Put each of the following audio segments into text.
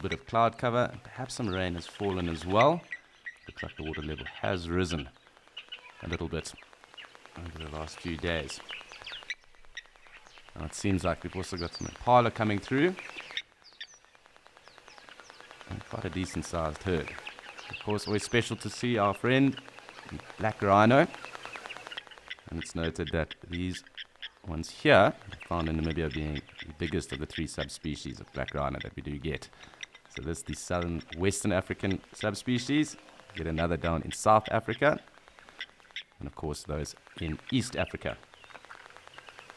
little bit of cloud cover, and perhaps some rain has fallen as well. Looks like the water level has risen a little bit over the last few days. Now it seems like we've also got some impala coming through, and quite a decent sized herd. Of course, always special to see our friend black rhino, and it's noted that these ones here, found in Namibia, being the biggest of the 3 subspecies of black rhino that we do get. So this is the southern western African subspecies. Get another down in South Africa, and of course those in East Africa.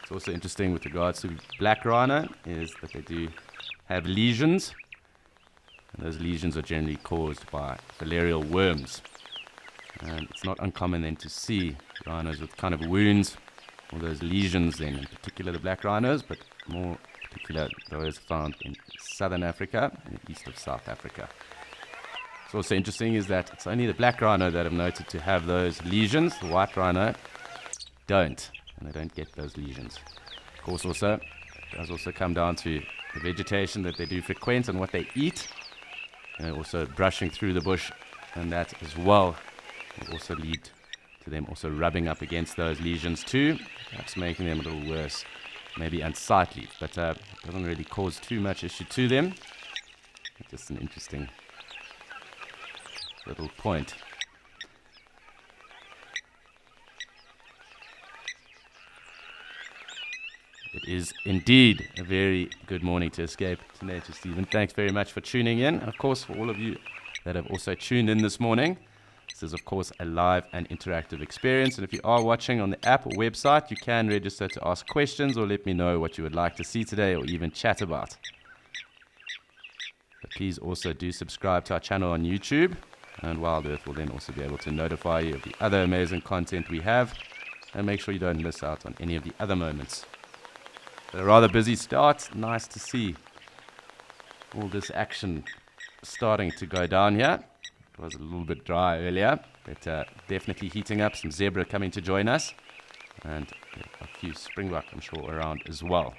It's also interesting with regards to black rhino is that they do have lesions, and those lesions are generally caused by filarial worms. And it's not uncommon then to see rhinos with kind of wounds or those lesions then, in particular the black rhinos, but more particular those found in southern Africa and east of South Africa. What's also interesting is that it's only the black rhino that have noted to have those lesions. The white rhino don't, and they don't get those lesions. Of course, also, it does also come down to the vegetation that they do frequent and what they eat, and also brushing through the bush, and that as well will also lead to them also rubbing up against those lesions too, perhaps making them a little worse, maybe unsightly, but it doesn't really cause too much issue to them. Just an interesting little point. It is indeed a very good morning to Escape to Nature, Stephen. Thanks very much for tuning in. And of course, for all of you that have also tuned in this morning, this is of course a live and interactive experience. And if you are watching on the app or website, you can register to ask questions or let me know what you would like to see today or even chat about. But please also do subscribe to our channel on YouTube, and Wild Earth will then also be able to notify you of the other amazing content we have, and make sure you don't miss out on any of the other moments. A rather busy start. Nice to see all this action starting to go down here. It was a little bit dry earlier, but definitely heating up. Some zebra coming to join us, and a few springbok, I'm sure, around as well.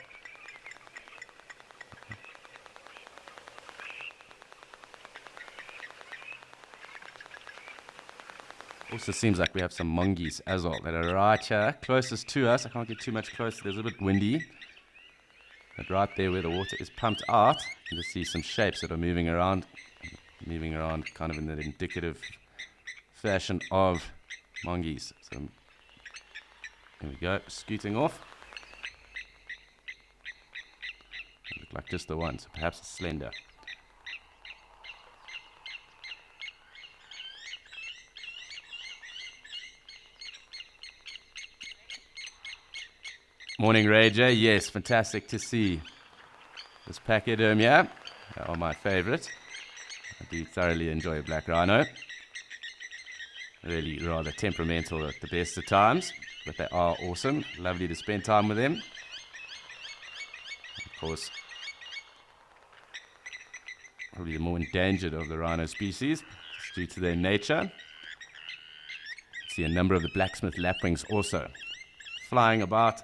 Also seems like we have some mongoose as well that are right here, closest to us. I can't get too much closer, there's a bit windy. But right there where the water is pumped out, you can just see some shapes that are moving around kind of in the indicative fashion of mongoose. So here we go, scooting off. Look like just the one, so perhaps a slender. Morning, Ray J. Yes, fantastic to see this pachyderm here. They are my favorite. I do thoroughly enjoy black rhino. Really rather temperamental at the best of times, but they are awesome. Lovely to spend time with them. Of course, probably the more endangered of the rhino species, just due to their nature. See a number of the blacksmith lapwings also flying about.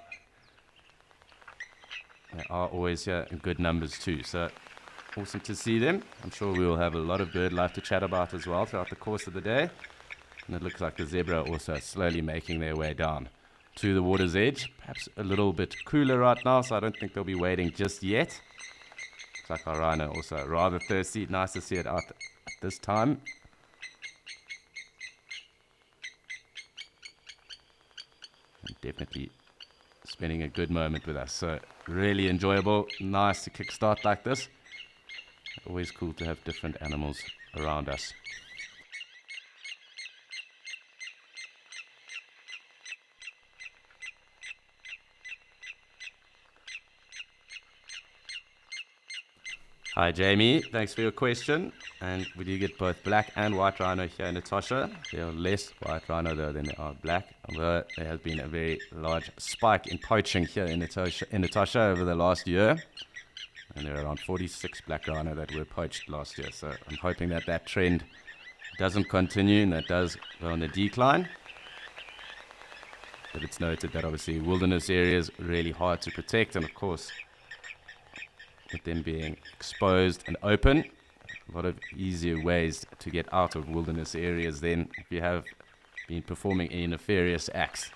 They are always here in good numbers too, so awesome to see them. I'm sure we will have a lot of bird life to chat about as well throughout the course of the day. And it looks like the zebra also slowly making their way down to the water's edge. Perhaps a little bit cooler right now, so I don't think they'll be waiting just yet. Looks like our rhino also rather thirsty. Nice to see it out at this time. And definitely spending a good moment with us, so really enjoyable. Nice to kickstart like this. Always cool to have different animals around us. Hi Jamie, thanks for your question. And we do get both black and white rhino here in Natasha. There are less white rhino though than there are black, although there has been a very large spike in poaching here in Natasha over the last year. And there are around 46 black rhino that were poached last year. So I'm hoping that that trend doesn't continue and that does go on the decline. But it's noted that obviously wilderness areas are really hard to protect, and of course with them being exposed and open, a lot of easier ways to get out of wilderness areas than if you have been performing any nefarious acts.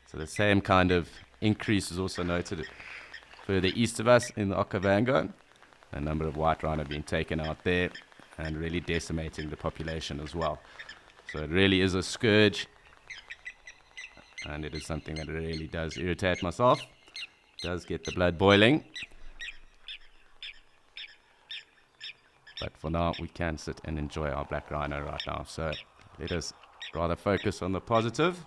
So the same kind of increase is also noted further east of us in the Okavango. A number of white rhino being taken out there and really decimating the population as well. So it really is a scourge, and it is something that really does irritate myself. Does get the blood boiling. But for now, we can sit and enjoy our black rhino right now. So let us rather focus on the positive.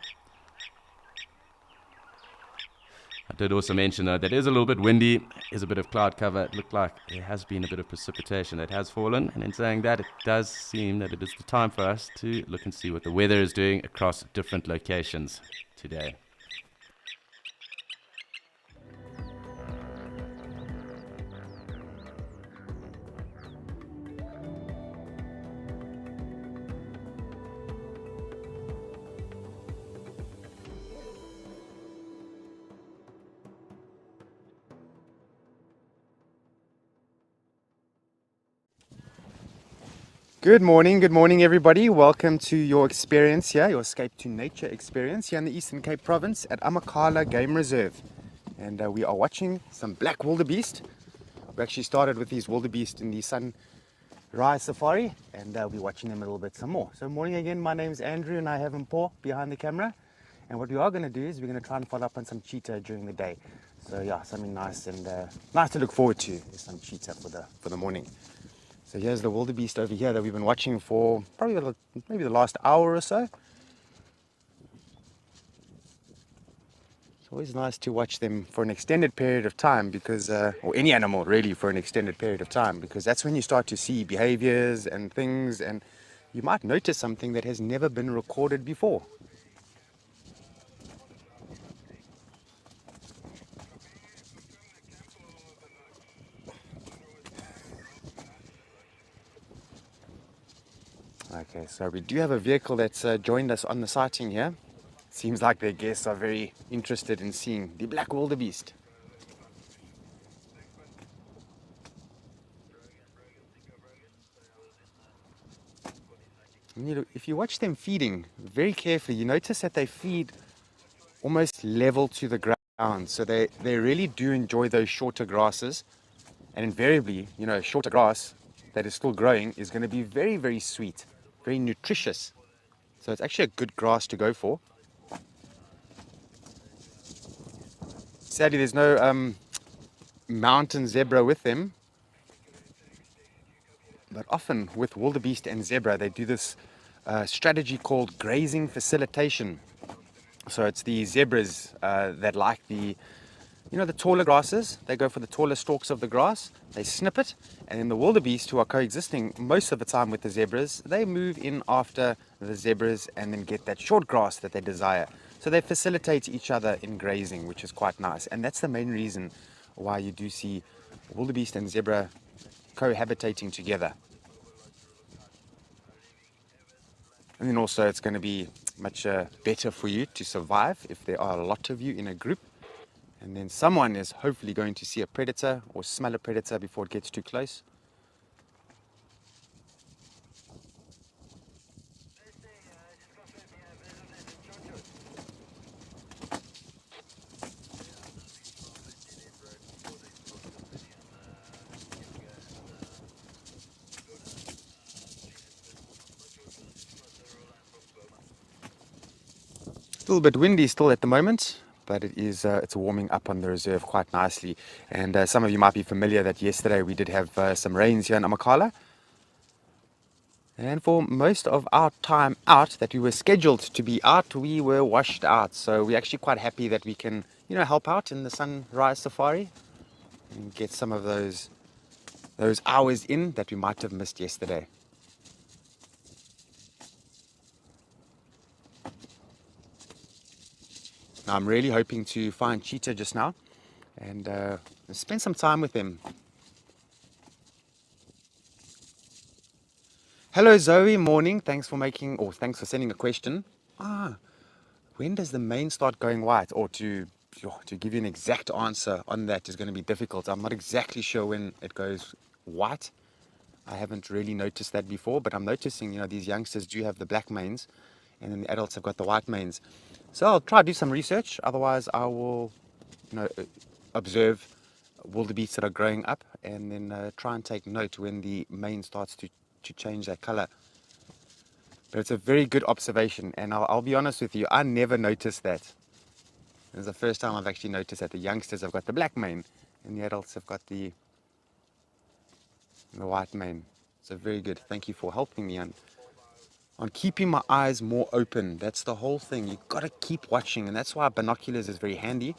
I did also mention though that it is a little bit windy, is a bit of cloud cover. It looked like there has been a bit of precipitation that has fallen, and in saying that, it does seem that it is the time for us to look and see what the weather is doing across different locations today. Good morning everybody. Welcome to your experience here, your Escape to Nature experience here in the Eastern Cape Province at Amakhala Game Reserve. And we are watching some black wildebeest. We actually started with these wildebeest in the sunrise safari, and we're watching them a little bit some more. So morning again, my name's Andrew and I have Paul behind the camera. And what we are going to do is we're going to try and follow up on some cheetah during the day. So yeah, something nice and nice to look forward to is some cheetah for the morning. So here's the wildebeest over here that we've been watching for probably maybe the last hour or so. It's always nice to watch them for an extended period of time because, or any animal really for an extended period of time, because that's when you start to see behaviors and things, and you might notice something that has never been recorded before. Okay, so we do have a vehicle that's joined us on the sighting here. Seems like their guests are very interested in seeing the black wildebeest. If you watch them feeding very carefully, you notice that they feed almost level to the ground. So they really do enjoy those shorter grasses. And invariably, shorter grass that is still growing is going to be very, very sweet, very nutritious. So it's actually a good grass to go for. Sadly, there's no mountain zebra with them. But often with wildebeest and zebra, they do this strategy called grazing facilitation. So it's the zebras that like the taller grasses. They go for the taller stalks of the grass. They snip it. And then the wildebeest, who are coexisting most of the time with the zebras, they move in after the zebras and then get that short grass that they desire. So they facilitate each other in grazing, which is quite nice. And that's the main reason why you do see wildebeest and zebra cohabitating together. And then also it's going to be much better for you to survive if there are a lot of you in a group. And then someone is hopefully going to see a predator or smell a predator before it gets too close. A little bit windy still at the moment, but it's warming up on the reserve quite nicely. And some of you might be familiar that yesterday we did have some rains here in Amakhala. And for most of our time out that we were scheduled to be out, we were washed out. So we're actually quite happy that we can, help out in the sunrise safari and get some of those hours in that we might have missed yesterday. Now, I'm really hoping to find cheetah just now and spend some time with them. Hello Zoe, morning. Thanks for sending a question. When does the mane start going white? Or to give you an exact answer on that is going to be difficult. I'm not exactly sure when it goes white. I haven't really noticed that before, but I'm noticing, these youngsters do have the black manes, and then the adults have got the white manes. So I'll try to do some research. Otherwise, I will, observe wildebeests that are growing up, and then try and take note when the mane starts to change that color. But it's a very good observation, and I'll be honest with you, I never noticed that. It's the first time I've actually noticed that the youngsters have got the black mane, and the adults have got the white mane. So very good. Thank you for helping me on keeping my eyes more open. That's the whole thing. You've got to keep watching, and that's why binoculars is very handy.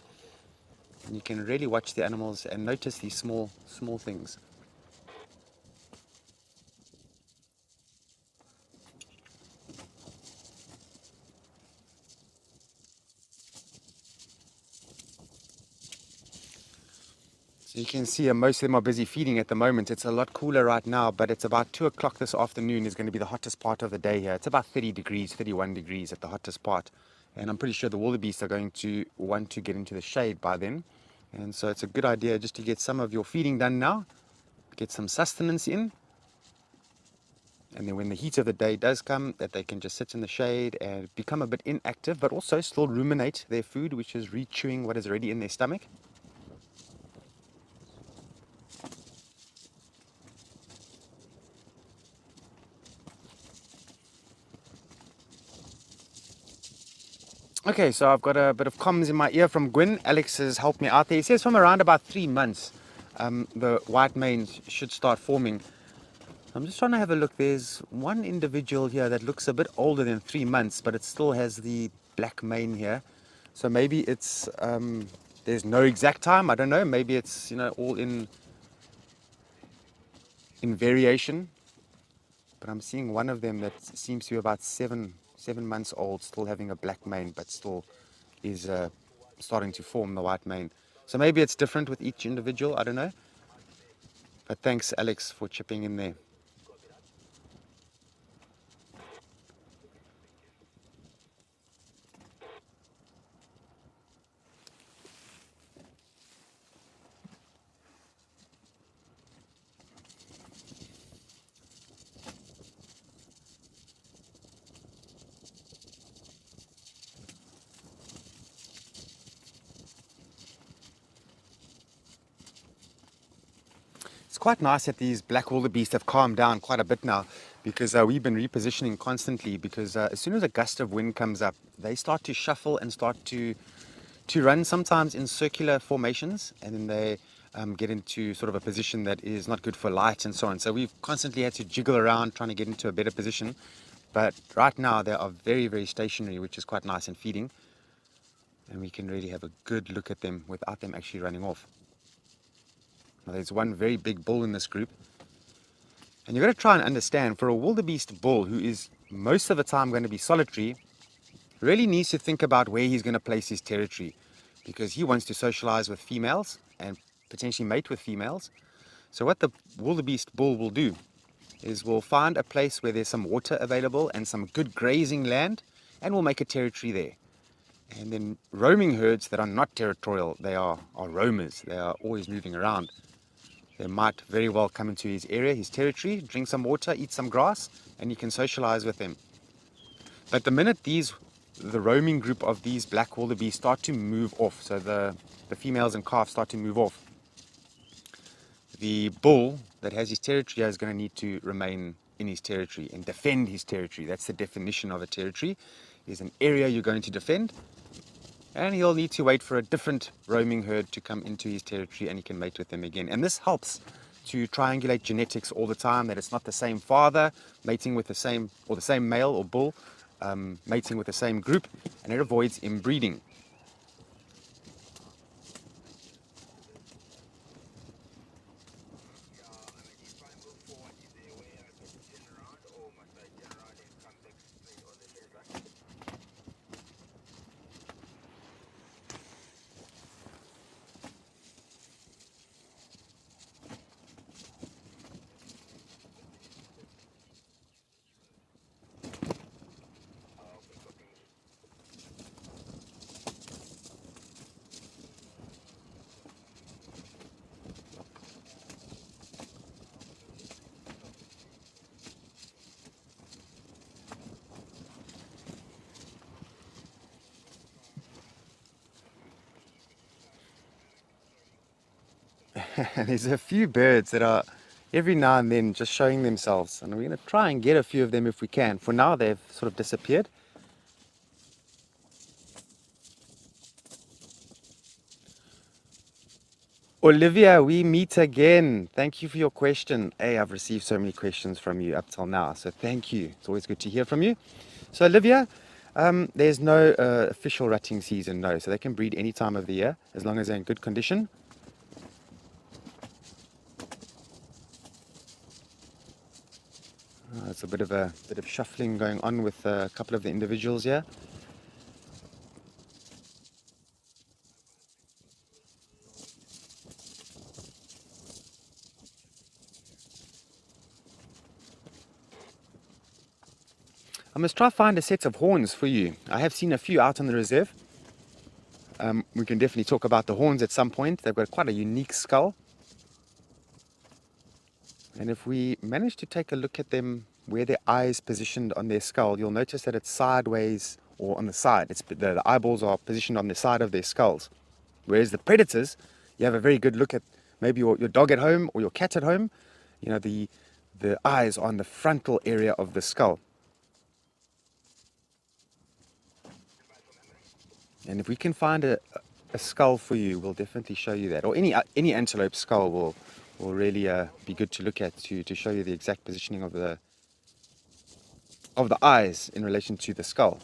And you can really watch the animals and notice these small things. So you can see most of them are busy feeding at the moment. It's a lot cooler right now, but it's about 2 o'clock this afternoon is going to be the hottest part of the day here. It's about 30 degrees, 31 degrees at the hottest part. And I'm pretty sure the wildebeest are going to want to get into the shade by then. And so it's a good idea just to get some of your feeding done now, get some sustenance in. And then when the heat of the day does come, that they can just sit in the shade and become a bit inactive, but also still ruminate their food, which is re-chewing what is already in their stomach. Okay, so I've got a bit of comms in my ear from Gwyn. Alex has helped me out there. He says from around about 3 months, the white manes should start forming. I'm just trying to have a look. There's one individual here that looks a bit older than 3 months, but it still has the black mane here. So maybe it's, there's no exact time. I don't know. Maybe it's, all in variation. But I'm seeing one of them that seems to be about 7 months old, still having a black mane, but still is starting to form the white mane. So maybe it's different with each individual. I don't know. But thanks, Alex, for chipping in there. It's quite nice that these black wildebeest have calmed down quite a bit now, because we've been repositioning constantly, because as soon as a gust of wind comes up, they start to shuffle and start to run, sometimes in circular formations, and then they get into sort of a position that is not good for light and so on. So we've constantly had to jiggle around trying to get into a better position. But right now they are very, very stationary, which is quite nice in feeding. And we can really have a good look at them without them actually running off. Now, there's one very big bull in this group. And you've got to try and understand, for a wildebeest bull who is most of the time going to be solitary, really needs to think about where he's going to place his territory, because he wants to socialize with females and potentially mate with females. So what the wildebeest bull will do is we'll find a place where there's some water available and some good grazing land, and we'll make a territory there. And then roaming herds that are not territorial, they are roamers. They are always moving around. They might very well come into his area, his territory, drink some water, eat some grass, and he can socialize with them. But the minute the roaming group of these black wildebeest start to move off, so the females and calves start to move off, the bull that has his territory is going to need to remain in his territory and defend his territory. That's the definition of a territory, is an area you're going to defend. And he'll need to wait for a different roaming herd to come into his territory, and he can mate with them again. And this helps to triangulate genetics all the time, that it's not the same father mating with the same male or bull mating with the same group, and it avoids inbreeding. There's a few birds that are every now and then just showing themselves, and we're going to try and get a few of them if we can. For now, they've sort of disappeared. Olivia, we meet again. Thank you for your question. Hey, I've received so many questions from you up till now, so thank you. It's always good to hear from you. So, Olivia, there's no official rutting season, no. So they can breed any time of the year as long as they're in good condition. It's a bit of shuffling going on with a couple of the individuals here. I must try find a set of horns for you. I have seen a few out on the reserve. We can definitely talk about the horns at some point. They've got quite a unique skull. And if we manage to take a look at them where their eye is positioned on their skull, you'll notice that it's sideways or on the side. The eyeballs are positioned on the side of their skulls. Whereas the predators, you have a very good look at maybe your dog at home or your cat at home. You know, the eyes are on the frontal area of the skull. And if we can find a skull for you, we'll definitely show you that. Or any antelope skull will really be good to look at to show you the exact positioning of the eyes in relation to the skull.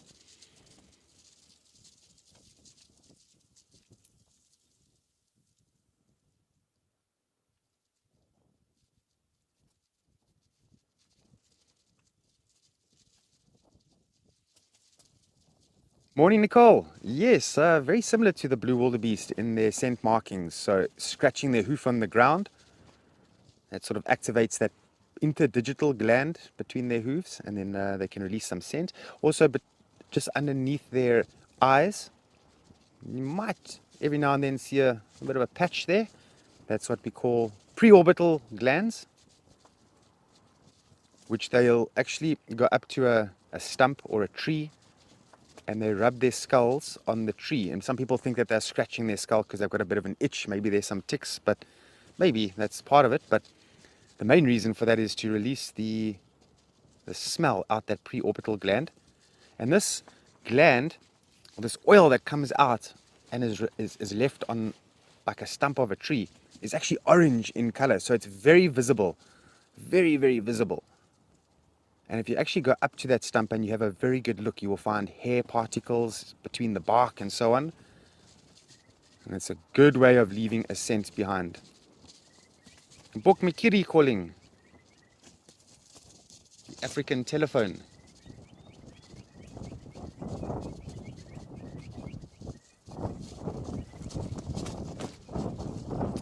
Morning, Nicole. Yes, very similar to the blue wildebeest in their scent markings. So scratching their hoof on the ground, that sort of activates that interdigital gland between their hooves, and then they can release some scent. Also, but just underneath their eyes, you might every now and then see a bit of a patch there. That's what we call preorbital glands, which they'll actually go up to a stump or a tree and they rub their skulls on the tree. And some people think that they're scratching their skull because they've got a bit of an itch. Maybe there's some ticks, but maybe that's part of it. But the main reason for that is to release the smell out that preorbital gland. And this gland, this oil that comes out and is left on like a stump of a tree, is actually orange in color. So it's very visible, very, very visible. And if you actually go up to that stump and you have a very good look, you will find hair particles between the bark and so on. And it's a good way of leaving a scent behind. Bok Mikiri calling. The African telephone.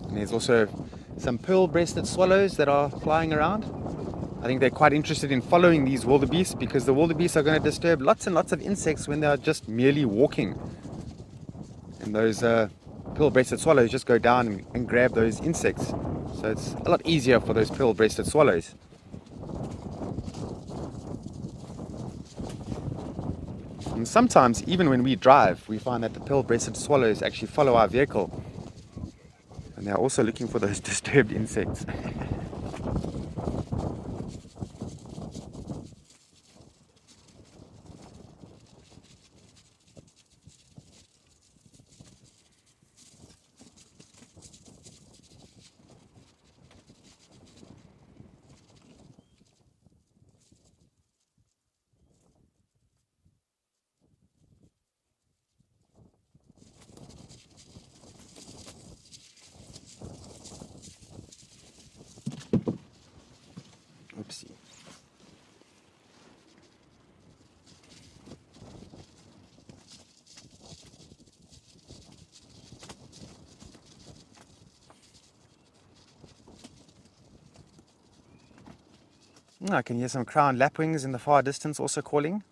And there's also some pearl-breasted swallows that are flying around. I think they're quite interested in following these wildebeest because the wildebeest are going to disturb lots and lots of insects when they are just merely walking. And those pearl-breasted swallows just go down and grab those insects. So it's a lot easier for those pearl-breasted swallows. And sometimes, even when we drive, we find that the pearl-breasted swallows actually follow our vehicle. And they're also looking for those disturbed insects. Oopsie. I can hear some crowned lapwings in the far distance also calling.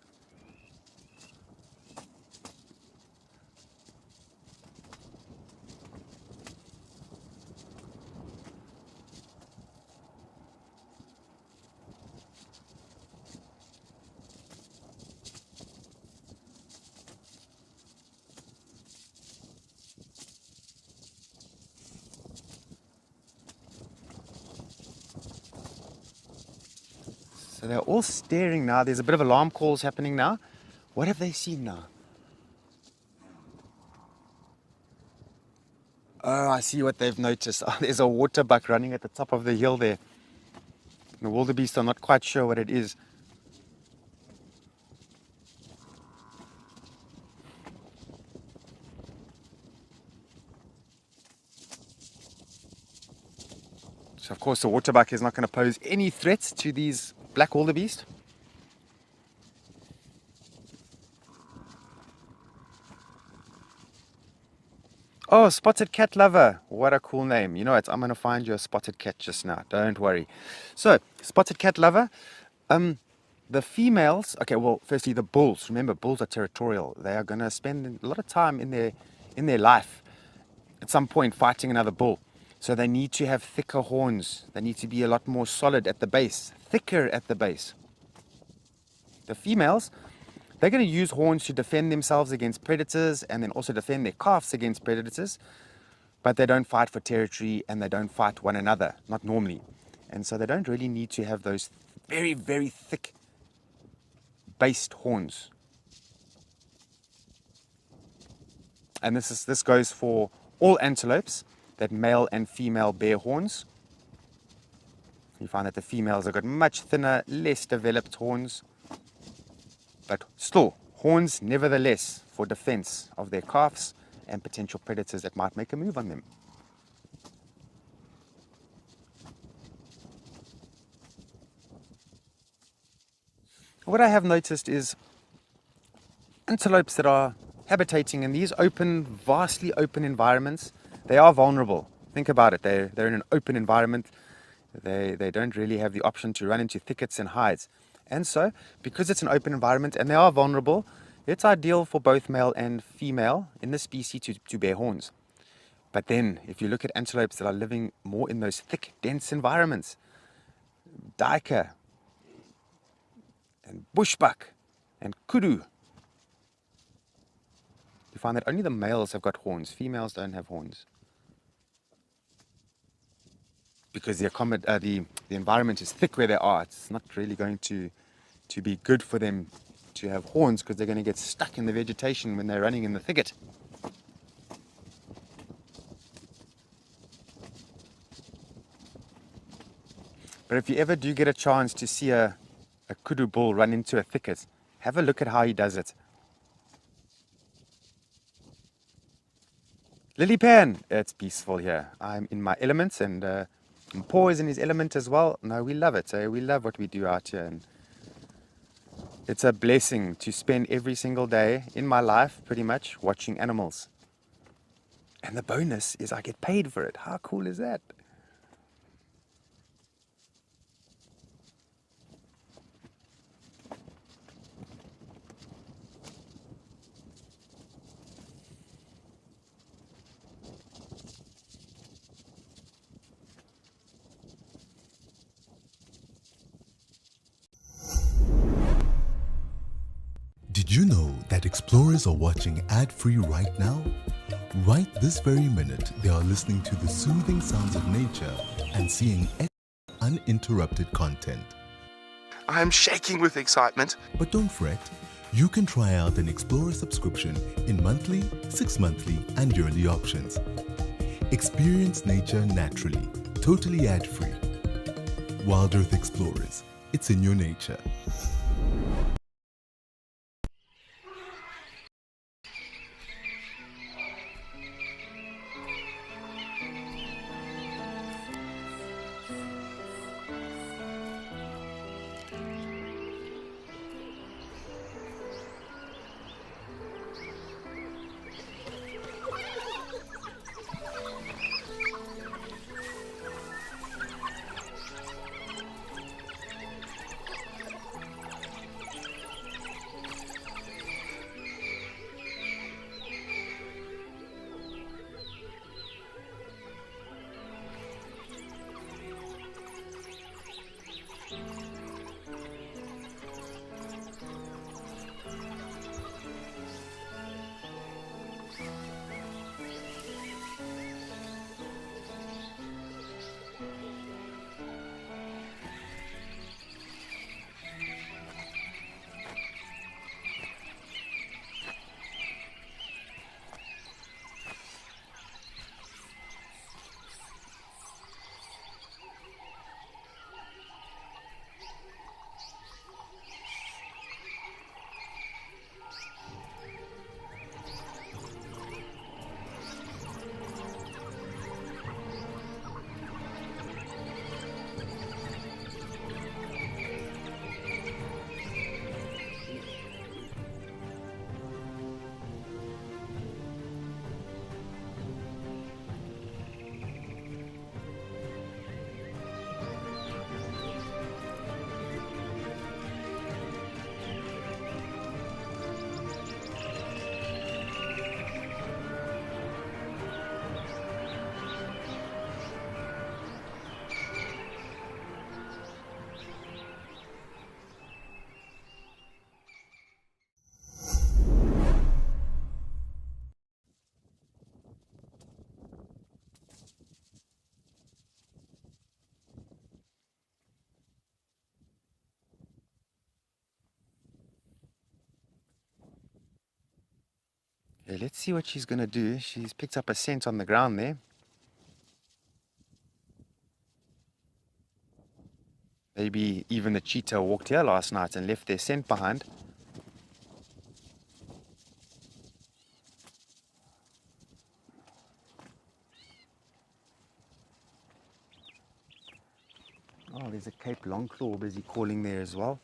So they're all staring now. There's a bit of alarm calls happening now. What have they seen now? Oh, I see what they've noticed. Oh, there's a water buck running at the top of the hill there. The wildebeest are not quite sure what it is. So of course the water buck is not going to pose any threats to these black wildebeest. Oh, spotted cat lover. What a cool name. You know what? I'm going to find you a spotted cat just now. Don't worry. So, spotted cat lover. The females, okay, well, firstly, the bulls. Remember, bulls are territorial. They are going to spend a lot of time in their life at some point fighting another bull. So they need to have thicker horns. They need to be a lot more solid at the base, thicker at the base. The females, they're going to use horns to defend themselves against predators and then also defend their calves against predators. But they don't fight for territory and they don't fight one another, not normally. And so they don't really need to have those very, very thick based horns. And this goes for all antelopes, that male and female bear horns. You find that the females have got much thinner, less developed horns. But still, horns nevertheless for defense of their calves and potential predators that might make a move on them. What I have noticed is antelopes that are habitating in these open, vastly open environments, they are vulnerable. Think about it. They're in an open environment. They don't really have the option to run into thickets and hides. And so, because it's an open environment and they are vulnerable, it's ideal for both male and female in this species to bear horns. But then, if you look at antelopes that are living more in those thick, dense environments, duiker and bushbuck and kudu, you find that only the males have got horns. Females don't have horns. Because the environment is thick where they are. It's not really going to be good for them to have horns because they're going to get stuck in the vegetation when they're running in the thicket. But if you ever do get a chance to see a kudu bull run into a thicket, have a look at how he does it. Lily Pan, it's peaceful here. I'm in my elements and Paul is in his element as well. No, we love it. We love what we do out here. And it's a blessing to spend every single day in my life, pretty much, watching animals. And the bonus is I get paid for it. How cool is that? Did you know that explorers are watching ad-free right now? Right this very minute, they are listening to the soothing sounds of nature and seeing uninterrupted content. I'm shaking with excitement. But don't fret, you can try out an Explorer subscription in monthly, 6-monthly and yearly options. Experience nature naturally, totally ad-free. Wild Earth Explorers, it's in your nature. Yeah, let's see what she's going to do. She's picked up a scent on the ground there. Maybe even the cheetah walked here last night and left their scent behind. Oh, there's a Cape Longclaw busy calling there as well.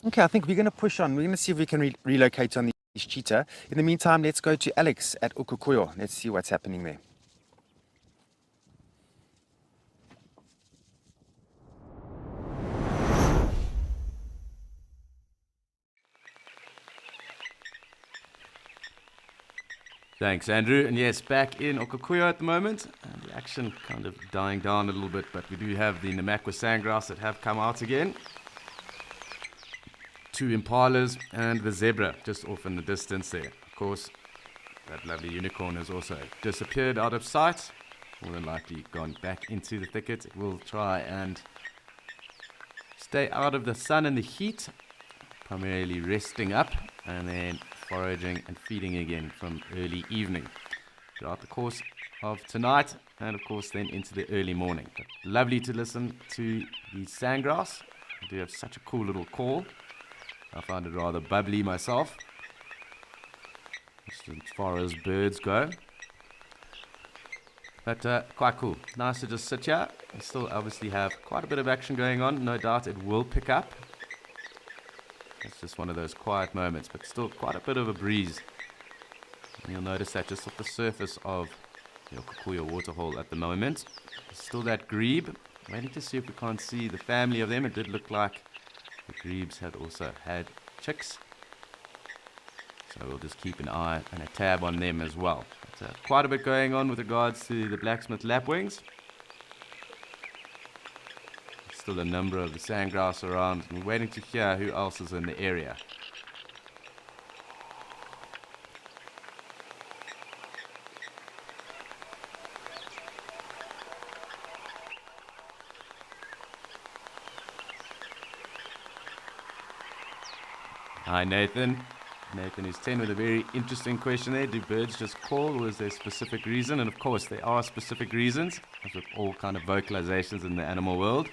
Okay, I think we're going to push on. We're going to see if we can relocate on these cheetah. In the meantime, let's go to Alex at Ukukuyo. Let's see what's happening there. Thanks, Andrew. And yes, back in Okukuyo at the moment. And the action kind of dying down a little bit, but we do have the Namakwa sandgrouse that have come out again. 2 impalas and the zebra just off in the distance there. Of course, that lovely unicorn has also disappeared out of sight. More than likely gone back into the thicket. It will try and stay out of the sun and the heat, primarily resting up and then foraging and feeding again from early evening throughout the course of tonight and of course then into the early morning. But lovely to listen to the sandgrouse. They do have such a cool little call. I find it rather bubbly myself, just as far as birds go. But quite cool. Nice to just sit here. We still obviously have quite a bit of action going on. No doubt it will pick up. It's just one of those quiet moments, but still quite a bit of a breeze. And you'll notice that just off the surface of the Okukuyo waterhole at the moment. There's still that grebe. Waiting to see if we can't see the family of them. It did look like the grebes had also had chicks. So we'll just keep an eye and a tab on them as well. But, quite a bit going on with regards to the blacksmith lapwings. Still a number of the sandgrouse around, and we're waiting to hear who else is in the area. Hi Nathan. Nathan is 10 with a very interesting question there. Do birds just call, or is there a specific reason? And of course there are specific reasons, as with all kind of vocalizations in the animal world.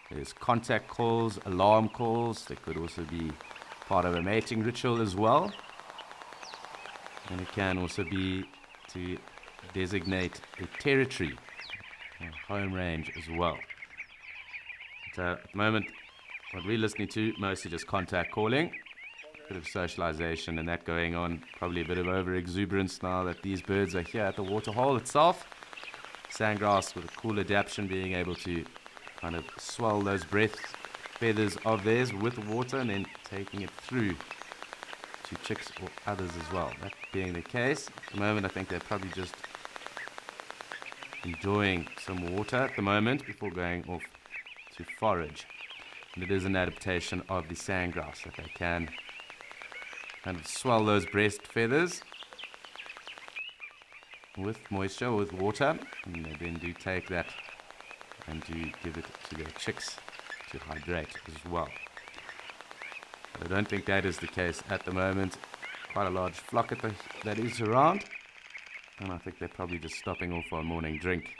There's contact calls, alarm calls. They could also be part of a mating ritual as well. And it can also be to designate a territory, a home range as well. But, at the moment, what we're listening to, mostly just contact calling. A bit of socialization and that going on. Probably a bit of over-exuberance now that these birds are here at the waterhole itself. Sandgrouse with a cool adaptation, being able to kind of swell those breath feathers of theirs with water and then taking it through to chicks or others as well. That being the case, at the moment I think they're probably just enjoying some water at the moment before going off to forage. And it is an adaptation of the sandgrouse that they can kind of swell those breast feathers with moisture, with water, and they then do take that and do give it to their chicks to hydrate as well. But I don't think that is the case at the moment. Quite a large flock that is around, and I think they're probably just stopping off for a morning drink.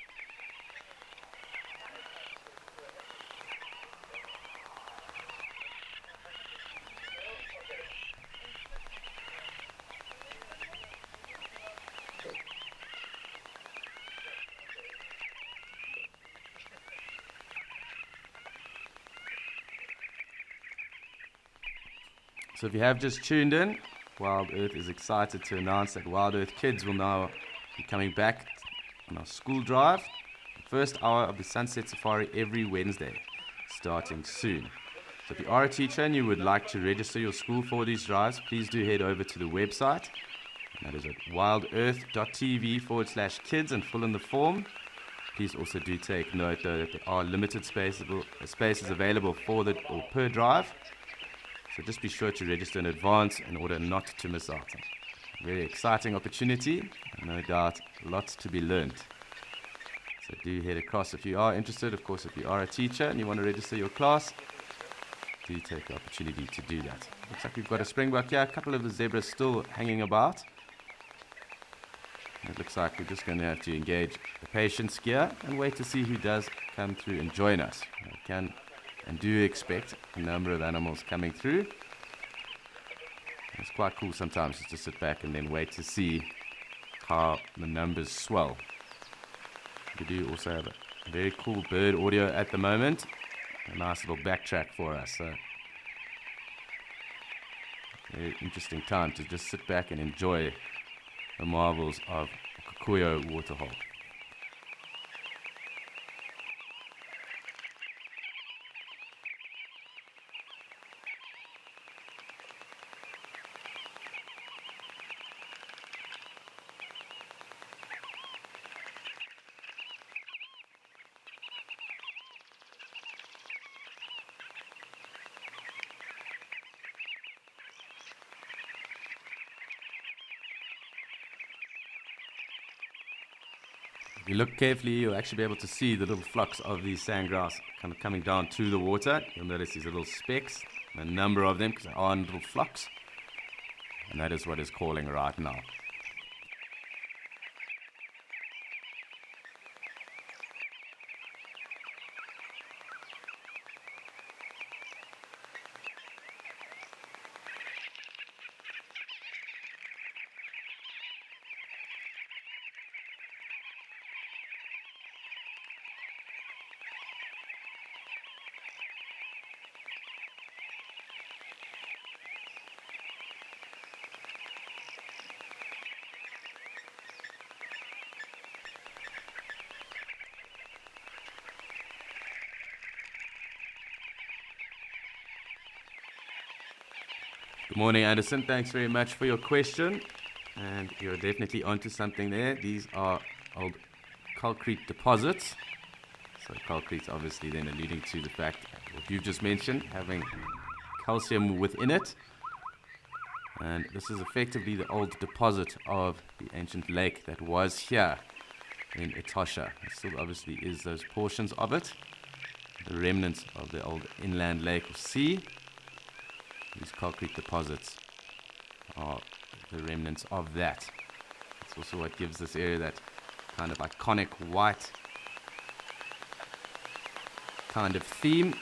So if you have just tuned in, Wild Earth is excited to announce that Wild Earth Kids will now be coming back on our school drive. The first hour of the Sunset Safari every Wednesday, starting soon. So if you are a teacher and you would like to register your school for these drives, please do head over to the website. And that is at wildearth.tv/kids and fill in the form. Please also do take note though that there are limited spaces available for or per drive. So just be sure to register in advance in order not to miss out. Very exciting opportunity, no doubt lots to be learned. So do head across if you are interested. Of course, if you are a teacher and you want to register your class, do take the opportunity to do that. Looks like we've got a springbok here, a couple of the zebras still hanging about. It looks like we're just going to have to engage the patience here and wait to see who does come through and join us. We can and do expect a number of animals coming through. It's quite cool sometimes just to sit back and then wait to see how the numbers swell. We do also have a very cool bird audio at the moment. A nice little backtrack for us. So very interesting time to just sit back and enjoy the marvels of Kikuyu Waterhole. If you look carefully, you'll actually be able to see the little flocks of these sandgrass kind of coming down to the water. You'll notice these little specks, a number of them, because they are in little flocks. And that is what is calling right now. Good morning, Anderson. Thanks very much for your question. And you're definitely onto something there. These are old concrete deposits. So concrete obviously then alluding to the fact, what you've just mentioned, having calcium within it. And this is effectively the old deposit of the ancient lake that was here in Etosha. It still obviously is those portions of it. The remnants of the old inland lake or sea. These concrete deposits are the remnants of that. It's also what gives this area that kind of iconic white kind of theme.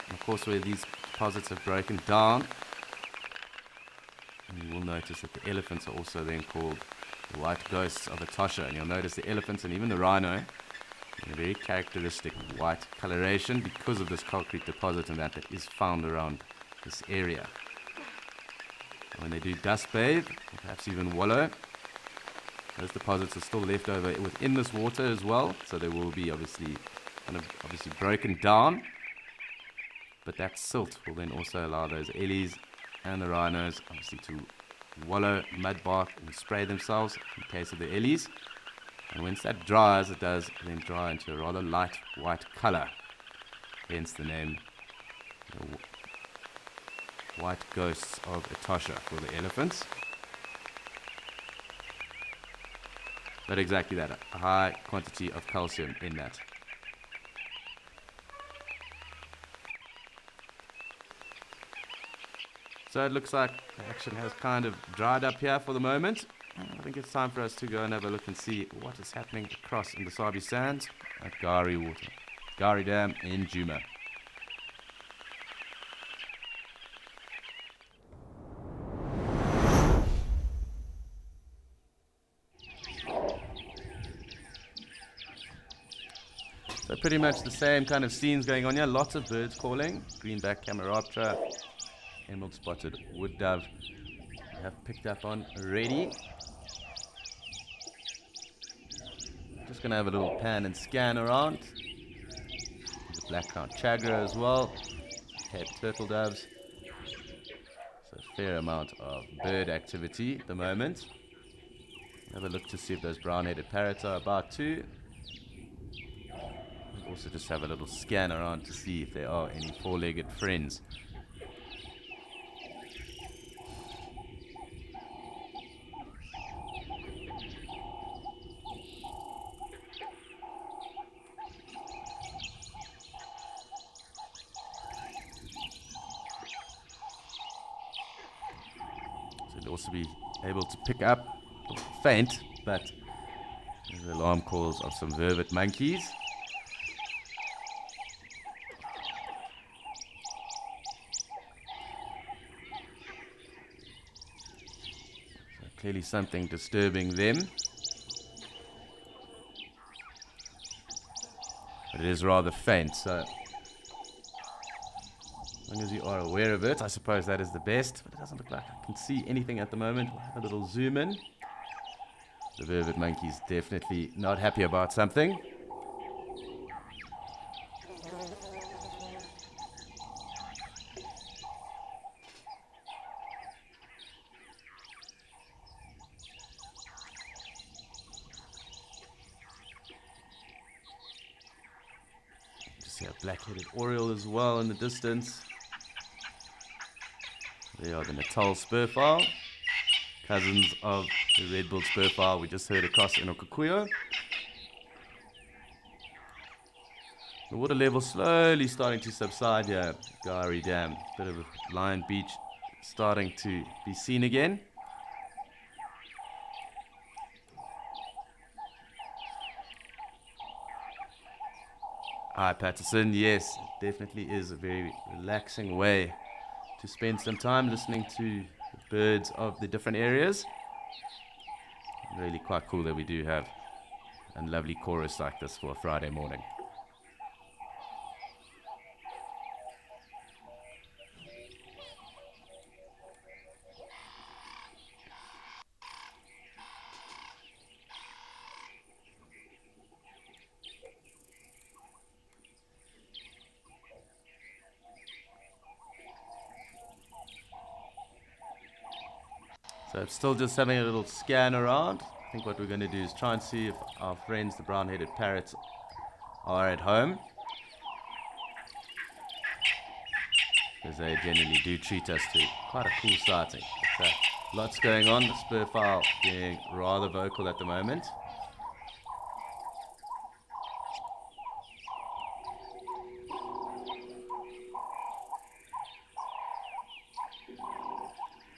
And of course, where these deposits have broken down, and you will notice that the elephants are also then called the white ghosts of Etosha. And you'll notice the elephants and even the rhino in a very characteristic white coloration because of this concrete deposit and that is found around this area. When they do dust bathe, or perhaps even wallow, those deposits are still left over within this water as well, so they will be obviously broken down. But that silt will then also allow those ellies and the rhinos obviously to wallow, mud bark, and spray themselves in the case of the ellies. And once that dries, it does then dry into a rather light white color, hence the name white ghosts of Etosha for the elephants. But exactly that, a high quantity of calcium in that. So it looks like the action has kind of dried up here for the moment. I think it's time for us to go and have a look and see what is happening across in the Sabi Sands at Gari Dam in Djuma. So pretty much the same kind of scenes going on here. Lots of birds calling. Greenback Cameroptera, emerald spotted wood dove have picked up on already. Just going to have a little pan and scan around. The black-crowned chagra as well. Cape turtle doves. So a fair amount of bird activity at the moment. Have a look to see if those brown-headed parrots are about too. Also just have a little scan around to see if there are any four-legged friends. So they'll also be able to pick up, faint, but the alarm calls of some vervet monkeys. So clearly something disturbing them. But it is rather faint, so as long as you are aware of it, I suppose that is the best. But it doesn't look like I can see anything at the moment. We'll have a little zoom in. The vervet monkey's definitely not happy about something. Just see a black-headed oriole as well in the distance. They are the Natal spurfowl, cousins of the red-billed spurfowl we just heard across in Okukuyo. The water level slowly starting to subside here, Gari Dam. Bit of a Lion Beach starting to be seen again. Hi Patterson, yes, definitely is a very relaxing way to spend some time listening to the birds of the different areas. Really quite cool that we do have a lovely chorus like this for a Friday morning. So I'm still just having a little scan around. I think what we're going to do is try and see if our friends, the brown-headed parrots, are at home. Because they generally do treat us to quite a cool sighting. So, lots going on. The spurfowl being rather vocal at the moment.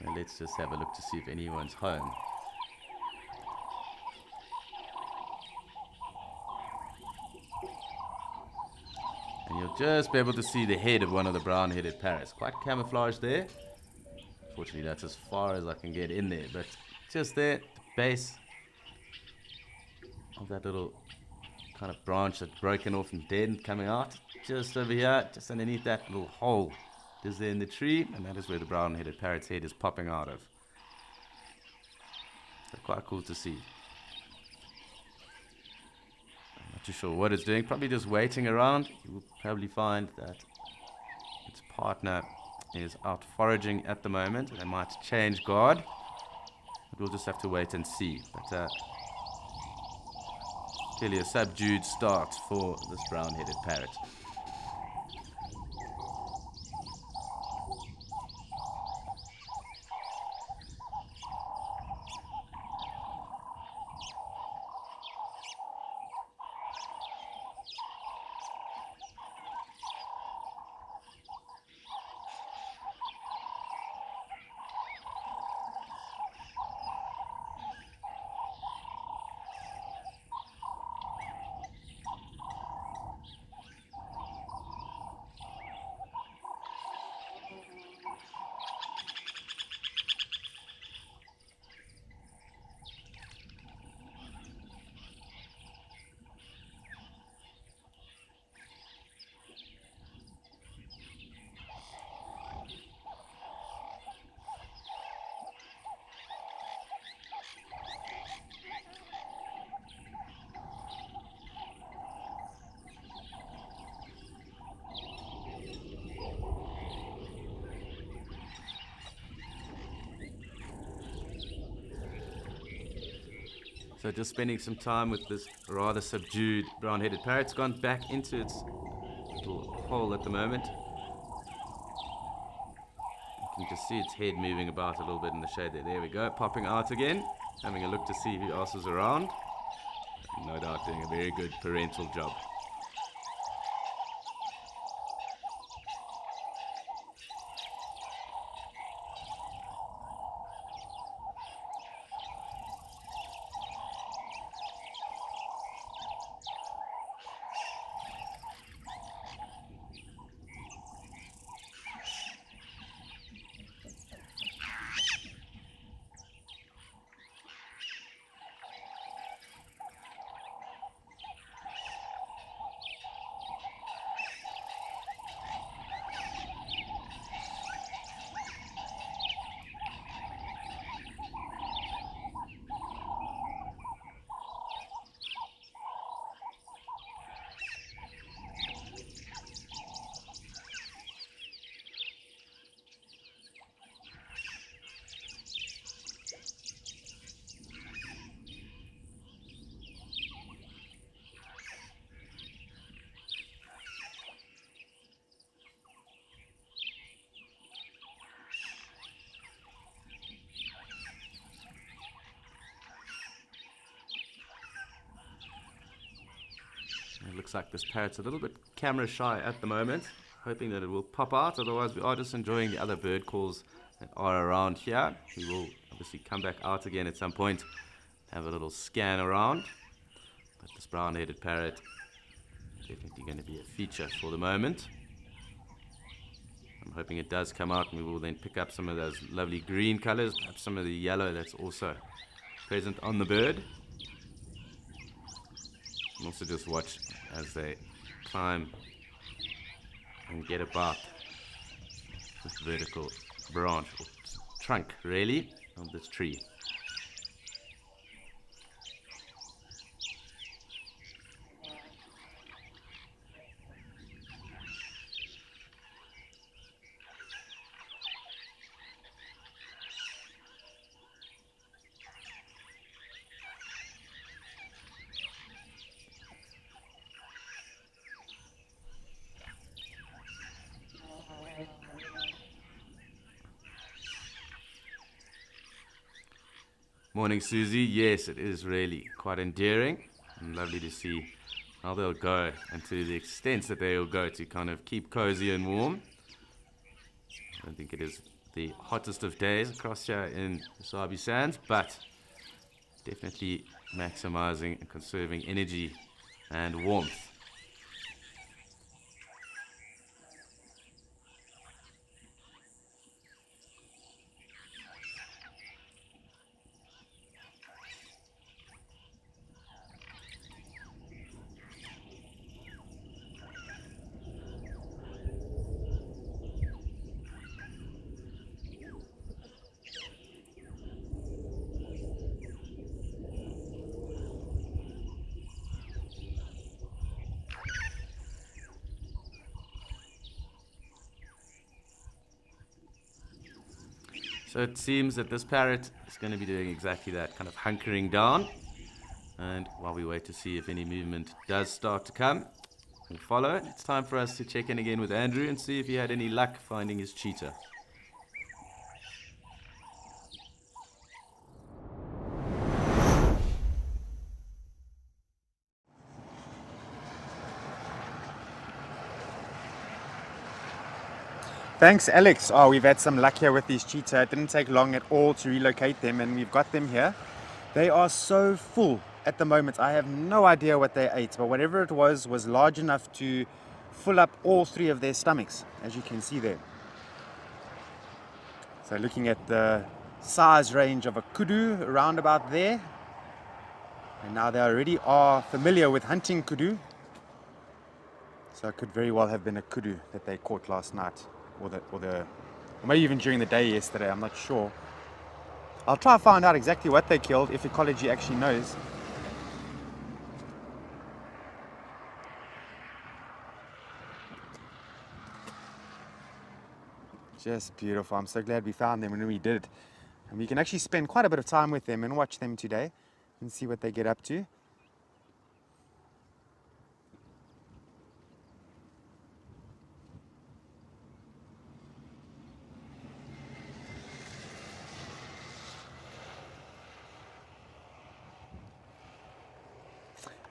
And let's just have a look to see if anyone's home. And you'll just be able to see the head of one of the brown-headed parrots. Quite camouflaged there. Fortunately, that's as far as I can get in there. But just there, the base of that little kind of branch that's broken off and dead and coming out. Just over here, just underneath that little hole. Is there in the tree, and that is where the brown-headed parrot's head is popping out of. So quite cool to see. I'm not too sure what it's doing. Probably just waiting around. You will probably find that its partner is out foraging at the moment. They might change guard. But we'll just have to wait and see. But clearly a subdued start for this brown-headed parrot. So just spending some time with this rather subdued brown-headed parrot. It's gone back into its little hole at the moment. You can just see its head moving about a little bit in the shade there. There we go, popping out again, having a look to see who else is around. No doubt doing a very good parental job. It looks like this parrot's a little bit camera shy at the moment, hoping that it will pop out. Otherwise, we are just enjoying the other bird calls that are around here. We will obviously come back out again at some point, have a little scan around. But this brown-headed parrot is definitely going to be a feature for the moment. I'm hoping it does come out, and we will then pick up some of those lovely green colors, perhaps some of the yellow that's also present on the bird. And also just watch as they climb and get about this vertical branch, or trunk really, of this tree. Morning, Susie. Yes, it is really quite endearing and lovely to see how they'll go, and to the extent that they'll go to kind of keep cozy and warm. I don't think it is the hottest of days across here in the Sabi Sands, but definitely maximizing and conserving energy and warmth. So it seems that this parrot is going to be doing exactly that, kind of hunkering down. And while we wait to see if any movement does start to come, we'll follow it. It's time for us to check in again with Andrew and see if he had any luck finding his cheetah. Thanks, Alex. Oh, we've had some luck here with these cheetah. It didn't take long at all to relocate them, and we've got them here. They are so full at the moment. I have no idea what they ate, but whatever it was large enough to fill up all three of their stomachs, as you can see there. So looking at the size range of a kudu around about there. And now they already are familiar with hunting kudu. So it could very well have been a kudu that they caught last night. Or maybe even during the day yesterday, I'm not sure. I'll try and find out exactly what they killed, if ecology actually knows. Just beautiful. I'm so glad we found them when we did. And we can actually spend quite a bit of time with them and watch them today. and see what they get up to.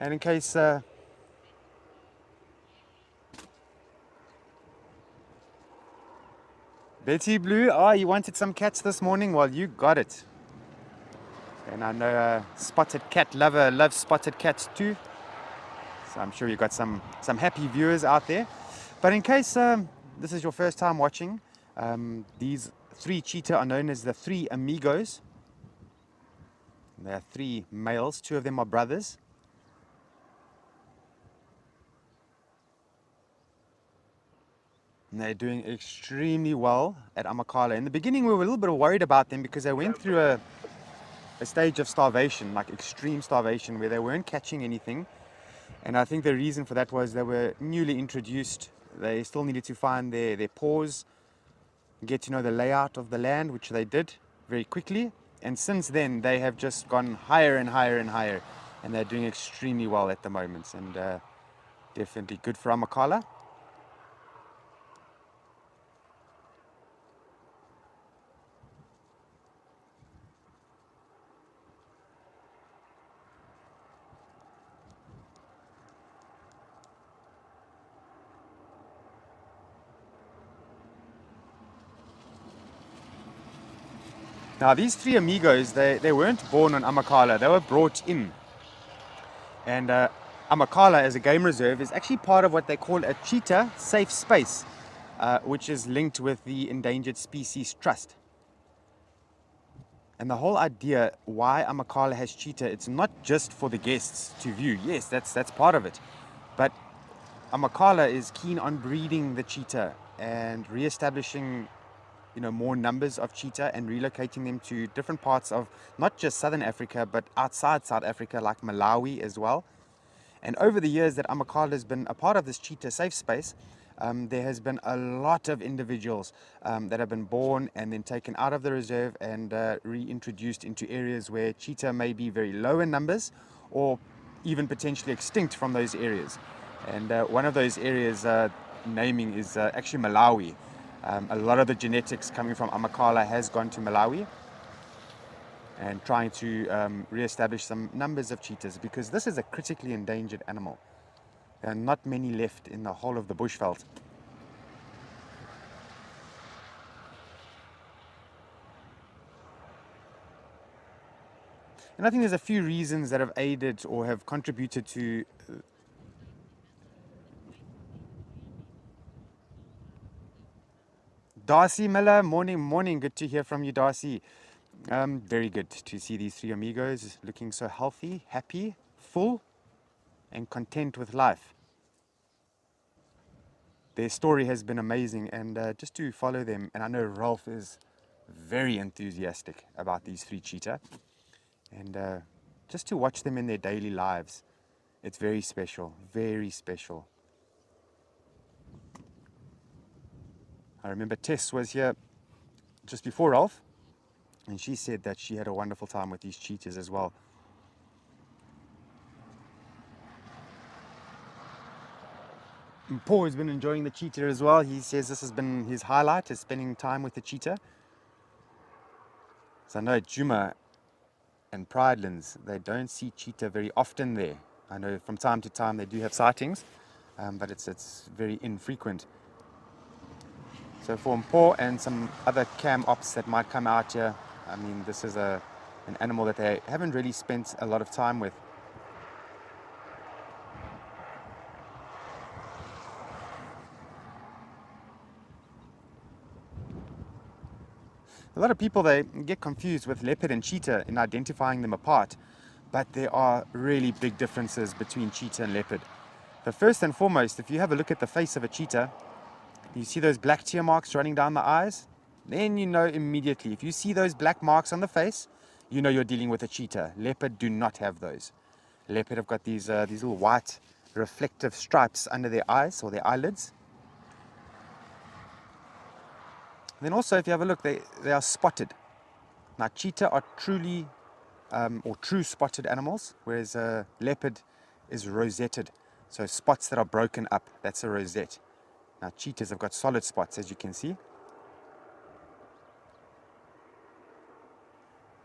And in case Betty Blue, you wanted some cats this morning? Well, you got it. And I know Spotted Cat Lover loves spotted cats too. So I'm sure you got some happy viewers out there. But in case this is your first time watching, these three cheetah are known as the three amigos. There are three males, two of them are brothers. And they're doing extremely well at Amakhala. In the beginning, we were a little bit worried about them because they went through a stage of starvation, like extreme starvation, where they weren't catching anything. And I think the reason for that was they were newly introduced. They still needed to find their paws, get to know the layout of the land, which they did very quickly. And since then, they have just gone higher and higher and higher. And they're doing extremely well at the moment. And definitely good for Amakhala. Now these three amigos, they weren't born on Amakhala, they were brought in. And Amakhala as a game reserve is actually part of what they call a cheetah safe space, which is linked with the Endangered Species Trust. And the whole idea why Amakhala has cheetah, it's not just for the guests to view. Yes, that's part of it. But Amakhala is keen on breeding the cheetah and re-establishing more numbers of cheetah and relocating them to different parts of not just Southern Africa, but outside South Africa, like Malawi as well. And over the years that Amakhala has been a part of this cheetah safe space, there has been a lot of individuals that have been born and then taken out of the reserve and reintroduced into areas where cheetah may be very low in numbers or even potentially extinct from those areas. And one of those areas naming is actually Malawi. A lot of the genetics coming from Amakhala has gone to Malawi and trying to re-establish some numbers of cheetahs, because this is a critically endangered animal. There are not many left in the whole of the bushveld. And I think there's a few reasons that have aided or have contributed to Darcy Miller, morning, good to hear from you, Darcy. Very good to see these three amigos looking so healthy, happy, full, and content with life. Their story has been amazing, and just to follow them, and I know Ralph is very enthusiastic about these three cheetah, and just to watch them in their daily lives, it's very special, very special. I remember Tess was here just before Ralph, and she said that she had a wonderful time with these cheetahs as well. And Paul has been enjoying the cheetah as well. He says this has been his highlight, is spending time with the cheetah. So I know at Djuma and Pridelands, they don't see cheetah very often there. I know from time to time they do have sightings, but it's very infrequent. So for Mpho and some other cam ops that might come out here, I mean, this is an animal that they haven't really spent a lot of time with. A lot of people, they get confused with leopard and cheetah in identifying them apart, but there are really big differences between cheetah and leopard. The first and foremost, if you have a look at the face of a cheetah, you see those black tear marks running down the eyes, then you know immediately. If you see those black marks on the face, you know you're dealing with a cheetah. Leopard do not have those. Leopard have got these little white reflective stripes under their eyes or their eyelids. Then also, if you have a look, they are spotted. Now, cheetah are truly or true spotted animals, whereas a leopard is rosetted. So spots that are broken up, that's a rosette. Now cheetahs have got solid spots, as you can see.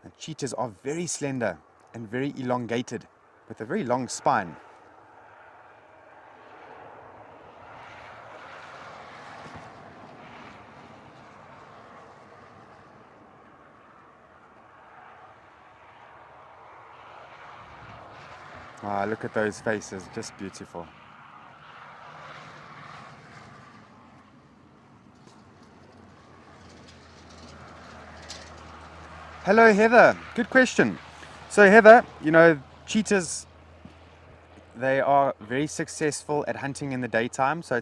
And cheetahs are very slender and very elongated with a very long spine. Ah, look at those faces, just beautiful. Hello Heather, good question. So Heather, you know, cheetahs, they are very successful at hunting in the daytime. So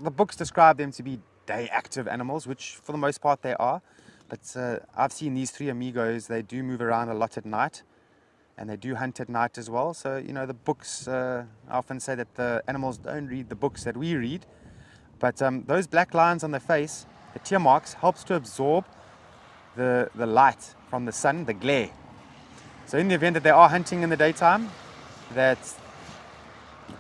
the books describe them to be day active animals, which for the most part they are. But I've seen these three amigos, they do move around a lot at night. And they do hunt at night as well. So, you know, the books, I often say that the animals don't read the books that we read. But those black lines on the face, the tear marks, helps to absorb the light from the sun, the glare. So in the event that they are hunting in the daytime, that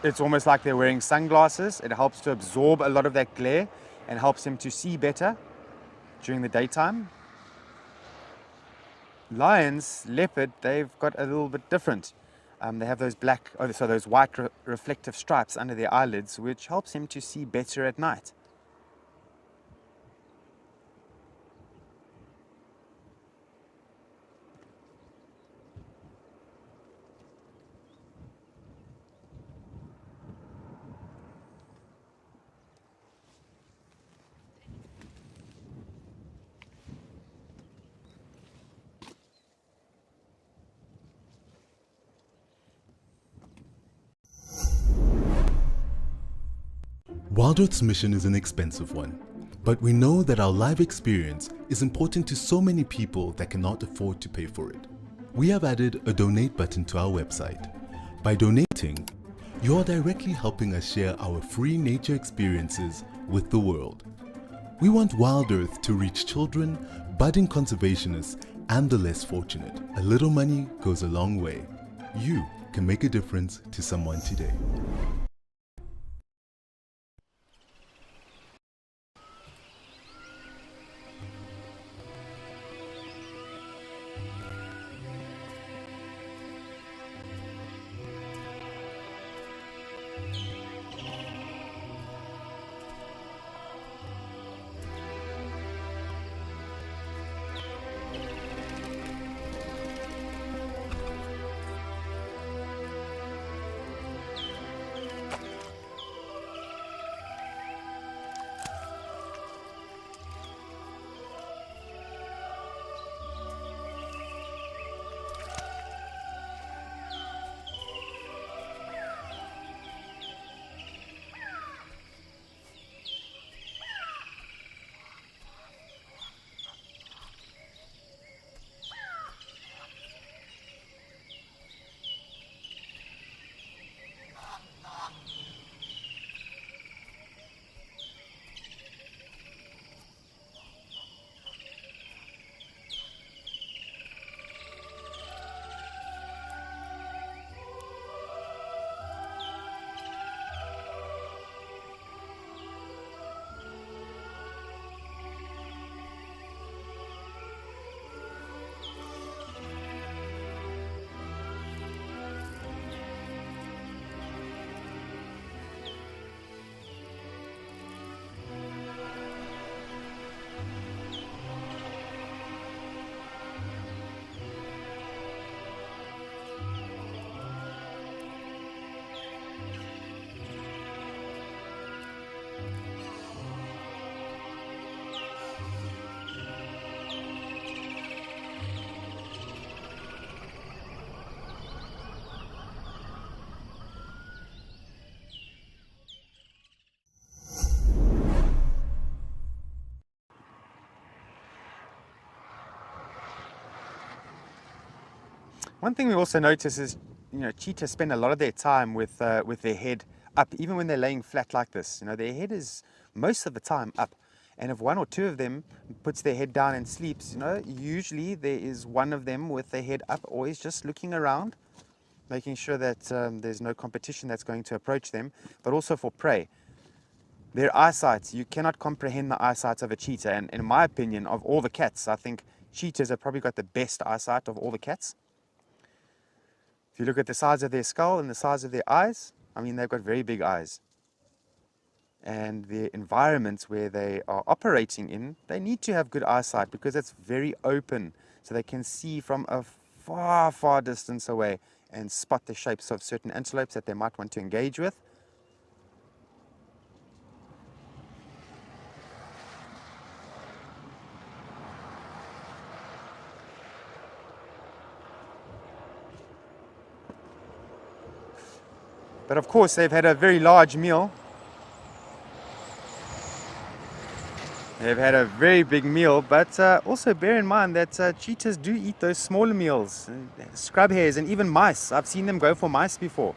it's almost like they're wearing sunglasses. It helps to absorb a lot of that glare and helps them to see better during the daytime. Lions, leopard, they've got a little bit different. They have those those white reflective stripes under their eyelids, which helps them to see better at night. Wild Earth's mission is an expensive one, but we know that our live experience is important to so many people that cannot afford to pay for it. We have added a donate button to our website. By donating, you are directly helping us share our free nature experiences with the world. We want Wild Earth to reach children, budding conservationists, and the less fortunate. A little money goes a long way. You can make a difference to someone today. One thing we also notice is, you know, cheetahs spend a lot of their time with their head up, even when they're laying flat like this. You know, their head is most of the time up. And if one or two of them puts their head down and sleeps, usually there is one of them with their head up, always just looking around, making sure that there's no competition that's going to approach them, but also for prey. Their eyesight, you cannot comprehend the eyesight of a cheetah. And in my opinion, of all the cats, I think cheetahs have probably got the best eyesight of all the cats. If you look at the size of their skull and the size of their eyes, I mean, they've got very big eyes. And the environments where they are operating in, they need to have good eyesight because it's very open. So they can see from a far, far distance away and spot the shapes of certain antelopes that they might want to engage with. But of course, they've had a very large meal. They've had a very big meal, but also bear in mind that cheetahs do eat those smaller meals, scrub hares and even mice. I've seen them go for mice before.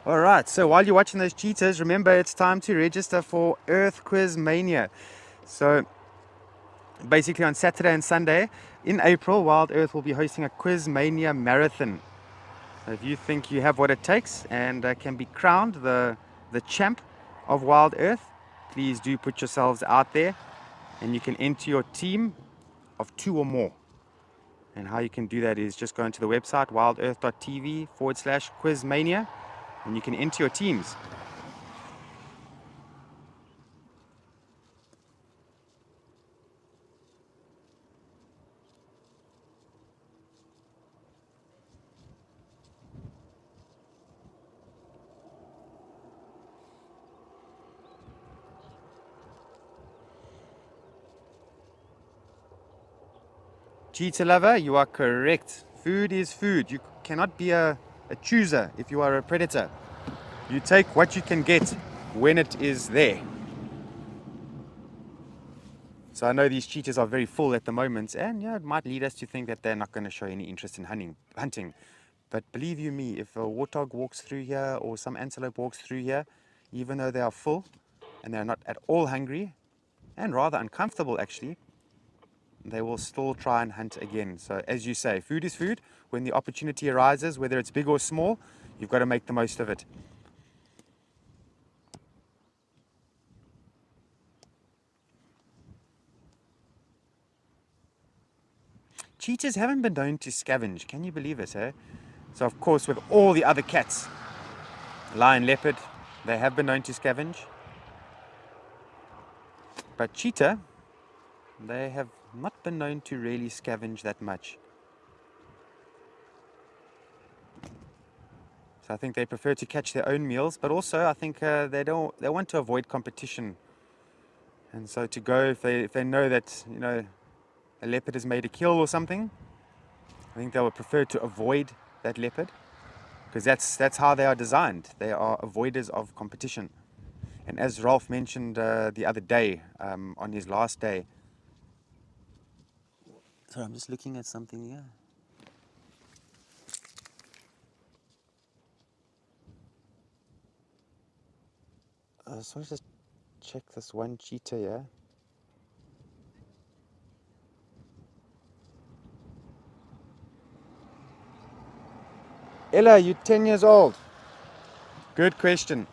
Alright, so while you're watching those cheetahs, remember it's time to register for Earth Quiz Mania. So basically on Saturday and Sunday in April, Wild Earth will be hosting a Quiz Mania marathon. So if you think you have what it takes and can be crowned the champ of Wild Earth, please do put yourselves out there, and you can enter your team of 2 or more. And how you can do that is just go into the website wildearth.tv/quizmania, and you can enter your teams. Cheetah lover, you are correct. Food is food. You cannot be a chooser if you are a predator. You take what you can get when it is there. So I know these cheetahs are very full at the moment, and yeah, it might lead us to think that they're not going to show any interest in hunting. But believe you me, if a warthog walks through here or some antelope walks through here, even though they are full and they're not at all hungry and rather uncomfortable actually, they will still try and hunt again. So as you say, food is food. When the opportunity arises, whether it's big or small, you've got to make the most of it. Cheetahs haven't been known to scavenge. Can you believe it, eh? So of course, with all the other cats, lion, leopard, they have been known to scavenge. But cheetah, they have not been known to really scavenge that much. So I think they prefer to catch their own meals, but also I think they want to avoid competition. And so to go, if they know that a leopard has made a kill or something, I think they would prefer to avoid that leopard, because that's how they are designed. They are avoiders of competition. And as Ralph mentioned the other day, on his last day. Sorry, I'm just looking at something here. So let's just check this one cheetah here. Ella, you're 10 years old. Good question.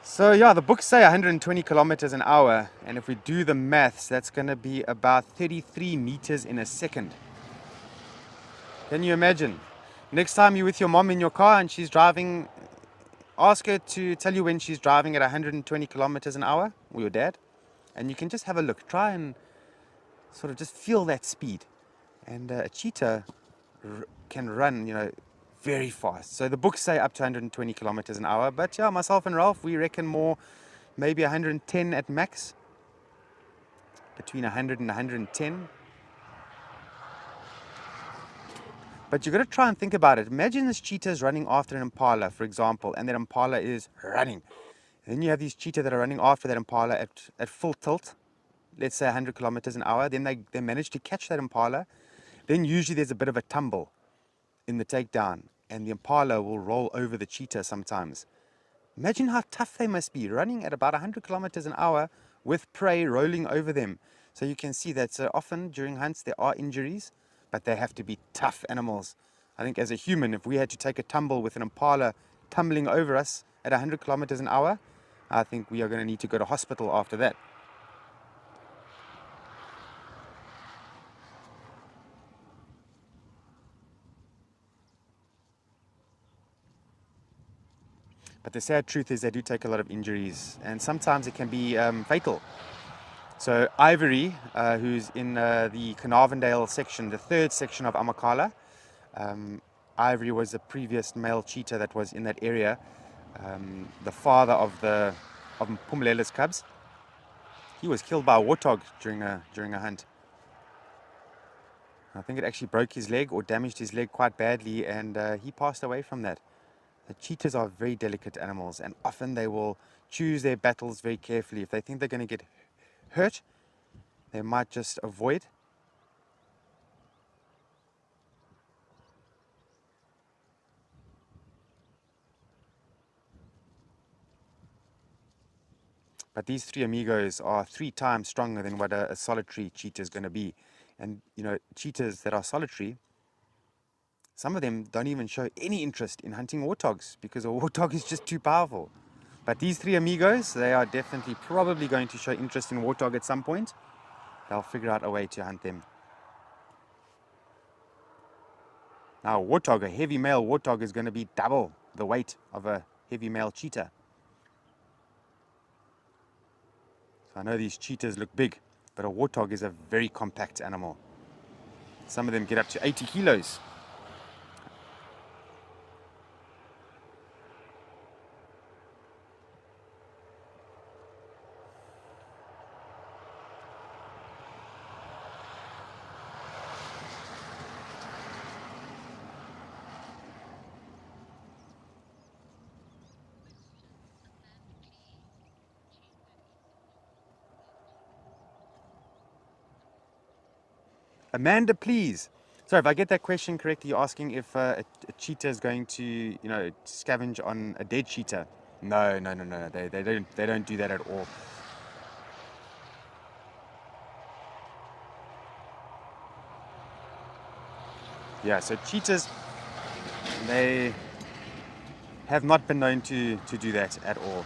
So yeah, the books say 120 kilometers an hour, and if we do the maths, that's going to be about 33 meters in a second. Can you imagine? Next time you're with your mom in your car and she's driving, ask her to tell you when she's driving at 120 kilometers an hour, or your dad, and you can just have a look. Try and sort of just feel that speed. And a cheetah can run, very fast. So the books say up to 120 kilometers an hour, but yeah, myself and Ralph, we reckon more, maybe 110 at max, between 100 and 110. But you've got to try and think about it. Imagine this cheetah is running after an impala, for example, and that impala is running. And then you have these cheetah that are running after that impala at full tilt, let's say 100 kilometers an hour. Then they manage to catch that impala. Then usually there's a bit of a tumble in the takedown, and the impala will roll over the cheetah sometimes. Imagine how tough they must be, running at about 100 kilometers an hour with prey rolling over them. So you can see that often during hunts there are injuries, but they have to be tough animals. I think as a human, if we had to take a tumble with an impala tumbling over us at 100 kilometers an hour, I think we are going to need to go to hospital after that. But the sad truth is they do take a lot of injuries, and sometimes it can be fatal. So Ivory, who's in the Carnarvondale section, the third section of Amakhala, Ivory was the previous male cheetah that was in that area, the father of Pumulela's cubs. He was killed by a warthog during a hunt. I think it actually broke his leg or damaged his leg quite badly, and he passed away from that. The cheetahs are very delicate animals, and often they will choose their battles very carefully. If they think they're going to get hurt, they might just avoid. But these three amigos are 3 times stronger than what a solitary cheetah is going to be. And you know, cheetahs that are solitary, some of them don't even show any interest in hunting warthogs because a warthog is just too powerful. But these 3 amigos, they are definitely probably going to show interest in warthog at some point. They'll figure out a way to hunt them. Now a warthog, a heavy male warthog, is going to be double the weight of a heavy male cheetah. So I know these cheetahs look big, but a warthog is a very compact animal. Some of them get up to 80 kilos. Amanda, please. Sorry, if I get that question correctly, you're asking if a cheetah is going to, you know, scavenge on a dead cheetah. No. They don't do that at all. Yeah, so cheetahs, they have not been known to do that at all.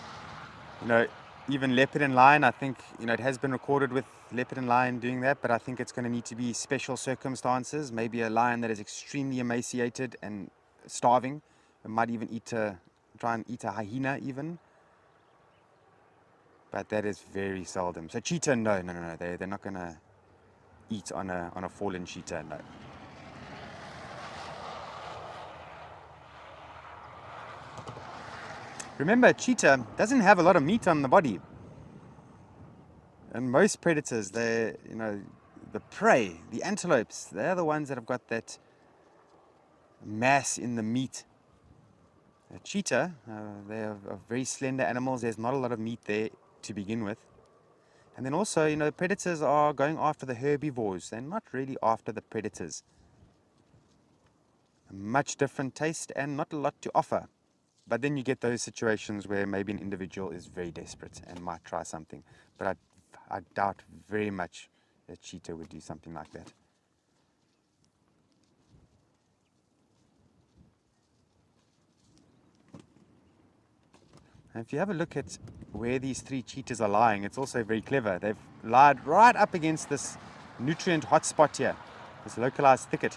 You know, even leopard and lion, I think, you know, it has been recorded with leopard and lion doing that, but I think it's going to need to be special circumstances. Maybe a lion that is extremely emaciated and starving. It might even try and eat a hyena even. But that is very seldom. So cheetah, no. They're not going to eat on a fallen cheetah, no. Remember, cheetah doesn't have a lot of meat on the body. And most predators, the prey, the antelopes, they're the ones that have got that mass in the meat. A cheetah, they are very slender animals. There's not a lot of meat there to begin with. And then also, you know, predators are going after the herbivores. They're not really after the predators. A much different taste and not a lot to offer. But then you get those situations where maybe an individual is very desperate and might try something. But I doubt very much a cheetah would do something like that. And if you have a look at where these 3 cheetahs are lying, it's also very clever. They've lied right up against this nutrient hotspot here, this localized thicket.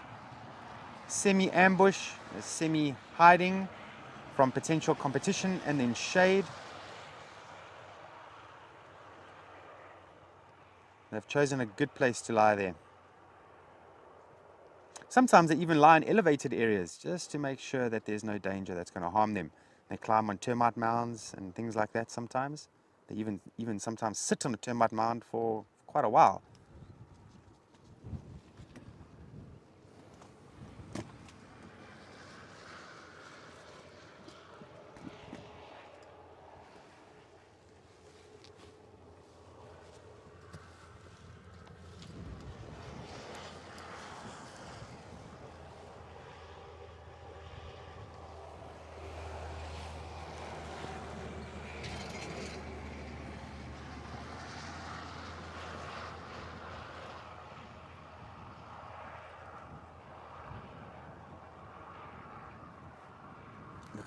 Semi-ambush, semi-hiding from potential competition, and then shade. They've chosen a good place to lie there. Sometimes they even lie in elevated areas just to make sure that there's no danger that's going to harm them. They climb on termite mounds and things like that sometimes. They even sometimes sit on a termite mound for quite a while.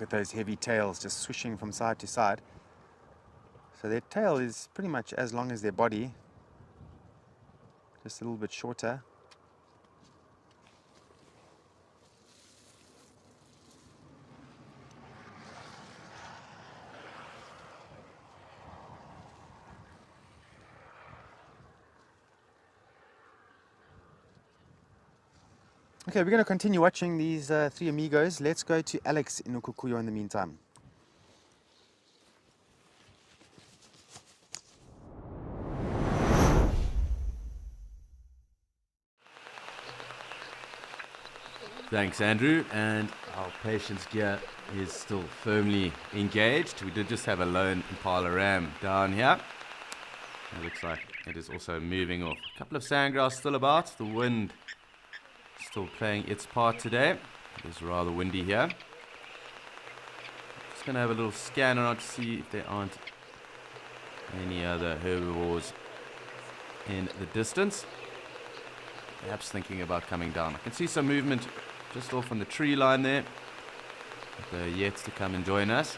Look at those heavy tails just swishing from side to side. So their tail is pretty much as long as their body, just a little bit shorter. Okay, we're going to continue watching these three amigos. Let's go to Alex in Ukukuyo in the meantime. Thanks, Andrew. And our patience gear is still firmly engaged. We did just have a lone Impala ram down here. It looks like it is also moving off. A couple of sandgrouse still about. The wind still playing its part today. It is rather windy here. Just going to have a little scan around to see if there aren't any other herbivores in the distance. Perhaps thinking about coming down. I can see some movement just off on the tree line there. They're yet to come and join us.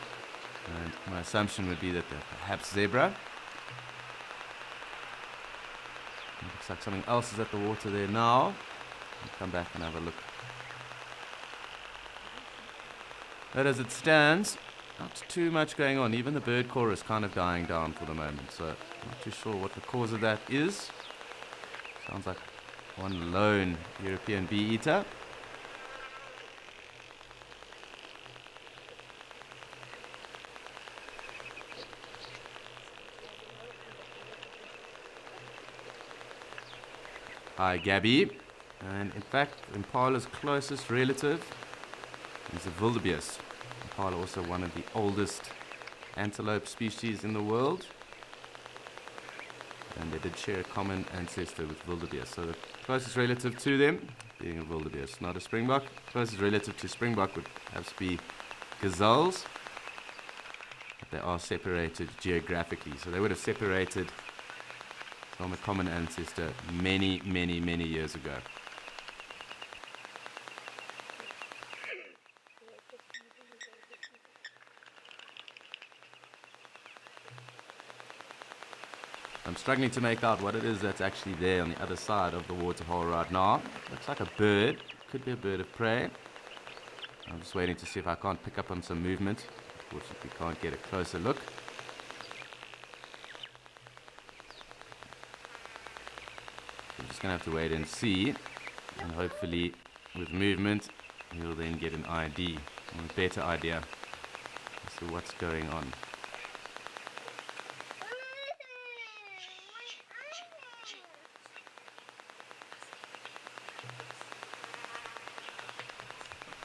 And my assumption would be that they're perhaps zebra. Looks like something else is at the water there now. I'll come back and have a look. But as it stands, not too much going on. Even the bird chorus kind of dying down for the moment. So I'm not too sure what the cause of that is. Sounds like one lone European bee-eater. Hi, Gabby. And in fact, Impala's closest relative is a wildebeest. Impala also one of the oldest antelope species in the world. And they did share a common ancestor with wildebeest. So the closest relative to them being a wildebeest, not a springbok. Closest relative to springbok would have to be gazelles. But they are separated geographically. So they would have separated from a common ancestor many, many, many years ago. I'm struggling to make out what it is that's actually there on the other side of the waterhole right now. Looks like a bird. Could be a bird of prey. I'm just waiting to see if I can't pick up on some movement. Unfortunately, can't get a closer look. I'm just going to have to wait and see. And hopefully, with movement, we'll then get an ID. A better idea as to what's going on.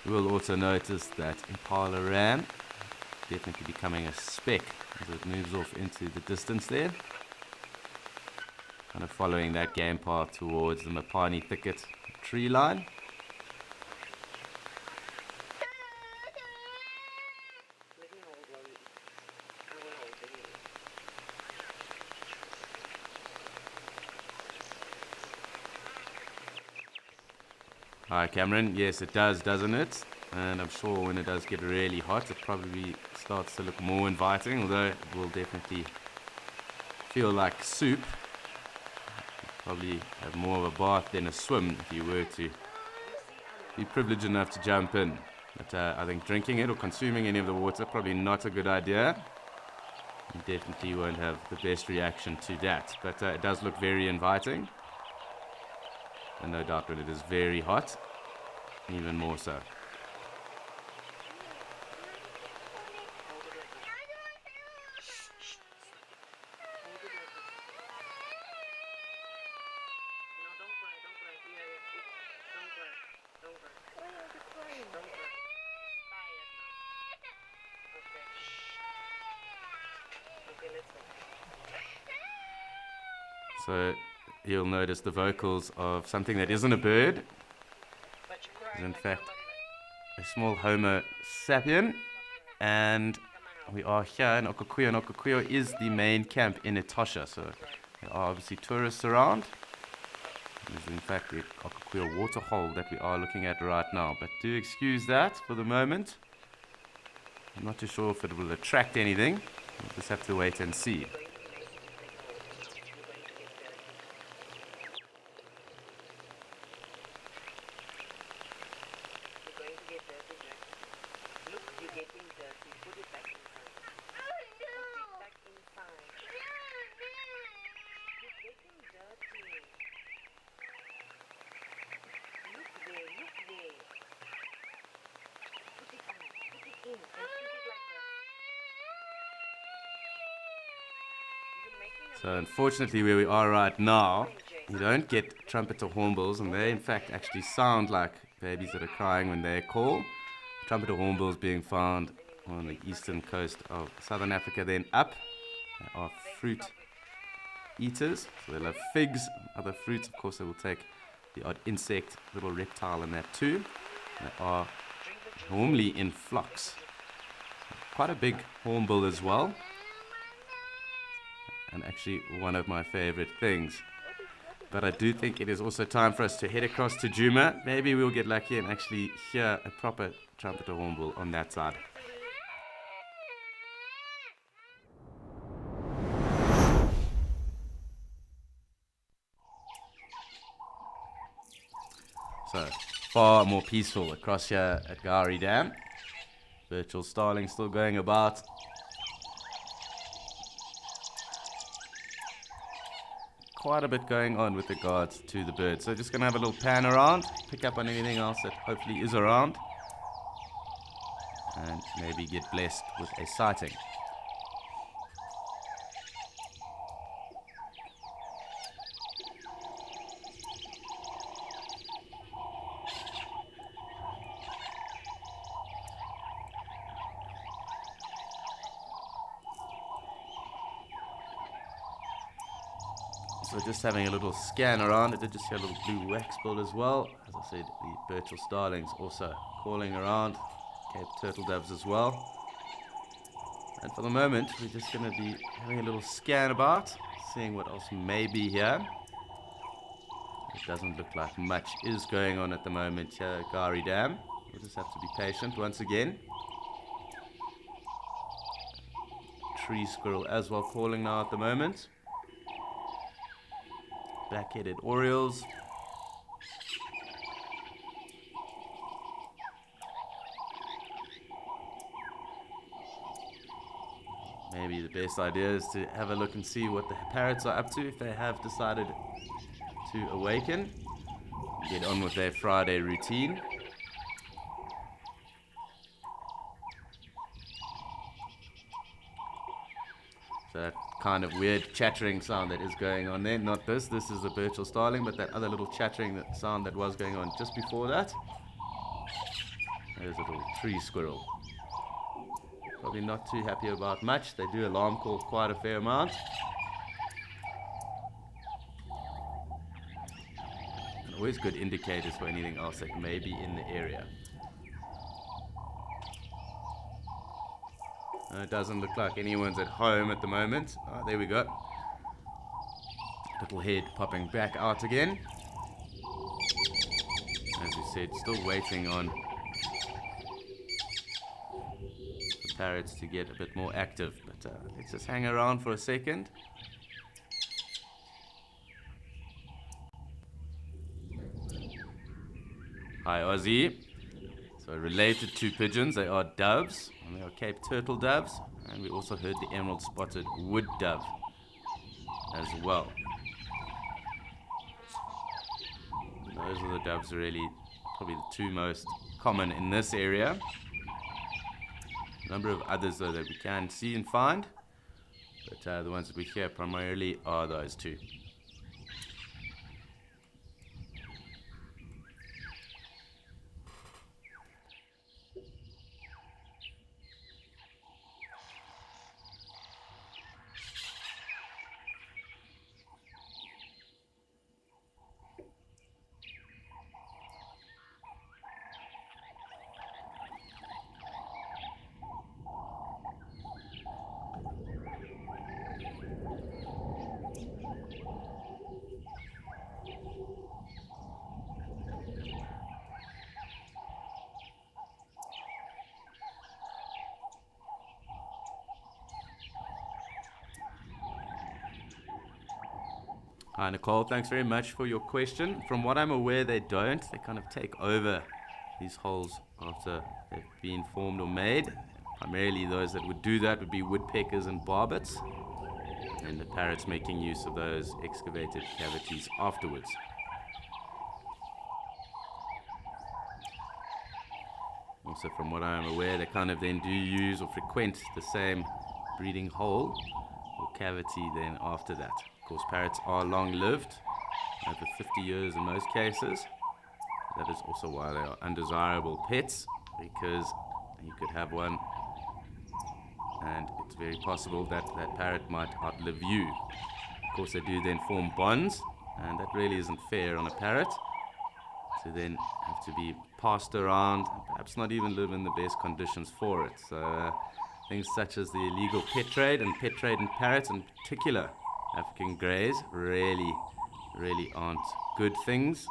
You will also notice that Impala ram definitely becoming a speck as it moves off into the distance there. Kind of following that game path towards the Mapani thicket tree line. Hi Cameron, yes it does, doesn't it? And I'm sure when it does get really hot, it probably starts to look more inviting, although it will definitely feel like soup. Probably have more of a bath than a swim if you were to be privileged enough to jump in. But I think drinking it or consuming any of the water, probably not a good idea. You definitely won't have the best reaction to that. But it does look very inviting. And no doubt when it is very hot, even more so. So you'll notice the vocals of something that isn't a bird. It's in fact a small Homo sapien, and we are here in Okukuyo, and Okukuyo is the main camp in Etosha, so there are obviously tourists around. This is in fact the Okukuyo waterhole that we are looking at right now, but do excuse that for the moment. I'm not too sure if it will attract anything. We'll just have to wait and see. So unfortunately where we are right now, you don't get trumpet or hornbills, and they in fact actually sound like babies that are crying when they call. Trumpet or hornbills being found on the eastern coast of southern Africa, then up. They are fruit eaters, so they'll have figs, other fruits. Of course they will take the odd insect, little reptile in that too. They are normally in flocks. Quite a big hornbill as well, and actually one of my favorite things. But I do think it is also time for us to head across to Djuma. Maybe we'll get lucky and actually hear a proper trumpet or hornbill on that side. So, far more peaceful across here at Gowrie Dam. Virtual starling still going about. Quite a bit going on with regards to the birds. So just going to have a little pan around, pick up on anything else that hopefully is around, and maybe get blessed with a sighting. So just having a little scan around. I did just see a little blue waxbill as well. As I said, the Birchall starlings also calling around. Cape turtle doves as well. And for the moment, we're just going to be having a little scan about, seeing what else may be here. It doesn't look like much is going on at the moment here at Gowrie Dam. We'll just have to be patient once again. Tree squirrel as well calling now at the moment. Black-headed orioles. Maybe the best idea is to have a look and see what the parrots are up to if they have decided to awaken. Get on with their Friday routine. So that kind of weird chattering sound that is going on there, not this is the Birchall starling, but that other little chattering sound that was going on just before that. There's a little tree squirrel. Probably not too happy about much. They do alarm call quite a fair amount. And always good indicators for anything else that may be in the area. It doesn't look like anyone's at home at the moment. Oh, there we go. Little head popping back out again. As we said, still waiting on the parrots to get a bit more active. But let's just hang around for a second. Hi, Aussie. So related to pigeons, they are doves, and they are Cape turtle doves, and we also heard the emerald spotted wood dove as well. Those are the doves really probably the two most common in this area. A number of others though that we can see and find, but the ones that we hear primarily are those two. Hi, Nicole. Thanks very much for your question. From what I'm aware, they don't. They kind of take over these holes after they've been formed or made. Primarily, those that would do that would be woodpeckers and barbets, and the parrots making use of those excavated cavities afterwards. Also, from what I'm aware, they kind of then do use or frequent the same breeding hole or cavity then after that. Of course, parrots are long-lived, over 50 years in most cases. That is also why they are undesirable pets, because you could have one and it's very possible that that parrot might outlive you. Of course, they do then form bonds, and that really isn't fair on a parrot to then have to be passed around, and perhaps not even live in the best conditions for it. So things such as the illegal pet trade and pet trade in parrots, in particular African greys, really aren't good things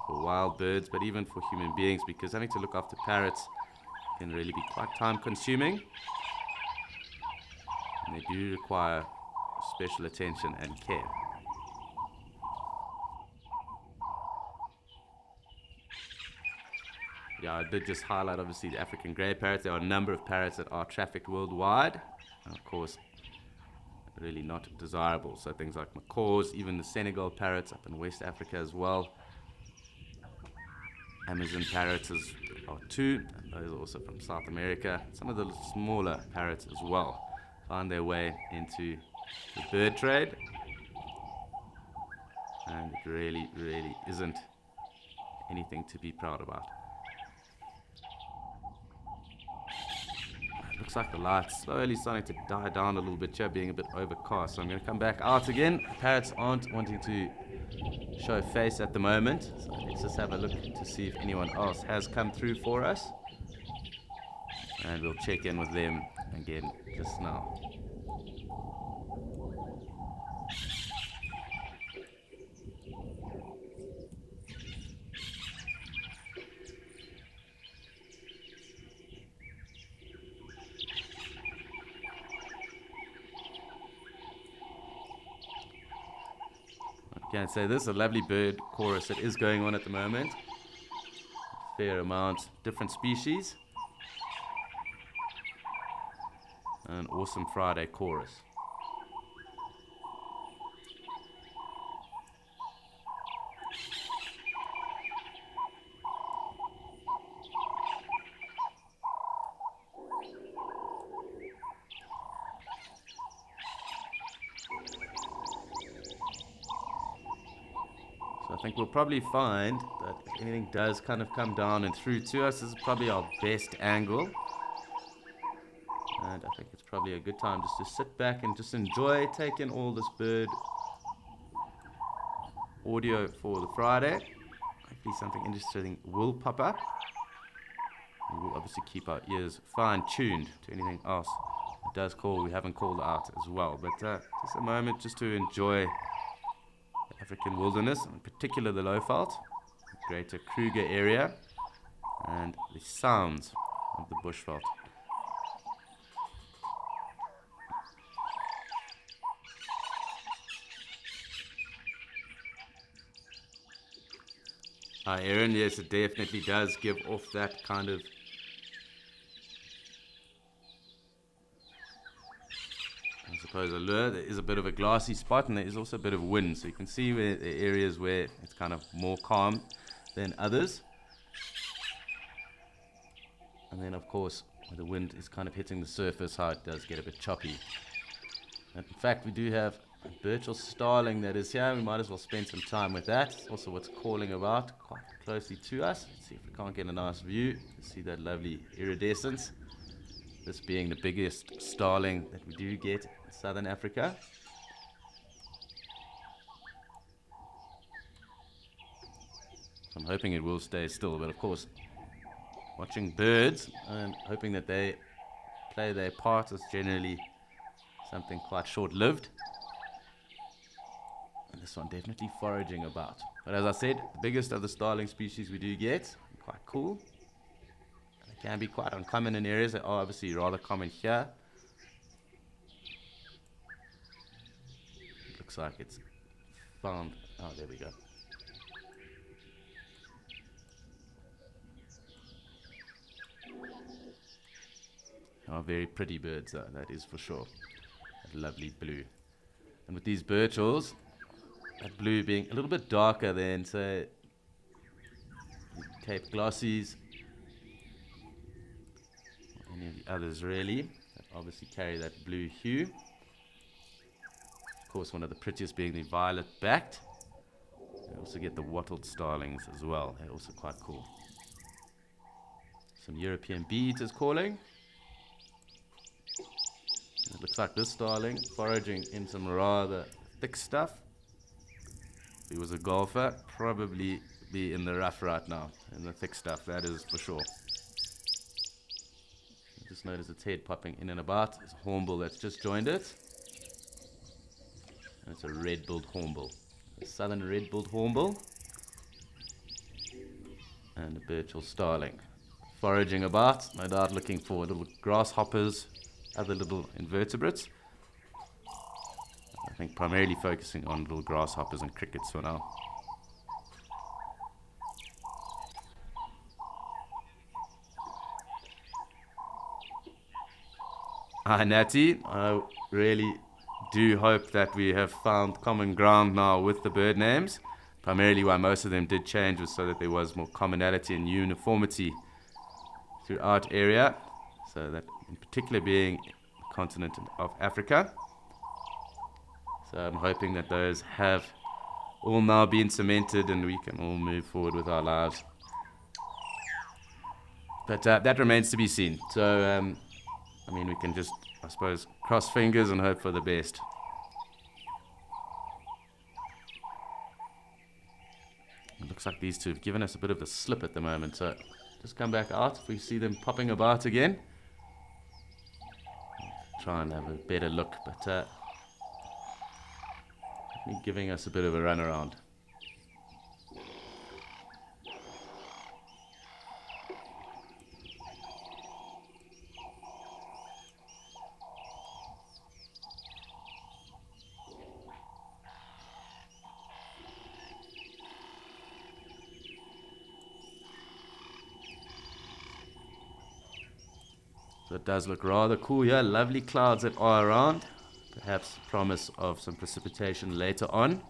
for wild birds, but even for human beings, because having to look after parrots can really be quite time consuming, and they do require special attention and care. Yeah, I did just highlight obviously the African grey parrots. There are a number of parrots that are trafficked worldwide, and of course really not desirable. So things like macaws, even the Senegal parrots up in West Africa as well. Amazon parrots are too, and those are also from South America. Some of the smaller parrots as well find their way into the bird trade, and it really isn't anything to be proud about. Looks like the light's slowly starting to die down a little bit here, being a bit overcast. So I'm going to come back out again. Parrots aren't wanting to show face at the moment. So let's just have a look to see if anyone else has come through for us. And we'll check in with them again just now. Can't say this, a lovely bird chorus that is going on at the moment. Fair amount, different species. An awesome Friday chorus. I think we'll probably find that if anything does kind of come down and through to us, this is probably our best angle. And I think it's probably a good time just to sit back and just enjoy taking all this bird audio for the Friday. Hopefully something interesting will pop up. And we'll obviously keep our ears fine-tuned to anything else that does call. We haven't called out as well. But just a moment just to enjoy African wilderness, in particular the Lowveld, the greater Kruger area, and the sounds of the bushveld. Hi Aaron, yes, it definitely does give off that kind of allure. There is a bit of a glassy spot, and there is also a bit of wind, so you can see where the areas where it's kind of more calm than others. And then of course where the wind is kind of hitting the surface, how it does get a bit choppy. And in fact, we do have a Burchell starling that is here. We might as well spend some time with that. It's also what's calling about quite closely to us. Let's see if we can't get a nice view to see that lovely iridescence, this being the biggest starling that we do get in Southern Africa. So I'm hoping it will stay still, but of course, watching birds and hoping that they play their part is generally something quite short-lived. And this one definitely foraging about. But as I said, the biggest of the starling species we do get, quite cool. Can be quite uncommon in areas that are obviously rather common here. It looks like it's found. Oh, there we go. Oh, very pretty birds, though, that is for sure. That lovely blue. And with these Birchells, that blue being a little bit darker than, say, Cape Glossies, or any of the others really, that obviously carry that blue hue. Of course, one of the prettiest being the violet-backed. You also get the wattled starlings as well. They're also quite cool. Some European beads is calling. It looks like this starling foraging in some rather thick stuff. If he was a golfer, probably be in the rough right now, in the thick stuff, that is for sure. Just notice its head popping in and about. It's a hornbill that's just joined it. And it's a red-billed hornbill. A southern red-billed hornbill. And a Birchell starling. Foraging about, no doubt looking for little grasshoppers, other little invertebrates. I think primarily focusing on little grasshoppers and crickets for now. Hi Natty, I really do hope that we have found common ground now with the bird names. Primarily why most of them did change was so that there was more commonality and uniformity throughout area. So that in particular being the continent of Africa. So I'm hoping that those have all now been cemented and we can all move forward with our lives. But that remains to be seen. So, I mean, we can just, I suppose, cross fingers and hope for the best. It looks like these two have given us a bit of a slip at the moment. So just come back out if we see them popping about again. Try and have a better look, but definitely giving us a bit of a run around. So it does look rather cool here. Lovely clouds that are around. Perhaps promise of some precipitation later on.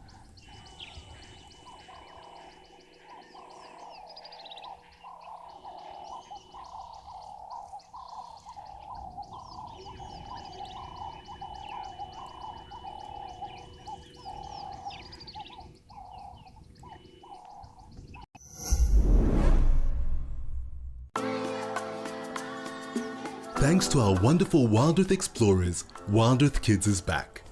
Thanks to our wonderful Wild Earth explorers, Wild Earth Kids is back.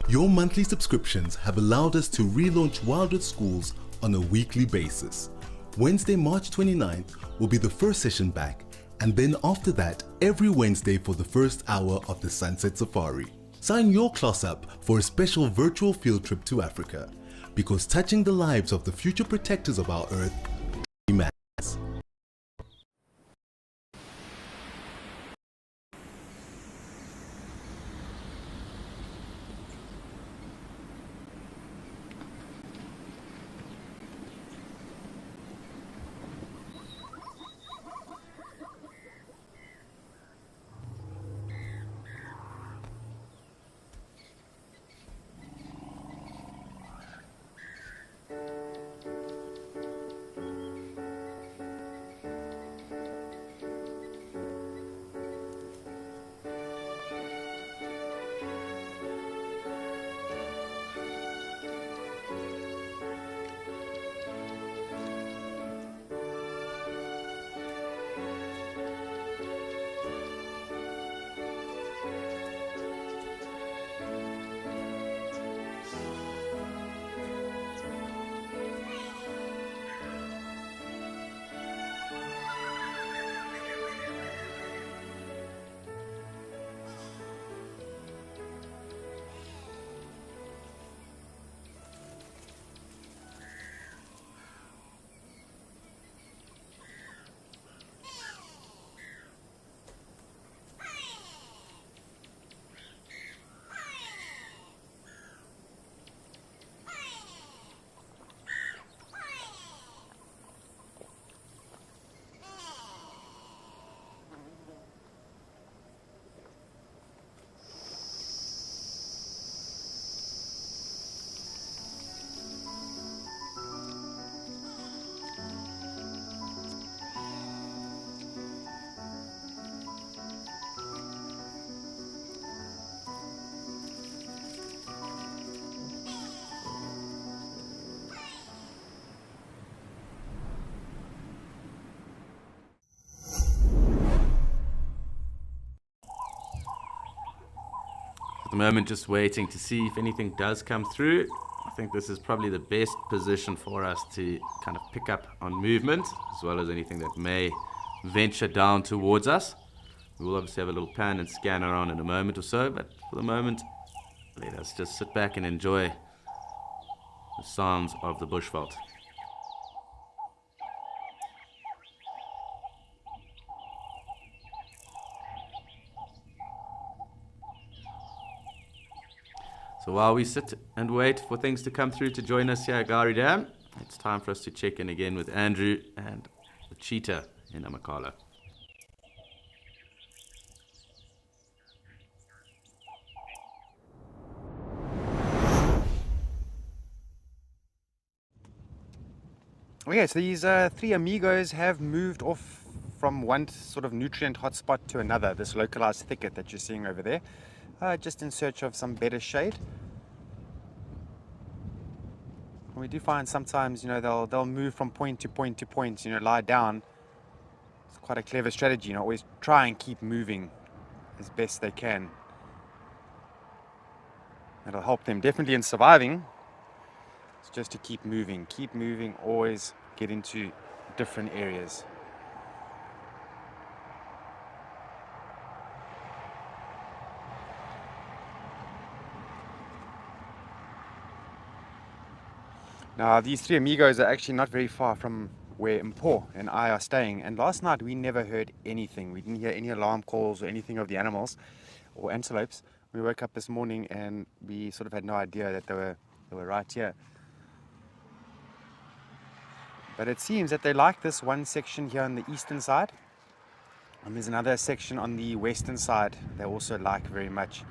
Your monthly subscriptions have allowed us to relaunch Wild Earth Schools on a weekly basis. Wednesday, March 29th will be the first session back, and then after that, every Wednesday for the first hour of the Sunset Safari. Sign your class up for a special virtual field trip to Africa, because touching the lives of the future protectors of our Earth matters. the moment just waiting to see if anything does come through. I think this is probably the best position for us to kind of pick up on movement, as well as anything that may venture down towards us. We will obviously have a little pan and scan around in a moment or so, but for the moment, let us just sit back and enjoy the sounds of the bushveld. So while we sit and wait for things to come through to join us here at Gowrie Dam, it's time for us to check in again with Andrew and the cheetah in Amakhala. Okay, so these three amigos have moved off from one sort of nutrient hotspot to another, this localized thicket that you're seeing over there, just in search of some better shade. We do find sometimes, they'll move from point to point to point, lie down. It's quite a clever strategy, always try and keep moving as best they can. It'll help them definitely in surviving. It's just to keep moving, always get into different areas. Now, these three amigos are actually not very far from where Mpho and I are staying. And last night we never heard anything. We didn't hear any alarm calls or anything of the animals or antelopes. We woke up this morning and we sort of had no idea that they were right here. But it seems that they like this one section here on the eastern side. And there's another section on the western side they also like very much.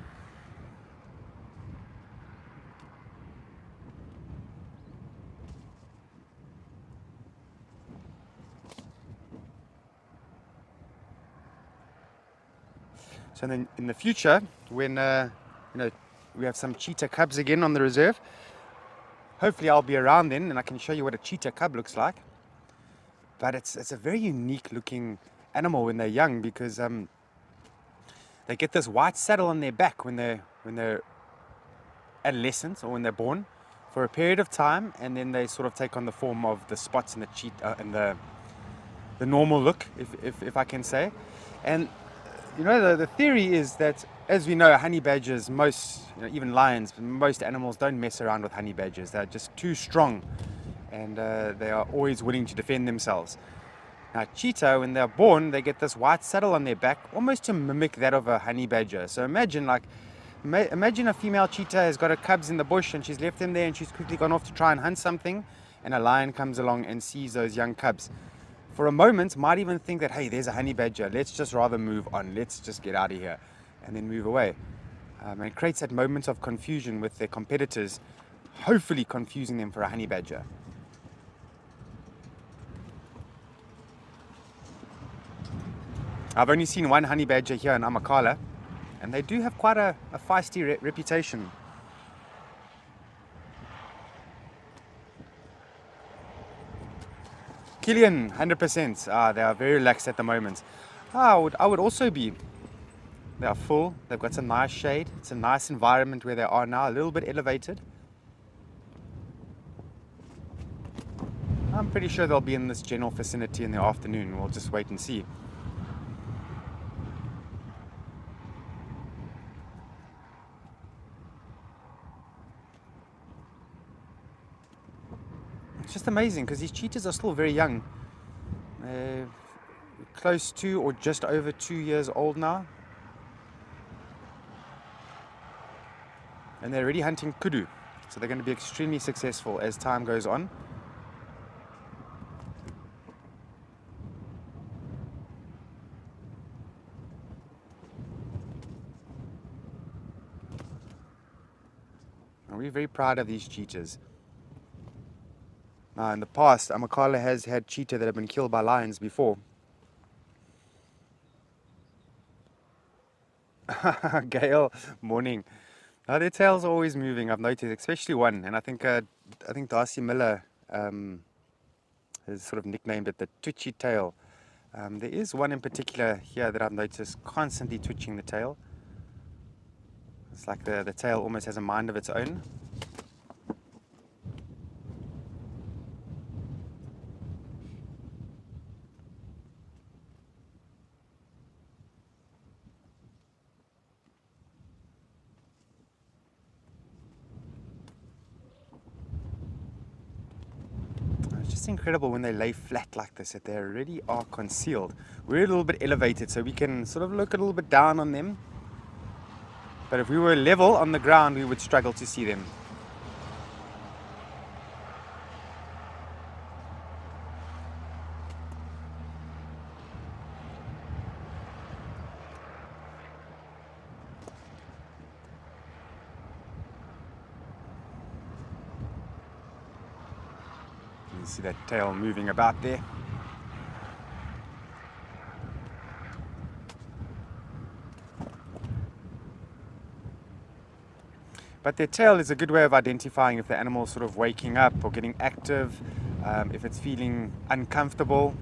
So then in the future, when we have some cheetah cubs again on the reserve, hopefully I'll be around then and I can show you what a cheetah cub looks like. But it's a very unique looking animal when they're young, because they get this white saddle on their back when they're adolescents or when they're born for a period of time, and then they sort of take on the form of the spots and the cheetah and the normal look, if I can say. And the theory is that, as we know, honey badgers, most, even lions, most animals don't mess around with honey badgers. They're just too strong, and they are always willing to defend themselves. Now, cheetah, when they're born, they get this white saddle on their back, almost to mimic that of a honey badger. So imagine a female cheetah has got her cubs in the bush and she's left them there and she's quickly gone off to try and hunt something, and a lion comes along and sees those young cubs. For a moment, might even think that, hey, there's a honey badger, let's just rather move on, let's just get out of here, and then move away. And it creates that moment of confusion with their competitors, hopefully confusing them for a honey badger. I've only seen one honey badger here in Amakhala, and they do have quite a feisty reputation. Killian, 100%. They are very relaxed at the moment. I would also be. They are full. They've got some nice shade. It's a nice environment where they are now, a little bit elevated. I'm pretty sure they'll be in this general vicinity in the afternoon. We'll just wait and see. It's just amazing because these cheetahs are still very young. They're close to or just over 2 years old now. And they're already hunting kudu. So they're going to be extremely successful as time goes on. And we're very proud of these cheetahs. In the past, Amakhala has had cheetah that have been killed by lions before. Gail, morning. Their tails are always moving, I've noticed, especially one. And I think Darcy Miller has sort of nicknamed it the twitchy tail. There is one in particular here that I've noticed constantly twitching the tail. It's like the tail almost has a mind of its own. It's just incredible when they lay flat like this that they already are concealed. We're a little bit elevated, so we can sort of look a little bit down on them. But if we were level on the ground, we would struggle to see them. You see that tail moving about there. But their tail is a good way of identifying if the animal is sort of waking up or getting active, if it's feeling uncomfortable.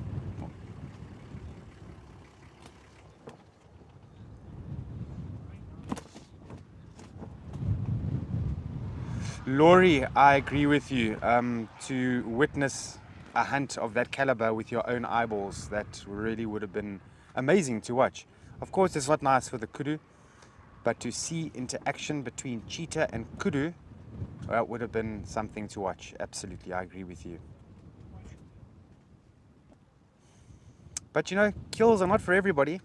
Laurie, I agree with you. To witness a hunt of that caliber with your own eyeballs, that really would have been amazing to watch. Of course, it's not nice for the kudu, but to see interaction between cheetah and kudu, that would have been something to watch. Absolutely, I agree with you. But you know, kills are not for everybody.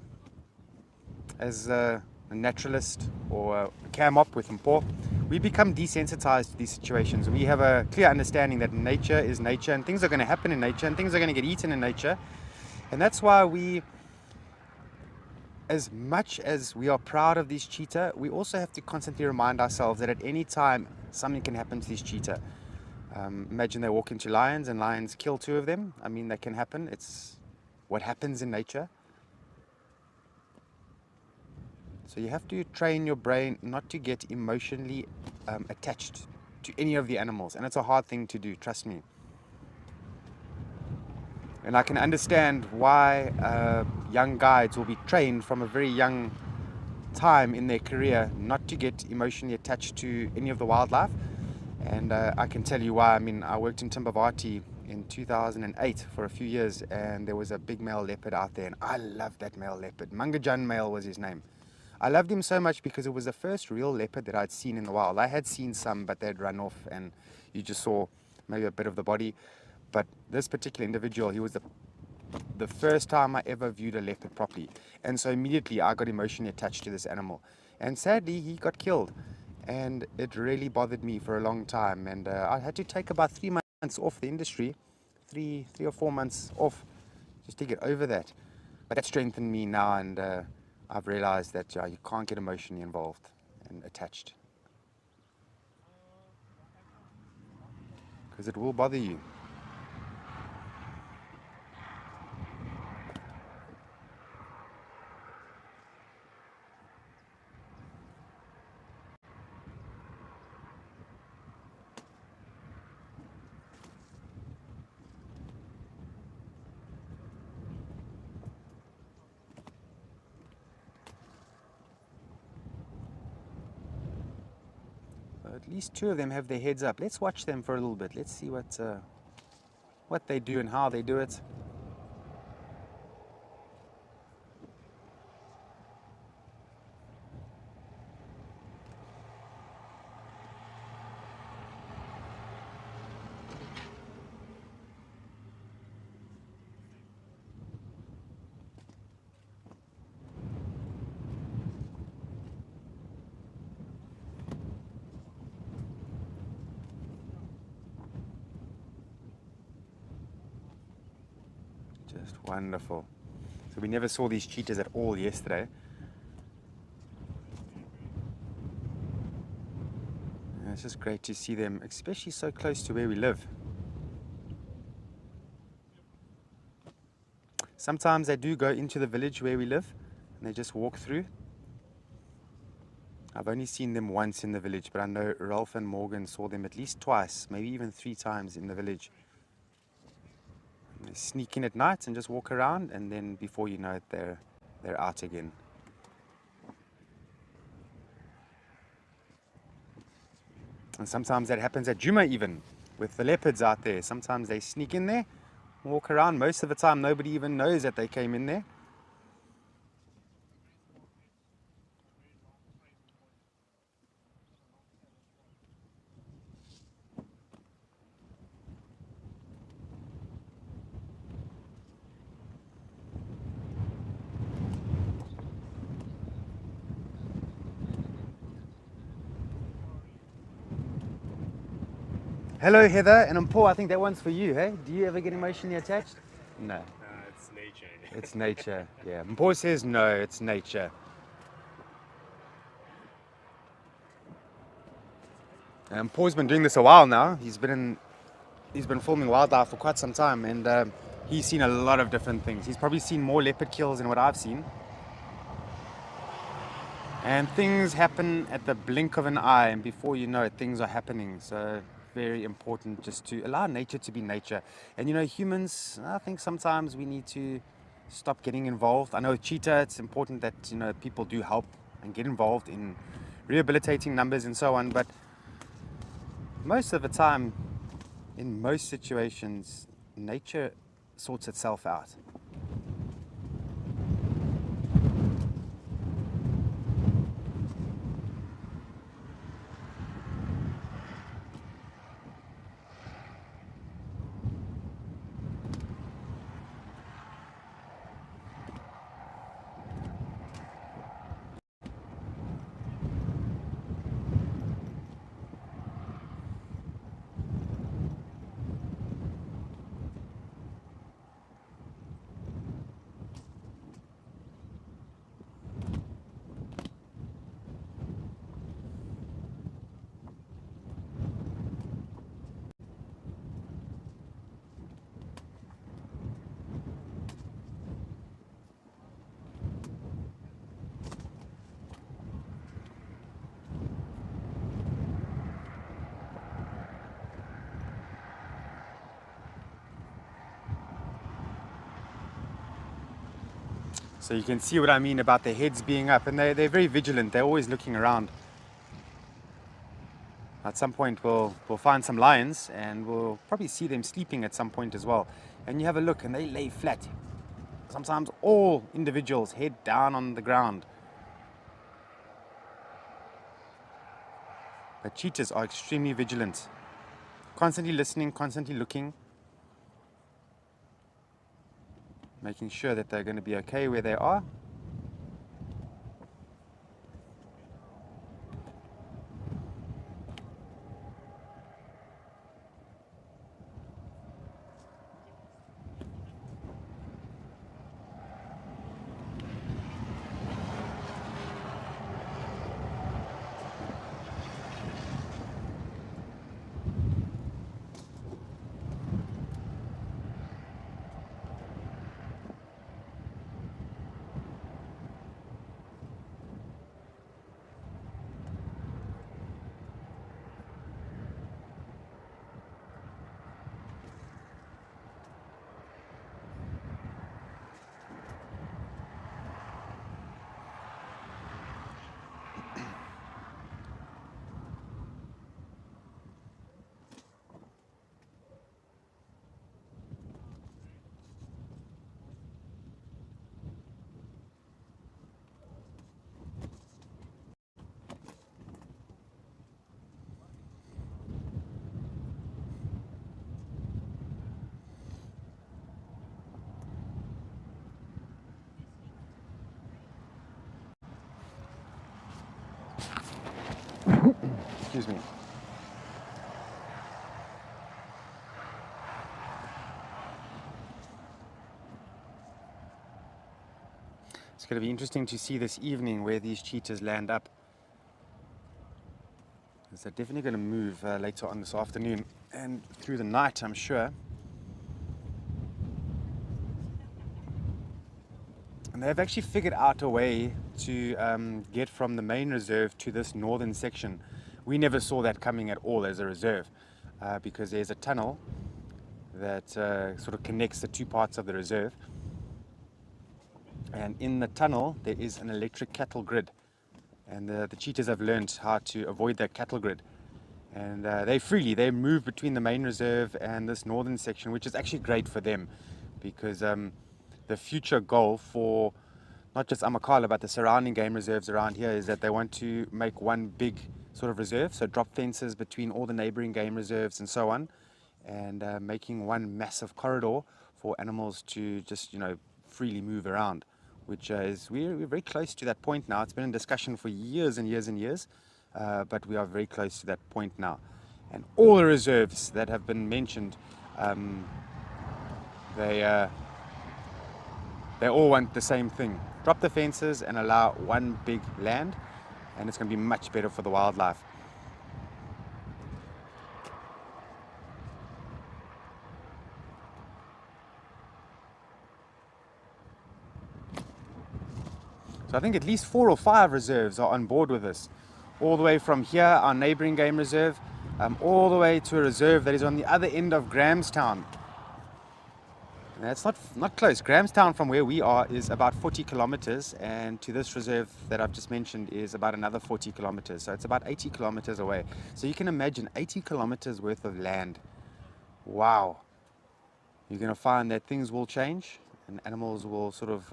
As a naturalist or a cam op with Mpo, we become desensitized to these situations. We have a clear understanding that nature is nature and things are going to happen in nature and things are going to get eaten in nature. And that's why we, as much as we are proud of these cheetah, we also have to constantly remind ourselves that at any time something can happen to these cheetah. Imagine they walk into lions and lions kill 2 of them. I mean, that can happen. It's what happens in nature. So you have to train your brain not to get emotionally attached to any of the animals. And it's a hard thing to do, trust me. And I can understand why young guides will be trained from a very young time in their career not to get emotionally attached to any of the wildlife. And I can tell you why. I mean, I worked in Timbavati in 2008 for a few years, and there was a big male leopard out there, and I loved that male leopard. Mangajan male was his name. I loved him so much because it was the first real leopard that I'd seen in the wild. I had seen some, but they'd run off and you just saw maybe a bit of the body. But this particular individual, he was the first time I ever viewed a leopard properly. And so immediately I got emotionally attached to this animal. And sadly, he got killed. And it really bothered me for a long time. And I had to take about 3 months off the industry, three or 4 months off, just to get over that. But that strengthened me now, and I've realized that you can't get emotionally involved and attached, because it will bother you. At least 2 of them have their heads up. Let's watch them for a little bit. Let's see what they do and how they do it. Just wonderful. So we never saw these cheetahs at all yesterday. And it's just great to see them, especially so close to where we live. Sometimes they do go into the village where we live and they just walk through. I've only seen them once in the village, but I know Ralph and Morgan saw them at least twice, maybe even 3 times in the village. They sneak in at night and just walk around, and then before you know it, they're out again. And sometimes that happens at Djuma even, with the leopards out there. Sometimes they sneak in there, walk around. Most of the time nobody even knows that they came in there. Hello Heather, and Paul, I think that one's for you, hey? Do you ever get emotionally attached? No. It's nature. It's nature, yeah. Paul says no, it's nature. And Paul's been doing this a while now. He's been filming wildlife for quite some time, and he's seen a lot of different things. He's probably seen more leopard kills than what I've seen. And things happen at the blink of an eye, and before you know it, things are happening. So very important just to allow nature to be nature. And you know, humans, I think sometimes we need to stop getting involved. I know with cheetah, it's important that, you know, people do help and get involved in rehabilitating numbers and so on, but most of the time, in most situations, nature sorts itself out. So you can see what I mean about their heads being up, and they're very vigilant. They're always looking around. At some point we'll find some lions, and we'll probably see them sleeping at some point as well. And you have a look and they lay flat. Sometimes all individuals head down on the ground. But cheetahs are extremely vigilant. Constantly listening, constantly looking. Making sure that they're going to be okay where they are. Excuse me. It's going to be interesting to see this evening where these cheetahs land up. They're definitely going to move later on this afternoon and through the night, I'm sure. And they've actually figured out a way to get from the main reserve to this northern section. We never saw that coming at all as a reserve because there's a tunnel that sort of connects the two parts of the reserve. And in the tunnel there is an electric cattle grid, and the cheetahs have learned how to avoid that cattle grid. And they move between the main reserve and this northern section, which is actually great for them, because the future goal for not just Amakhala but the surrounding game reserves around here is that they want to make one big sort of reserve, so drop fences between all the neighboring game reserves and so on, and making one massive corridor for animals to just freely move around, which is we're very close to that point now. It's been in discussion for years and years and years, but we are very close to that point now. And all the reserves that have been mentioned, they all want the same thing: drop the fences and allow one big land, and it's going to be much better for the wildlife. So I think at least 4 or 5 reserves are on board with this. All the way from here, our neighboring game reserve, all the way to a reserve that is on the other end of Grahamstown. And that's not close. Grahamstown from where we are is about 40 kilometers, and to this reserve that I've just mentioned is about another 40 kilometers. So it's about 80 kilometers away. So you can imagine 80 kilometers worth of land. Wow. You're going to find that things will change and animals will sort of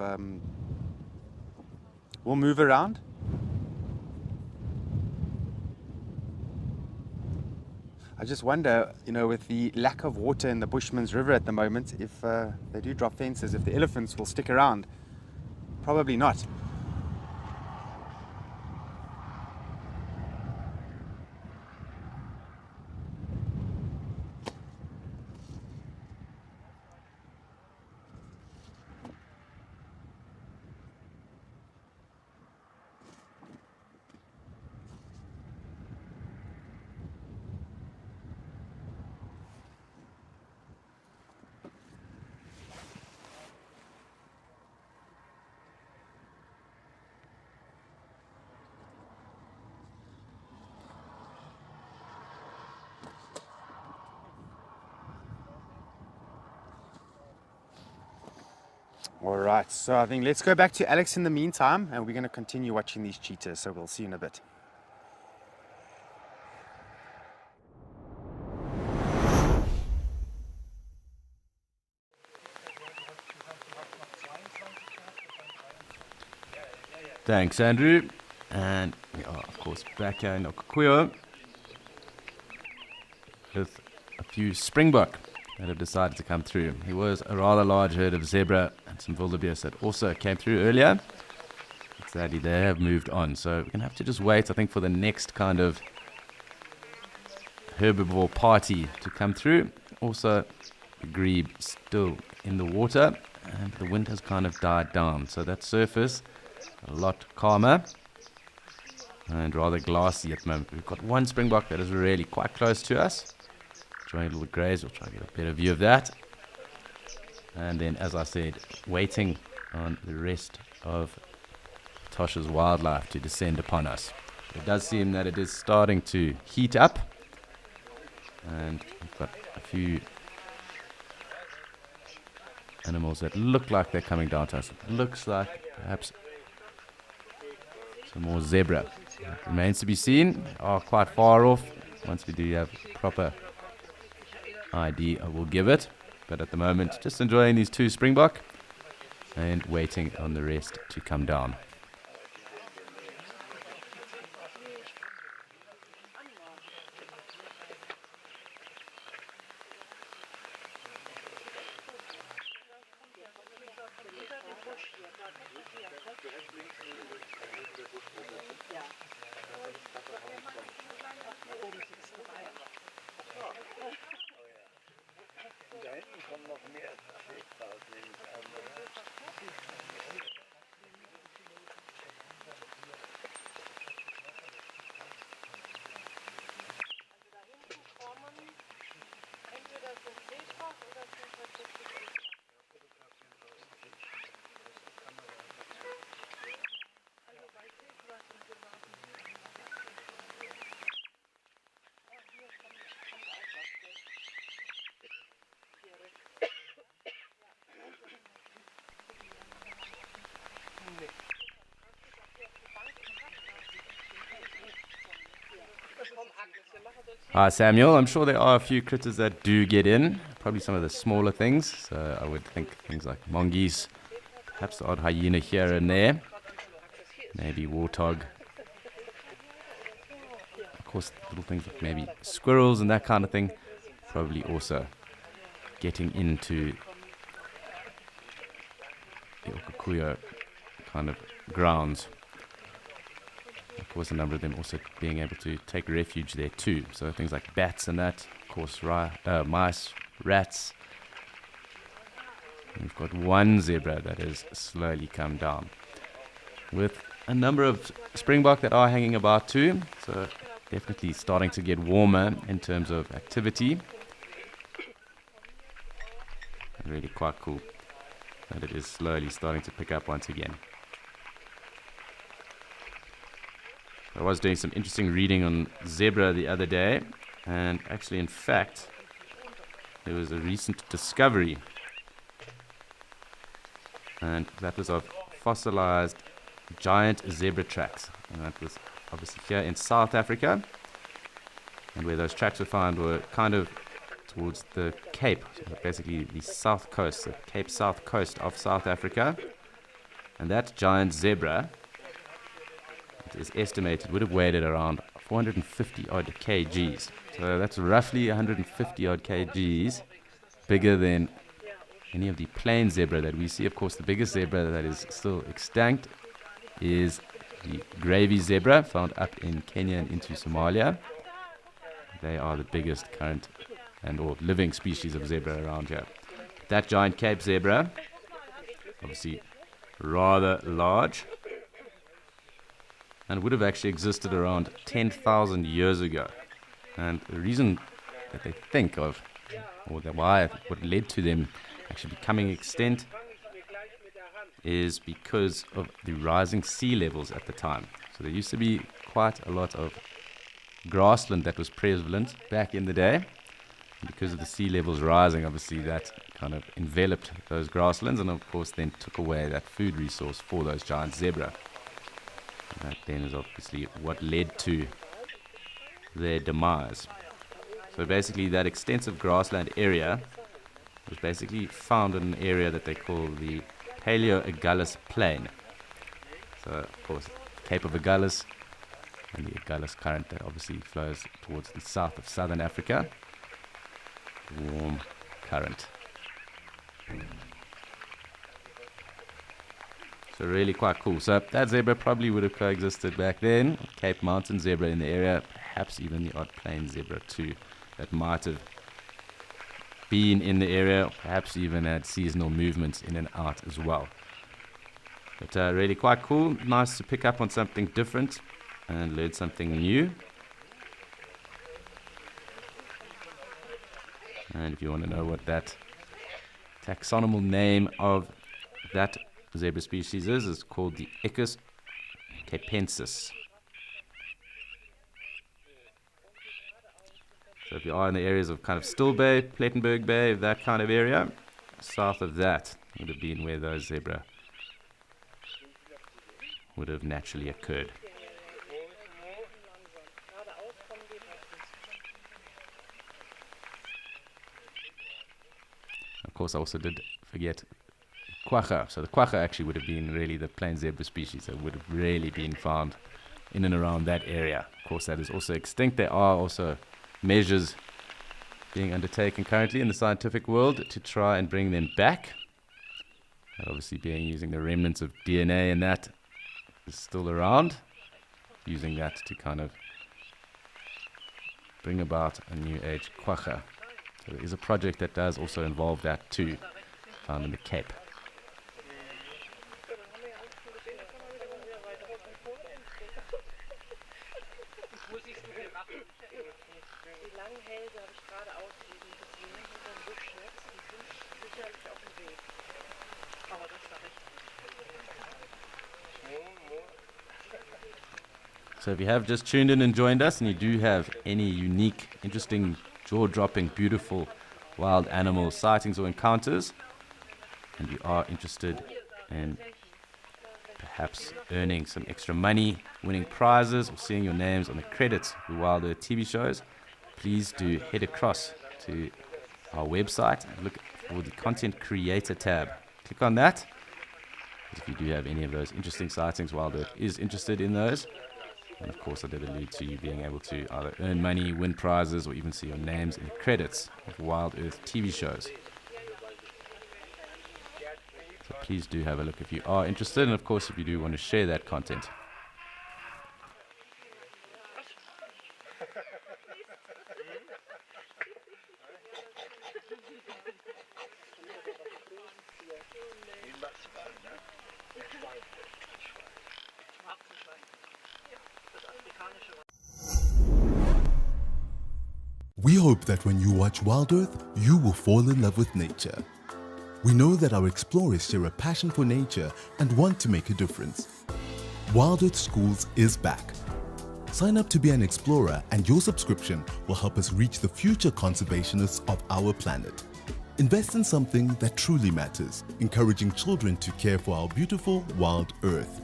will move around. I just wonder, with the lack of water in the Bushman's River at the moment, if they do drop fences, if the elephants will stick around. Probably not. All right, so I think let's go back to Alex in the meantime, and we're going to continue watching these cheetahs, so we'll see you in a bit. Thanks, Andrew. And we are, of course, back here in Okukuyo with a few springbok that have decided to come through. He was a rather large herd of zebra and some wildebeest that also came through earlier. Sadly, they have moved on. So we're going to have to just wait, I think, for the next kind of herbivore party to come through. Also, the grebe still in the water, and the wind has kind of died down. So that surface, a lot calmer and rather glassy at the moment. We've got one springbok that is really quite close to us. Enjoying a little graze, we'll try to get a better view of that. And then, as I said, waiting on the rest of Tosha's wildlife to descend upon us. It does seem that it is starting to heat up, and we've got a few animals that look like they're coming down to us. It looks like perhaps some more zebra. It remains to be seen. They are quite far off. Once we do have proper ID, I will give it. But at the moment, just enjoying these two springbok and waiting on the rest to come down. Hi, Samuel. I'm sure there are a few critters that do get in. Probably some of the smaller things. So I would think things like mongoose, perhaps the odd hyena here and there. Maybe warthog. Of course, little things like maybe squirrels and that kind of thing. Probably also getting into the Okakuyo kind of grounds. Of course, a number of them also being able to take refuge there too. So things like bats and that, of course, mice, rats. And we've got one zebra that has slowly come down, with a number of springbok that are hanging about too. So definitely starting to get warmer in terms of activity. And really quite cool that it is slowly starting to pick up once again. I was doing some interesting reading on zebra the other day, and actually, in fact, there was a recent discovery, and that was of fossilized giant zebra tracks, and that was obviously here in South Africa, and where those tracks were found were kind of towards the Cape, so basically the south coast, the Cape South coast of South Africa, and that giant zebra is estimated would have weighed at around 450 odd kgs. So that's roughly 150 odd kgs bigger than any of the plain zebra that we see. Of course, the biggest zebra that is still extinct is the gravy zebra, found up in Kenya and into Somalia. They are the biggest current or living species of zebra around here. That giant Cape zebra, obviously rather large, and would have actually existed around 10,000 years ago. And the reason that they think of, or what led to them actually becoming extinct, is because of the rising sea levels at the time. So there used to be quite a lot of grassland that was prevalent back in the day. And because of the sea levels rising, obviously that kind of enveloped those grasslands, and of course then took away that food resource for those giant zebra. That then is obviously what led to their demise. So basically that extensive grassland area was basically found in an area that they call the Paleo-Agulhas Plain. So of course Cape of Agulhas and the Agulhas current that obviously flows towards the south of southern Africa. Warm current. So really quite cool. So that zebra probably would have coexisted back then. Cape Mountain zebra in the area, perhaps even the odd plain zebra too, that might have been in the area, perhaps even had seasonal movements in and out as well. But really quite cool. Nice to pick up on something different and learn something new. And if you want to know what that taxonomal name of that zebra species is called the Equus capensis. So if you are in the areas of kind of Still Bay, Plettenberg Bay, that kind of area, south of that would have been where those zebra would have naturally occurred. Of course, I also did forget quagga. So the quagga actually would have been really the plain zebra species that would have really been found in and around that area. Of course, that is also extinct. There are also measures being undertaken currently in the scientific world to try and bring them back. That obviously being using the remnants of DNA, and that is still around, using that to kind of bring about a new age quagga. So there is a project that does also involve that too, found in the Cape. So if you have just tuned in and joined us and you do have any unique, interesting, jaw-dropping, beautiful wild animal sightings or encounters, and you are interested in perhaps earning some extra money, winning prizes, or seeing your names on the credits for Wild Earth TV shows, please do head across to our website and look for the Content Creator tab. Click on that. If you do have any of those interesting sightings, Wild Earth is interested in those. And of course, I did allude to you being able to either earn money, win prizes, or even see your names in the credits of Wild Earth TV shows. So please do have a look if you are interested, and of course, if you do want to share that content. We hope that when you watch Wild Earth, you will fall in love with nature. We know that our explorers share a passion for nature and want to make a difference. Wild Earth Schools is back. Sign up to be an explorer and your subscription will help us reach the future conservationists of our planet. Invest in something that truly matters, encouraging children to care for our beautiful Wild Earth.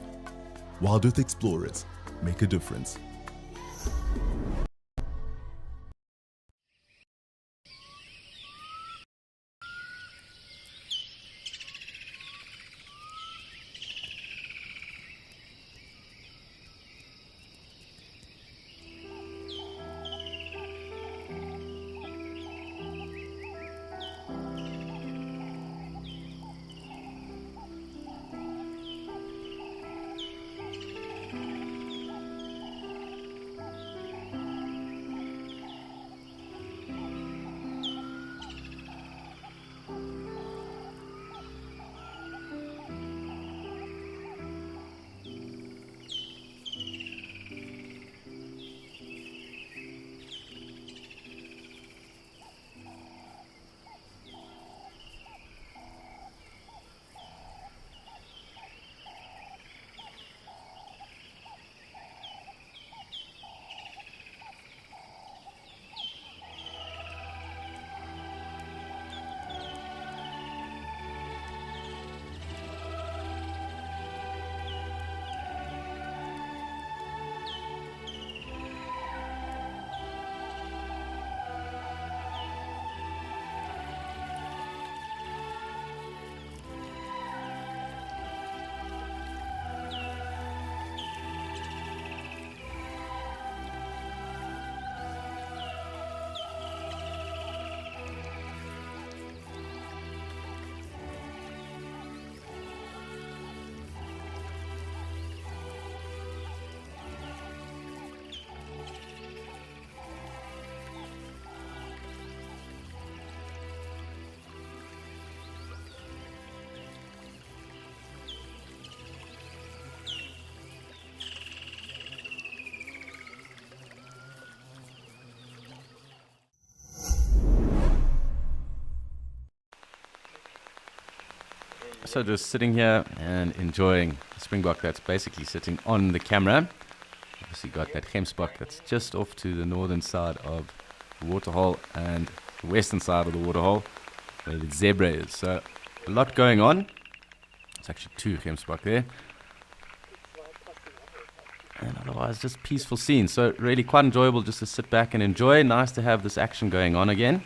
Wild Earth Explorers, make a difference. So just sitting here and enjoying the springbok that's basically sitting on the camera. Obviously got that gemsbok that's just off to the northern side of the waterhole and the western side of the waterhole where the zebra is. So a lot going on. It's actually two gemsbok there. And otherwise just peaceful scenes. So really quite enjoyable just to sit back and enjoy. Nice to have this action going on again.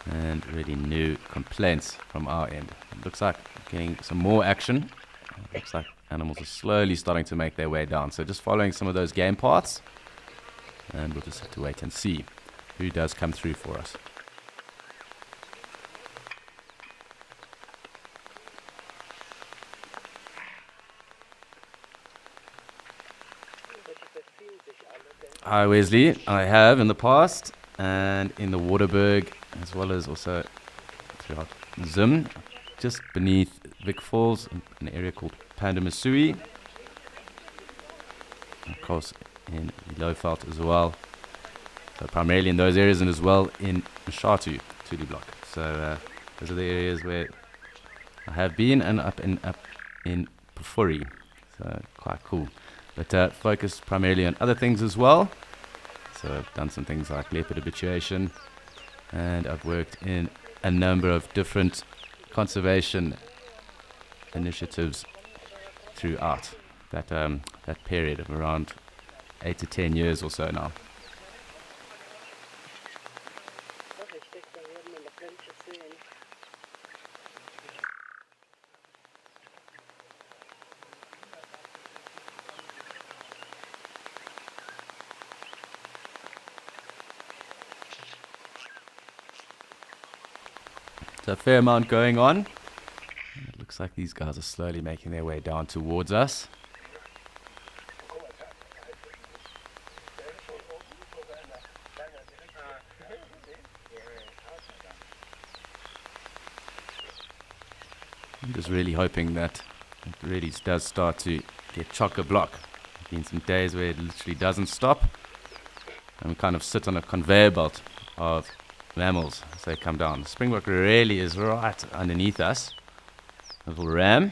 And really no complaints from our end. It looks like getting some more action. It looks like animals are slowly starting to make their way down. So just following some of those game paths. And we'll just have to wait and see who does come through for us. Hi Wesley, I have in the past and in the Waterberg as well as also throughout Zim, just beneath Vic Falls, an area called Pandamasui. Of course in Lowveld as well. So primarily in those areas and as well in Mshatu, Tuli Block. So those are the areas where I have been and up in Pafuri. So quite cool. But focused primarily on other things as well. So I've done some things like leopard habituation, and I've worked in a number of different conservation initiatives throughout that period of around 8 to 10 years or so now. So a fair amount going on. It looks like these guys are slowly making their way down towards us. I'm just really hoping that it really does start to get chock-a-block. There's been some days where it literally doesn't stop, and we kind of sit on a conveyor belt of mammals as they come down. The springbok really is right underneath us. Little ram.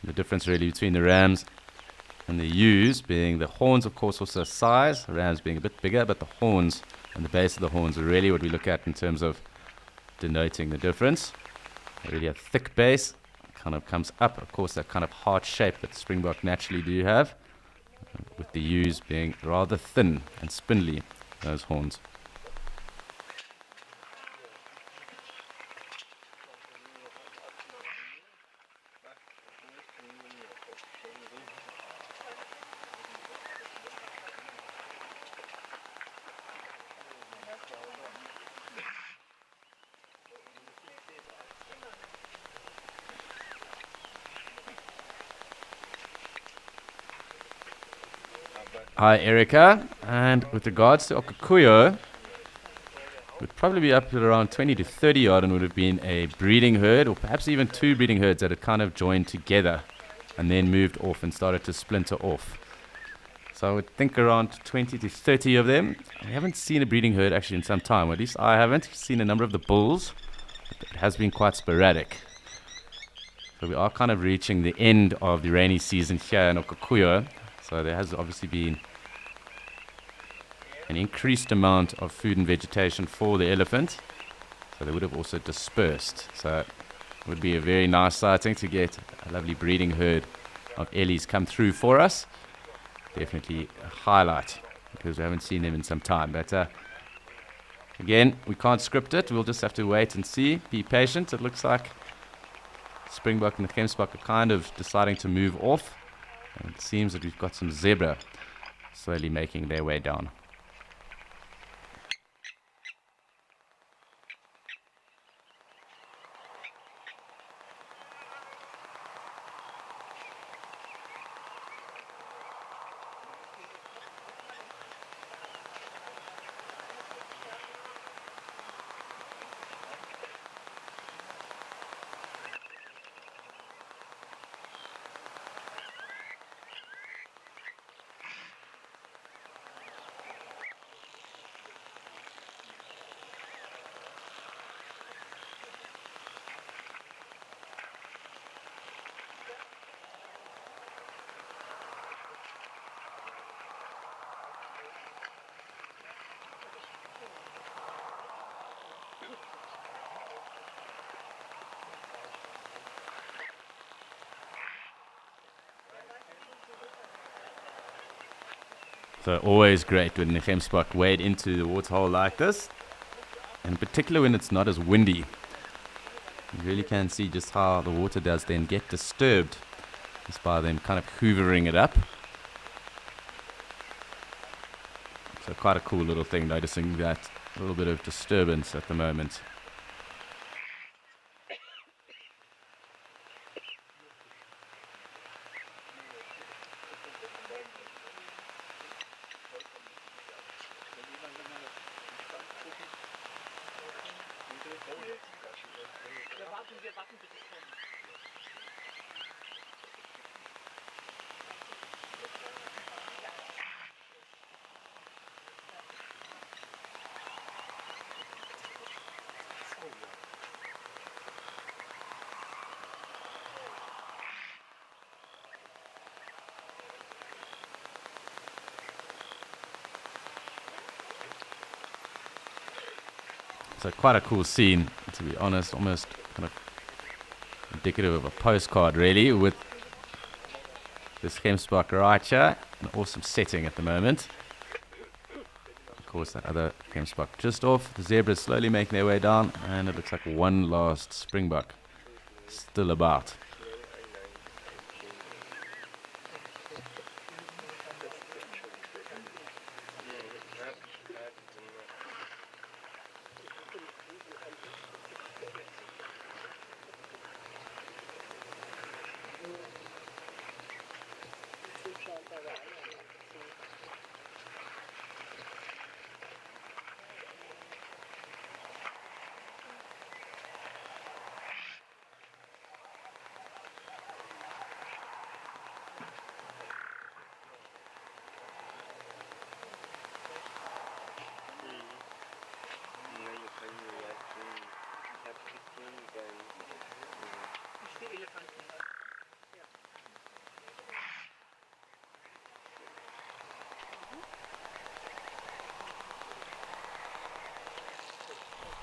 The difference really between the rams and the ewes being the horns, of course, also size. The rams being a bit bigger, but the horns and the base of the horns are really what we look at in terms of denoting the difference. Really a thick base, kind of comes up, of course, that kind of heart shape that the springbok naturally do have, with the ewes being rather thin and spindly, those horns. Hi, Erica. And with regards to Okakuyo, would probably be up at around 20 to 30 odd, and would have been a breeding herd, or perhaps even two breeding herds that had kind of joined together and then moved off and started to splinter off. So I would think around 20 to 30 of them. We haven't seen a breeding herd actually in some time, or at least I haven't seen a number of the bulls. It has been quite sporadic. So we are kind of reaching the end of the rainy season here in Okakuyo. So there has obviously been an increased amount of food and vegetation for the elephant. So they would have also dispersed. So it would be a very nice sighting to get a lovely breeding herd of ellies come through for us. Definitely a highlight because we haven't seen them in some time. But again, we can't script it. We'll just have to wait and see. Be patient. It looks like Springbok and the Gemsbok are kind of deciding to move off. And it seems that we've got some zebra slowly making their way down. So always great when the Gemsbok wade into the waterhole like this, in particular when it's not as windy. You really can see just how the water does then get disturbed just by them kind of hoovering it up. So quite a cool little thing, noticing that little bit of disturbance at the moment. So quite a cool scene, to be honest, almost kind of indicative of a postcard really, with this Gemsbok right here. An awesome setting at the moment. Of course that other Gemsbok just off. The zebras slowly making their way down, and it looks like one last Springbok still about.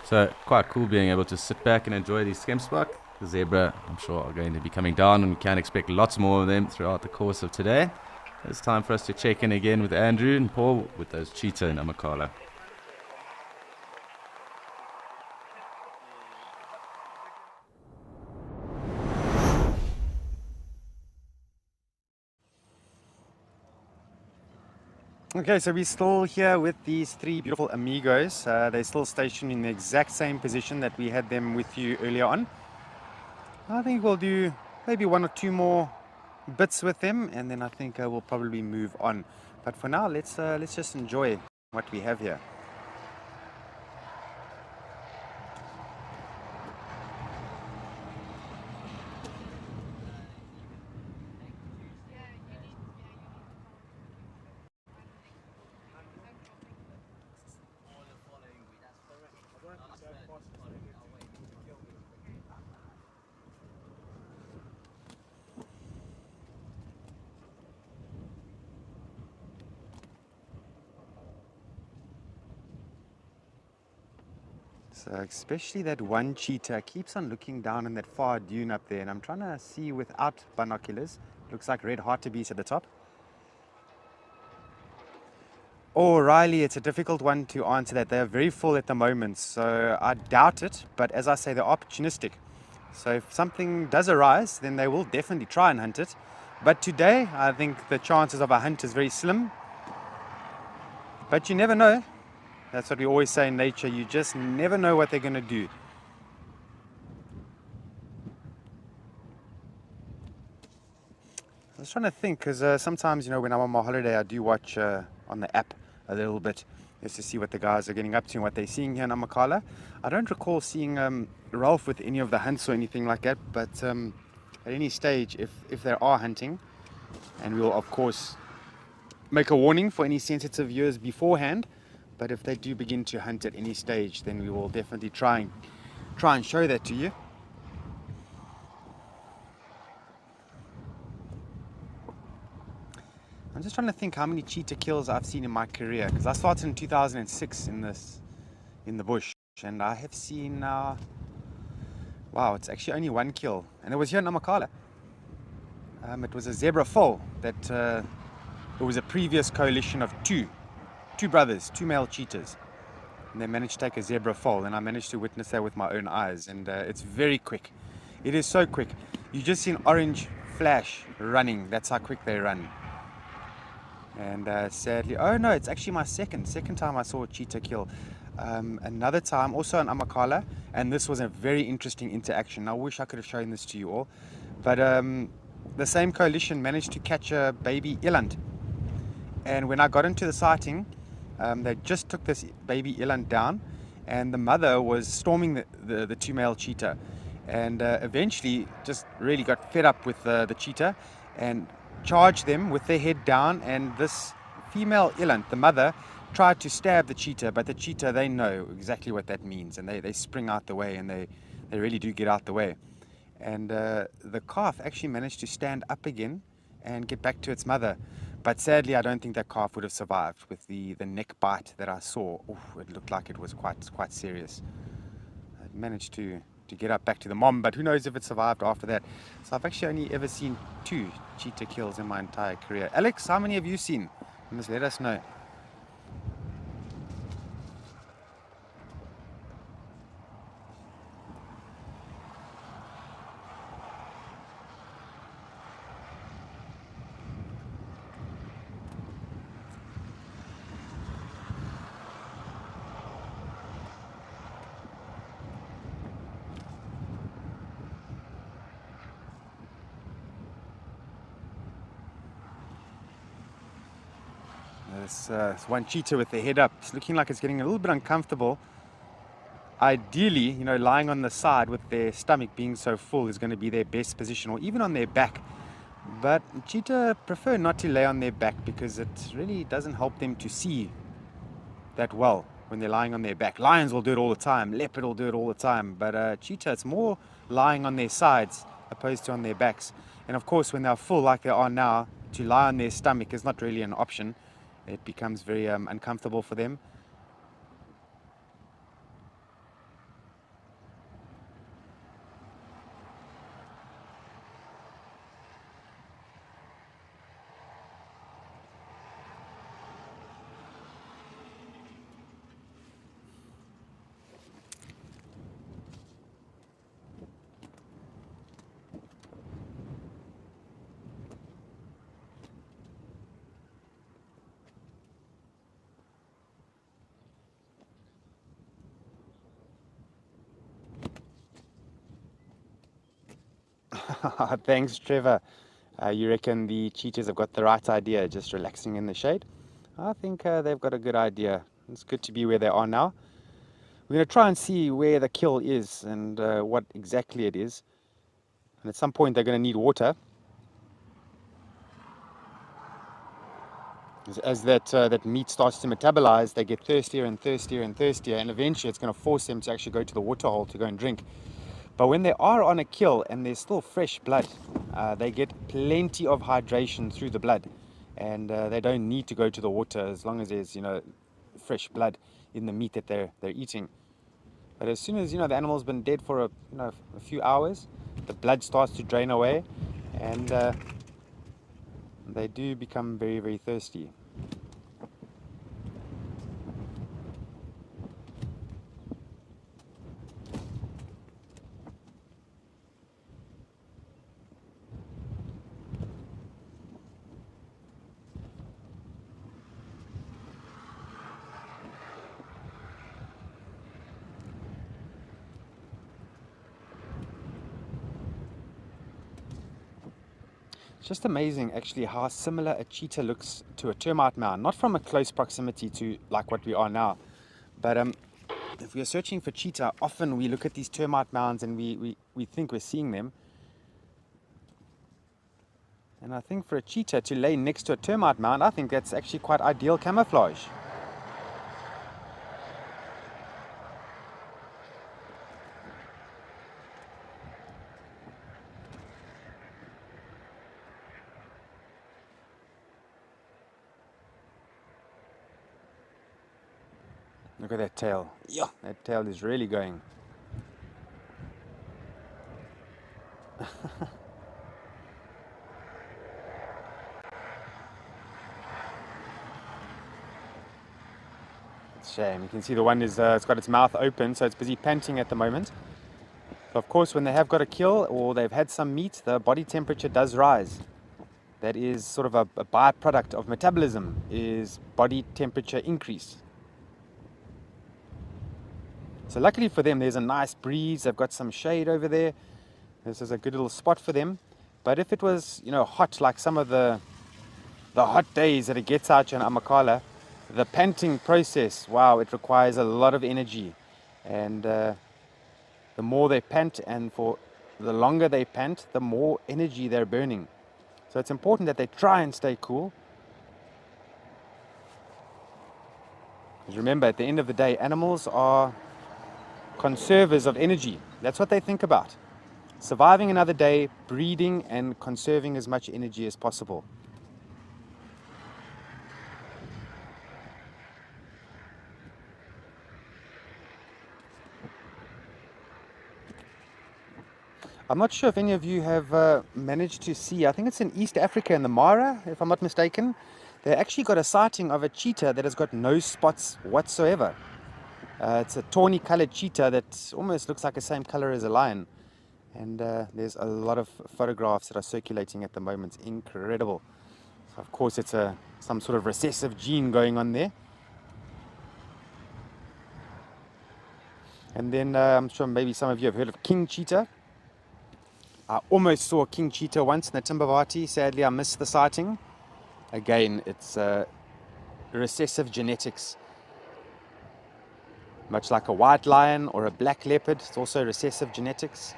So quite cool being able to sit back and enjoy these skimsbuck. The zebra, I'm sure, are going to be coming down, and we can expect lots more of them throughout the course of today. It's time for us to check in again with Andrew and Paul with those cheetah in Amakhala. Okay, so we're still here with these three beautiful amigos. They're still stationed in the exact same position that we had them with you earlier on. I think we'll do maybe one or two more bits with them, and then I think we'll probably move on. But for now, let's just enjoy what we have here. So especially that one cheetah keeps on looking down in that far dune up there, and I'm trying to see without binoculars. Looks like red hartebeest at the top. Oh, Riley, it's a difficult one to answer that. They are very full at the moment, so I doubt it. But as I say, they're opportunistic. So if something does arise, then they will definitely try and hunt it. But today, I think the chances of a hunt is very slim. But you never know. That's what we always say in nature. You just never know what they're going to do. I was trying to think, because sometimes, when I'm on my holiday, I do watch on the app a little bit just to see what the guys are getting up to and what they're seeing here in Amakhala. I don't recall seeing Ralph with any of the hunts or anything like that, but at any stage, if they are hunting, and we'll, of course, make a warning for any sensitive viewers beforehand, but if they do begin to hunt at any stage, then we will definitely try and show that to you. I'm just trying to think how many cheetah kills I've seen in my career, because I started in 2006 in the bush, and I have seen wow, it's actually only one kill, and it was here in Amakhala. It was a zebra foal that it was a previous coalition of two brothers, two male cheetahs, and they managed to take a zebra foal, and I managed to witness that with my own eyes, and it's very quick. It is so quick. You just see an orange flash running. That's how quick they run. And sadly, oh no, it's actually my second time I saw a cheetah kill. Another time also in Amakhala, and this was a very interesting interaction. I wish I could have shown this to you all, but the same coalition managed to catch a baby eland, and when I got into the sighting, they just took this baby eland down, and the mother was storming the two male cheetah, and eventually just really got fed up with the cheetah and charged them with their head down. And this female eland, the mother, tried to stab the cheetah, but the cheetah, they know exactly what that means, and they spring out the way, and they really do get out the way. And the calf actually managed to stand up again and get back to its mother. But sadly, I don't think that calf would have survived with the neck bite that I saw. Oof, it looked like it was quite serious. It managed to get up back to the mom, but who knows if it survived after that. So I've actually only ever seen 2 cheetah kills in my entire career. Alex, how many have you seen? You must let us know. This one cheetah with the head up. It's looking like it's getting a little bit uncomfortable. Ideally, lying on the side with their stomach being so full is going to be their best position, or even on their back. But cheetah prefer not to lay on their back because it really doesn't help them to see that well when they're lying on their back. Lions will do it all the time. Leopard will do it all the time. But cheetah, it's more lying on their sides opposed to on their backs. And of course, when they're full like they are now, to lie on their stomach is not really an option. It becomes very uncomfortable for them. Thanks, Trevor. You reckon the cheetahs have got the right idea, just relaxing in the shade? I think they've got a good idea. It's good to be where they are now. We're going to try and see where the kill is and what exactly it is. And at some point they're going to need water. As that meat starts to metabolize, they get thirstier and thirstier and thirstier, and eventually it's going to force them to actually go to the water hole to go and drink. But when they are on a kill and there's still fresh blood, they get plenty of hydration through the blood, and they don't need to go to the water as long as there's fresh blood in the meat that they're eating. But as soon as the animal's been dead for a few hours, the blood starts to drain away, and they do become very, very thirsty. It's just amazing actually how similar a cheetah looks to a termite mound, not from a close proximity to like what we are now, but if we are searching for cheetah, often we look at these termite mounds and we think we're seeing them. And I think for a cheetah to lay next to a termite mound, I think that's actually quite ideal camouflage. Look at that tail. Yeah, that tail is really going. It's a shame. You can see the one is it's got its mouth open, so it's busy panting at the moment. So of course, when they have got a kill or they've had some meat, the body temperature does rise. That is sort of a byproduct of metabolism, is body temperature increase. So luckily for them, there's a nice breeze. They've got some shade over there. This is a good little spot for them. But if it was, hot like some of the hot days that it gets out here in Amakhala, the panting process, wow, it requires a lot of energy. And the more they pant and for the longer they pant, the more energy they're burning. So it's important that they try and stay cool. Because remember, at the end of the day, animals are conservers of energy. That's what they think about. Surviving another day, breeding, and conserving as much energy as possible. I'm not sure if any of you have managed to see, I think it's in East Africa in the Mara, if I'm not mistaken. They actually got a sighting of a cheetah that has got no spots whatsoever. It's a tawny colored cheetah that almost looks like the same color as a lion. And there's a lot of photographs that are circulating at the moment. It's incredible. So of course, it's some sort of recessive gene going on there. And then I'm sure maybe some of you have heard of king cheetah. I almost saw a king cheetah once in the Timbavati. Sadly, I missed the sighting. Again, it's recessive genetics. Much like a white lion or a black leopard, it's also recessive genetics.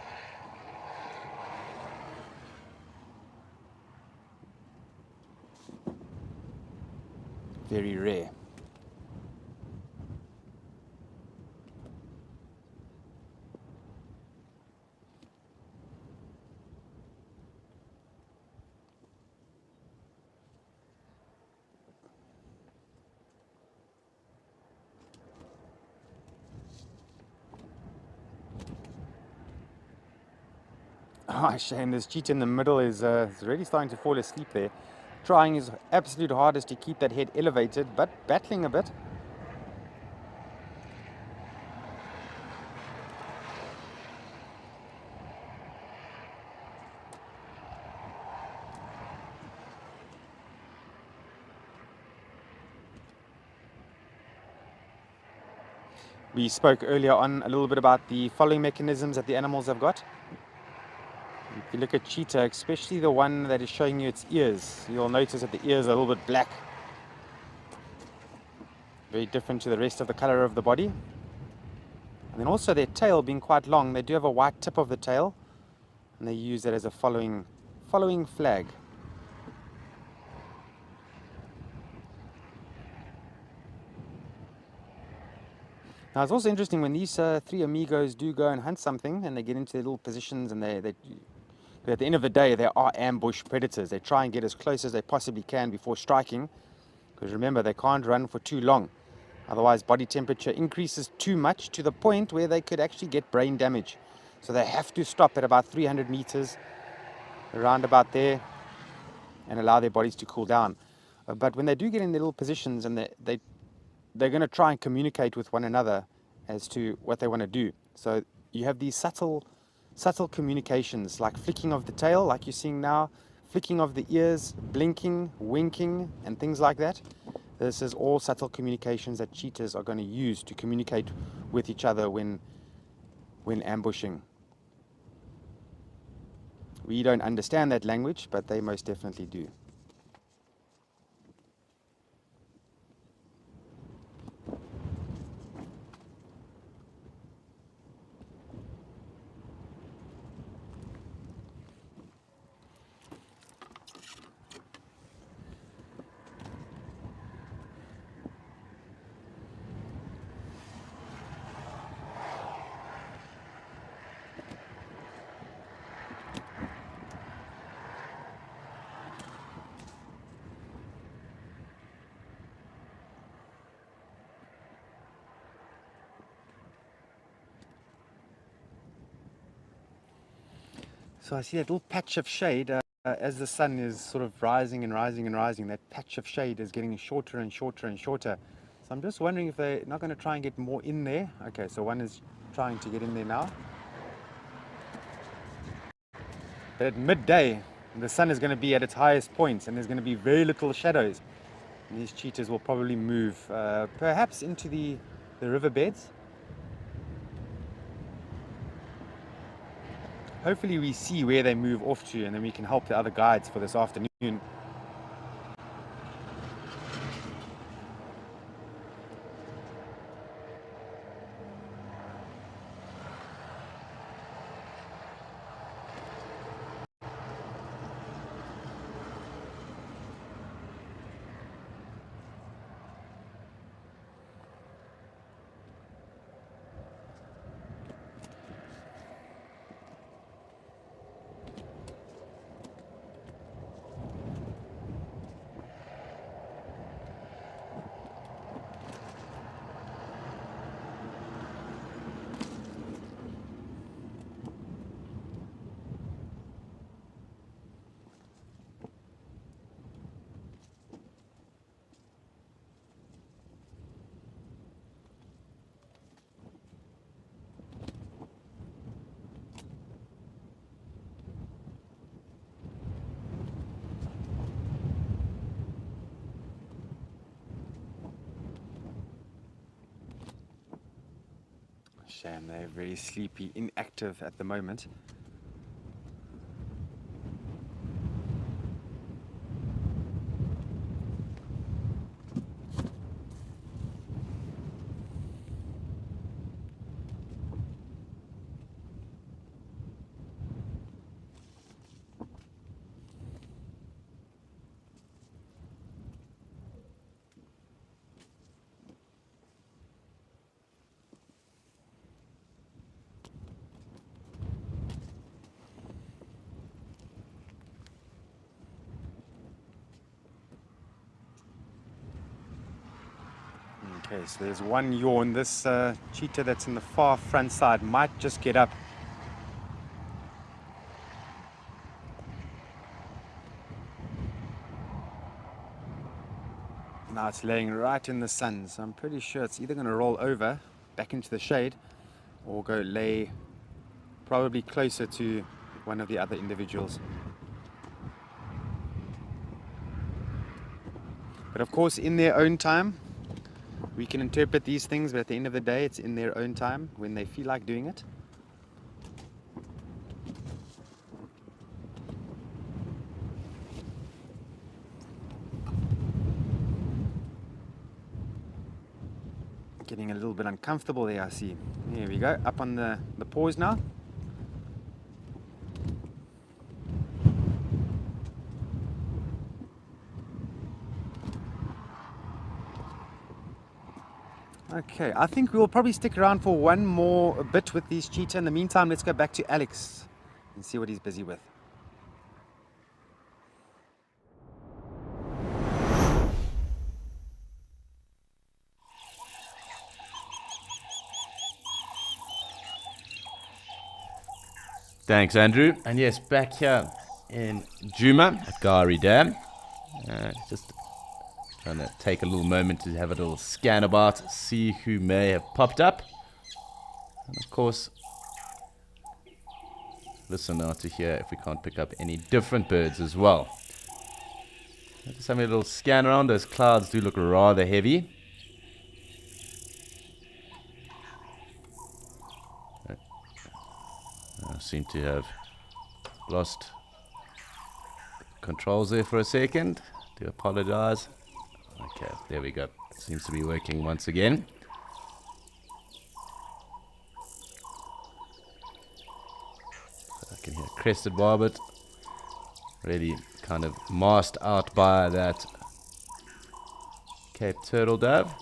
Very rare. Oh, shame. This cheetah in the middle is really starting to fall asleep there. Trying his absolute hardest to keep that head elevated, but battling a bit. We spoke earlier on a little bit about the following mechanisms that the animals have got. If you look at cheetah, especially the one that is showing you its ears, you'll notice that the ears are a little bit black. Very different to the rest of the color of the body. And then also their tail being quite long, they do have a white tip of the tail, and they use that as a following flag. Now it's also interesting when these three amigos do go and hunt something and they get into their little positions, and but at the end of the day they are ambush predators. They try and get as close as they possibly can before striking, because remember, they can't run for too long. Otherwise body temperature increases too much to the point where they could actually get brain damage. So they have to stop at about 300 meters, around about there, and allow their bodies to cool down. But when they do get in their little positions, and they're going to try and communicate with one another as to what they want to do. So you have these subtle communications, like flicking of the tail, like you're seeing now, flicking of the ears, blinking, winking, and things like that. This is all subtle communications that cheetahs are going to use to communicate with each other when ambushing. We don't understand that language, but they most definitely do. So I see that little patch of shade as the sun is sort of rising and rising and rising. That patch of shade is getting shorter and shorter and shorter. So I'm just wondering if they're not going to try and get more in there. Okay, so one is trying to get in there now. But at midday, the sun is going to be at its highest points, and there's going to be very little shadows. And these cheetahs will probably move perhaps into the riverbeds. Hopefully we see where they move off to, and then we can help the other guides for this afternoon. Shame, they're very sleepy, inactive at the moment. Okay, so there's one yawn. This cheetah that's in the far front side might just get up. Now it's laying right in the sun, so I'm pretty sure it's either going to roll over back into the shade or go lay probably closer to one of the other individuals. But of course, in their own time, we can interpret these things, but at the end of the day, it's in their own time when they feel like doing it. little bit uncomfortable there, I see. There we go, up on the paws now. Okay, I think we'll probably stick around for one more bit with these cheetah. In the meantime, let's go back to Alex and see what he's busy with. Thanks, Andrew. And yes, back here in Djuma at Gari Dam. Just trying to take a little moment to have a little scan about, see who may have popped up. And of course, listen now to hear if we can't pick up any different birds as well. Just having a little scan around. Those clouds do look rather heavy. I seem to have lost controls there for a second. Do apologize. Okay, there we go. Seems to be working once again. So I can hear crested barbet. Really kind of masked out by that Cape turtle dove.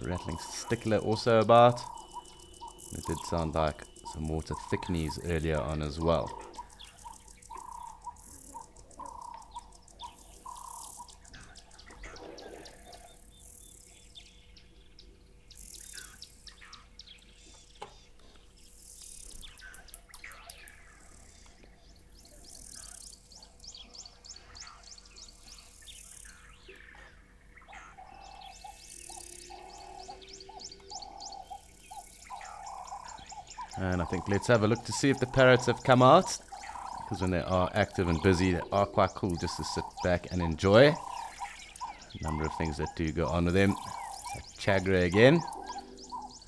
Rattling stickler also about. It did sound like some water thickneys earlier on as well. And I think let's have a look to see if the parrots have come out. Because when they are active and busy, they are quite cool just to sit back and enjoy. A number of things that do go on with them. Chagra again.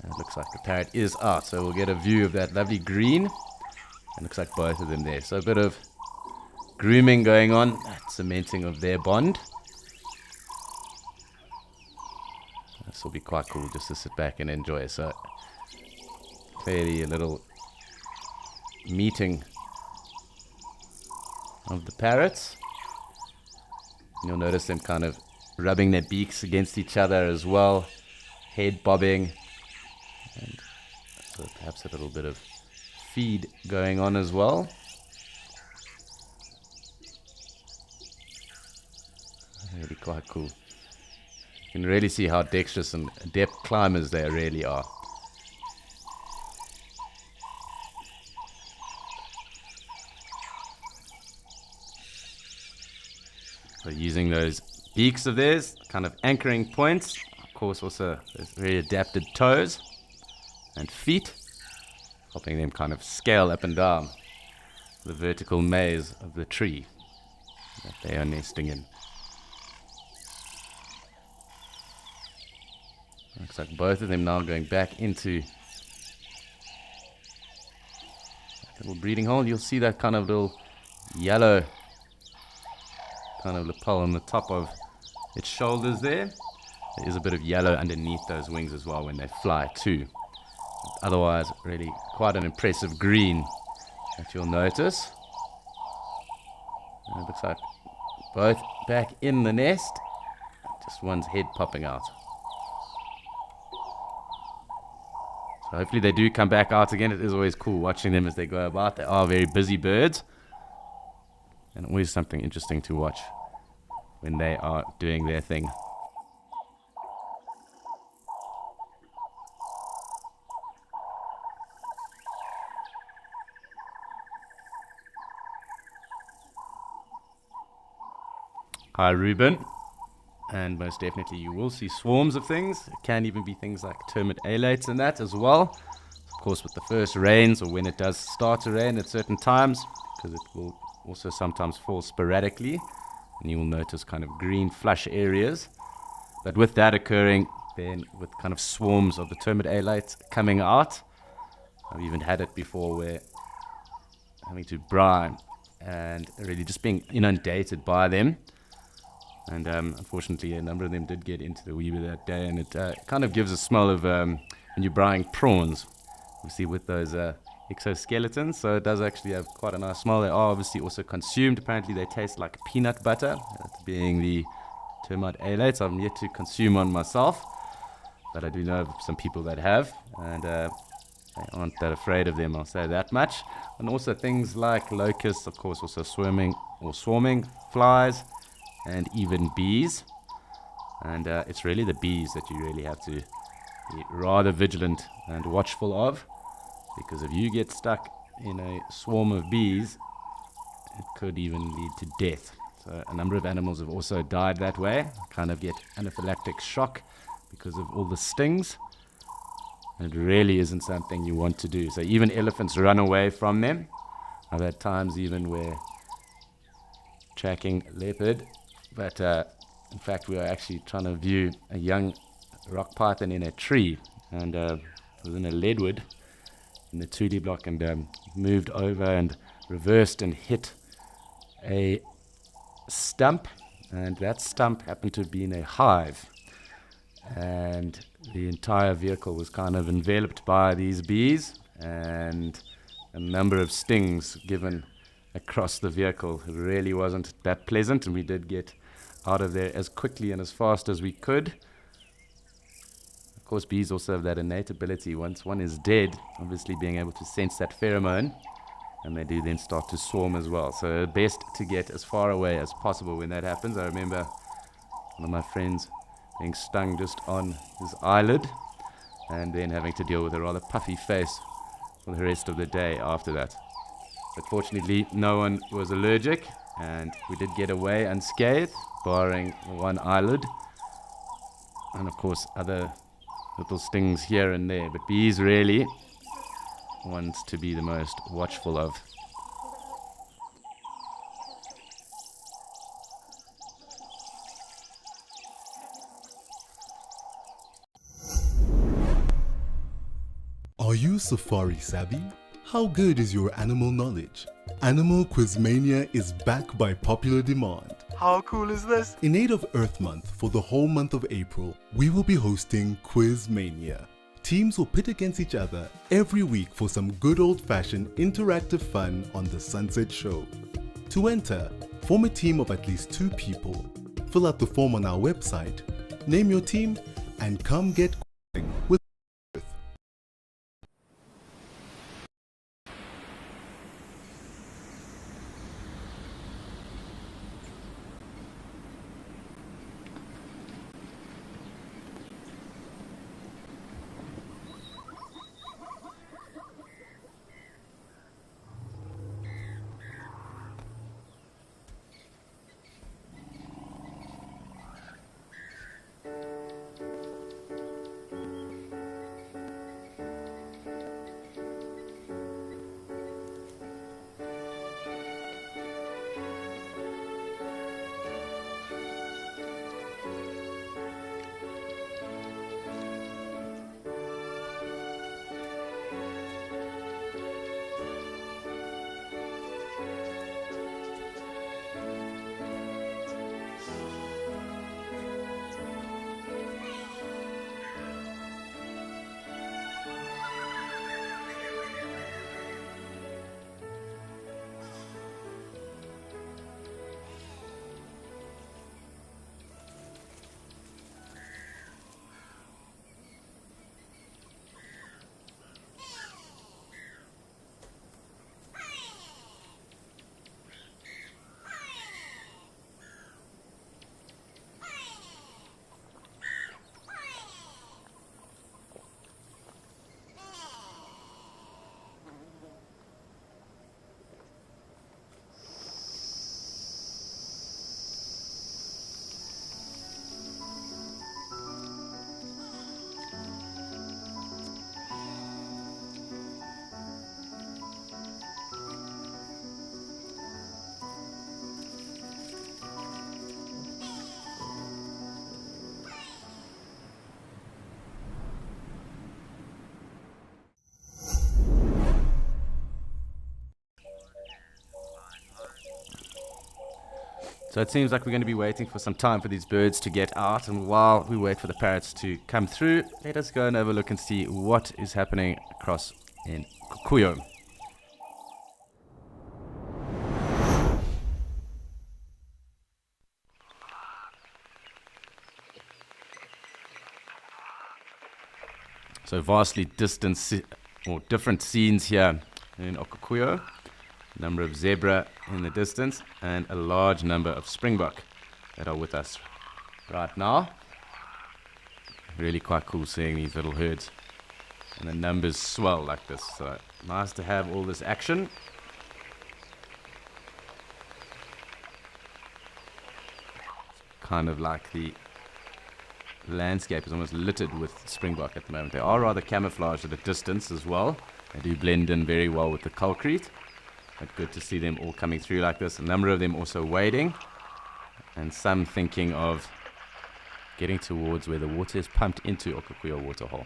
And it looks like the parrot is out. So we'll get a view of that lovely green. And looks like both of them there. So a bit of grooming going on. Cementing of their bond. This will be quite cool just to sit back and enjoy. So clearly a little meeting of the parrots. You'll notice them kind of rubbing their beaks against each other as well, head bobbing, and so perhaps a little bit of feed going on as well. Really quite cool. You can really see how dexterous and adept climbers they really are. So using those beaks of theirs, kind of anchoring points. Of course, also those very adapted toes and feet, helping them kind of scale up and down the vertical maze of the tree that they are nesting in. Looks like both of them now going back into that little breeding hole. You'll see that kind of little yellow kind of lapel on the top of its shoulders there. There is a bit of yellow underneath those wings as well when they fly too. Otherwise, really quite an impressive green that you'll notice. And it looks like both back in the nest, just one's head popping out. So hopefully they do come back out again. It is always cool watching them as they go about. They are very busy birds. And always something interesting to watch when they are doing their thing. Hi, Ruben. And most definitely you will see swarms of things. It can even be things like termite alates and that as well. Of course, with the first rains or when it does start to rain at certain times, because it will also sometimes fall sporadically, and you will notice kind of green flush areas. But with that occurring, then with kind of swarms of the termite alates coming out, I've even had it before where having to brine and really just being inundated by them. And unfortunately, a number of them did get into the Weber that day, and it kind of gives a smell of when you're brine prawns, obviously with those exoskeletons. So it does actually have quite a nice smell. They are obviously also consumed. Apparently, they taste like peanut butter, that being the termite alates. I'm yet to consume one myself, but I do know of some people that have, and they aren't that afraid of them, I'll say that much. And also things like locusts, of course, also swarming flies, and even bees. And it's really the bees that you really have to be rather vigilant and watchful of, because if you get stuck in a swarm of bees, it could even lead to death. So a number of animals have also died that way, kind of get anaphylactic shock because of all the stings. And it really isn't something you want to do. So even elephants run away from them. I've had times even where tracking leopard, but in fact we were actually trying to view a young rock python in a tree, and it was in a leadwood in the Tuli block, and moved over and reversed and hit a stump, and that stump happened to be in a hive, and the entire vehicle was kind of enveloped by these bees, and a number of stings given across the vehicle. It really wasn't that pleasant, and we did get out of there as quickly and as fast as we could. Of course, bees also have that innate ability, once one is dead, obviously being able to sense that pheromone, and they do then start to swarm as well. So best to get as far away as possible when that happens. I remember one of my friends being stung just on his eyelid, and then having to deal with a rather puffy face for the rest of the day after that. But fortunately, no one was allergic, and we did get away unscathed, barring one eyelid, and of course other little stings here and there. But bees really ones to be the most watchful of. Are you safari savvy? How good is your animal knowledge? Animal Quizmania is back by popular demand. How cool is this? In aid of Earth Month for the whole month of April, we will be hosting Quizmania. Teams will pit against each other every week for some good old-fashioned interactive fun on the Sunset Show. To enter, form a team of at least 2 people. Fill out the form on our website, name your team, and come get quizing with Earth. So it seems like we're going to be waiting for some time for these birds to get out, and while we wait for the parrots to come through, let us go and have a look and see what is happening across in Kikuyu. So vastly different scenes here in Okukuyo. Number of zebra in the distance and a large number of springbok that are with us right now. Really quite cool seeing these little herds, and the numbers swell like this. So nice to have all this action. Kind of like the landscape is almost littered with springbok at the moment. They are rather camouflaged at a distance as well. They do blend in very well with the concrete. But good to see them all coming through like this. A number of them also wading, and some thinking of getting towards where the water is pumped into Okukuyo waterhole.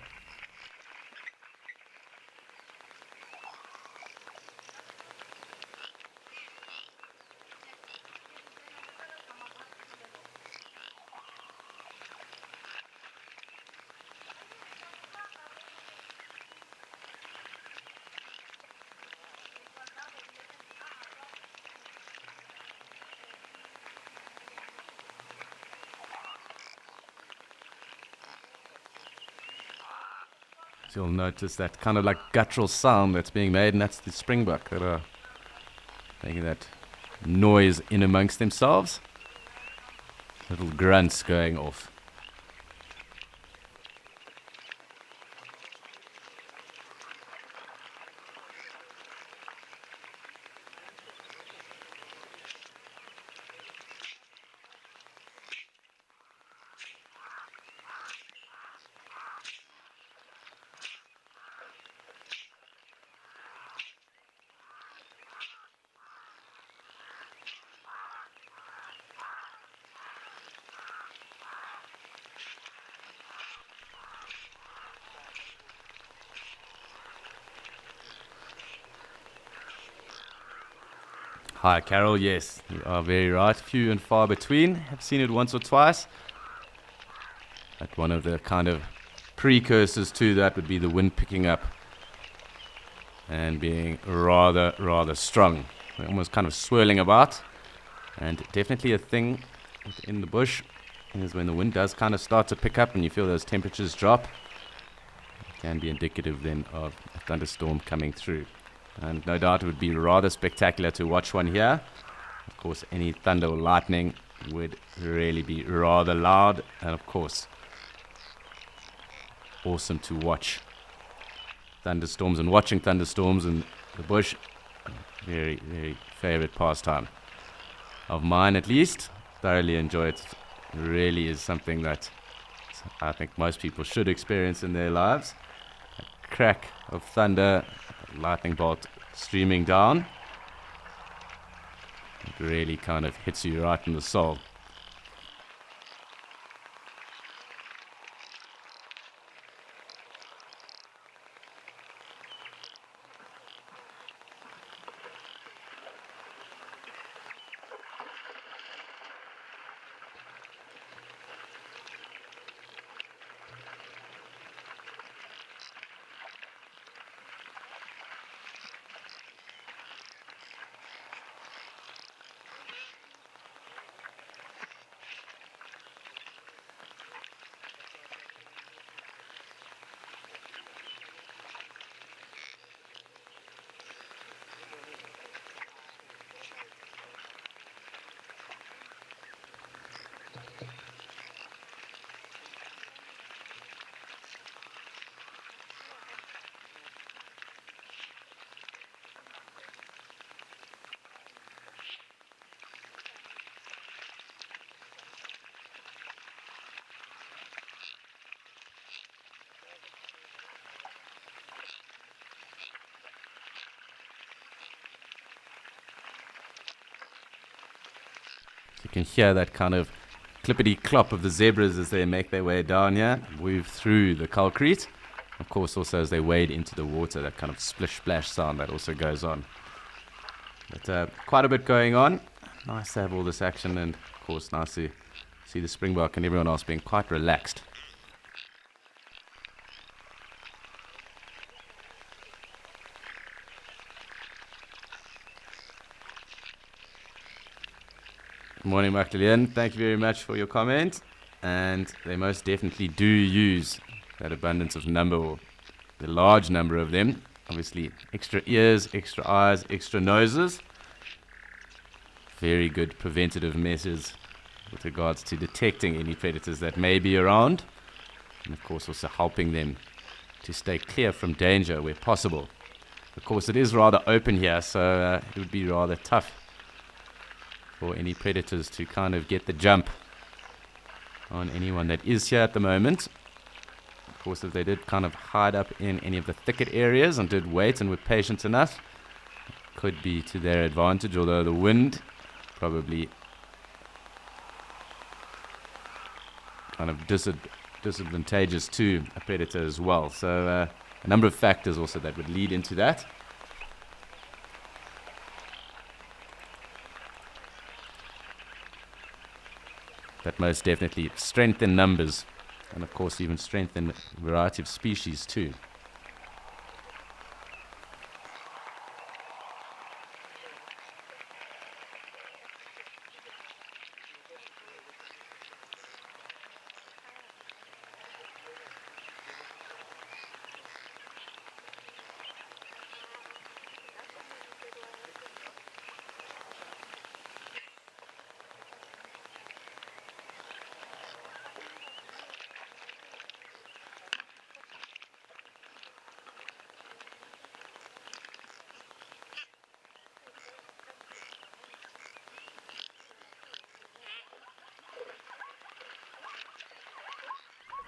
So you'll notice that kind of like guttural sound that's being made, and that's the springbok that are making that noise in amongst themselves. Little grunts going off. Hi, Carol. Yes, you are very right. Few and far between. I've seen it once or twice. But one of the kind of precursors to that would be the wind picking up and being rather strong. They're almost kind of swirling about. And definitely a thing in the bush is when the wind does kind of start to pick up and you feel those temperatures drop. It can be indicative then of a thunderstorm coming through. And no doubt it would be rather spectacular to watch one here. Of course, any thunder or lightning would really be rather loud, and of course, awesome to watch thunderstorms, and watching thunderstorms in the bush, very favorite pastime of mine, at least. Thoroughly enjoy it. It really is something that I think most people should experience in their lives. A crack of thunder, lightning bolt streaming down. It really kind of hits you right in the soul. You can hear that kind of clippity-clop of the zebras as they make their way down here, move through the concrete. Of course, also as they wade into the water, that kind of splish-splash sound that also goes on. But quite a bit going on. nice to have all this action, and of course nice to see the springbok and everyone else being quite relaxed. Morning, Magdalene. Thank you very much for your comment. And they most definitely do use that abundance of number, or the large number of them. Obviously, extra ears, extra eyes, extra noses. Very good preventative measures with regards to detecting any predators that may be around. And of course, also helping them to stay clear from danger where possible. Of course, it is rather open here, so it would be rather tough for any predators to kind of get the jump on anyone that is here at the moment. Of course, if they did kind of hide up in any of the thicket areas and did wait and were patient enough, could be to their advantage, although the wind probably kind of disadvantageous to a predator as well. So a number of factors also that would lead into that. But most definitely strength in numbers, and of course even strength in variety of species too.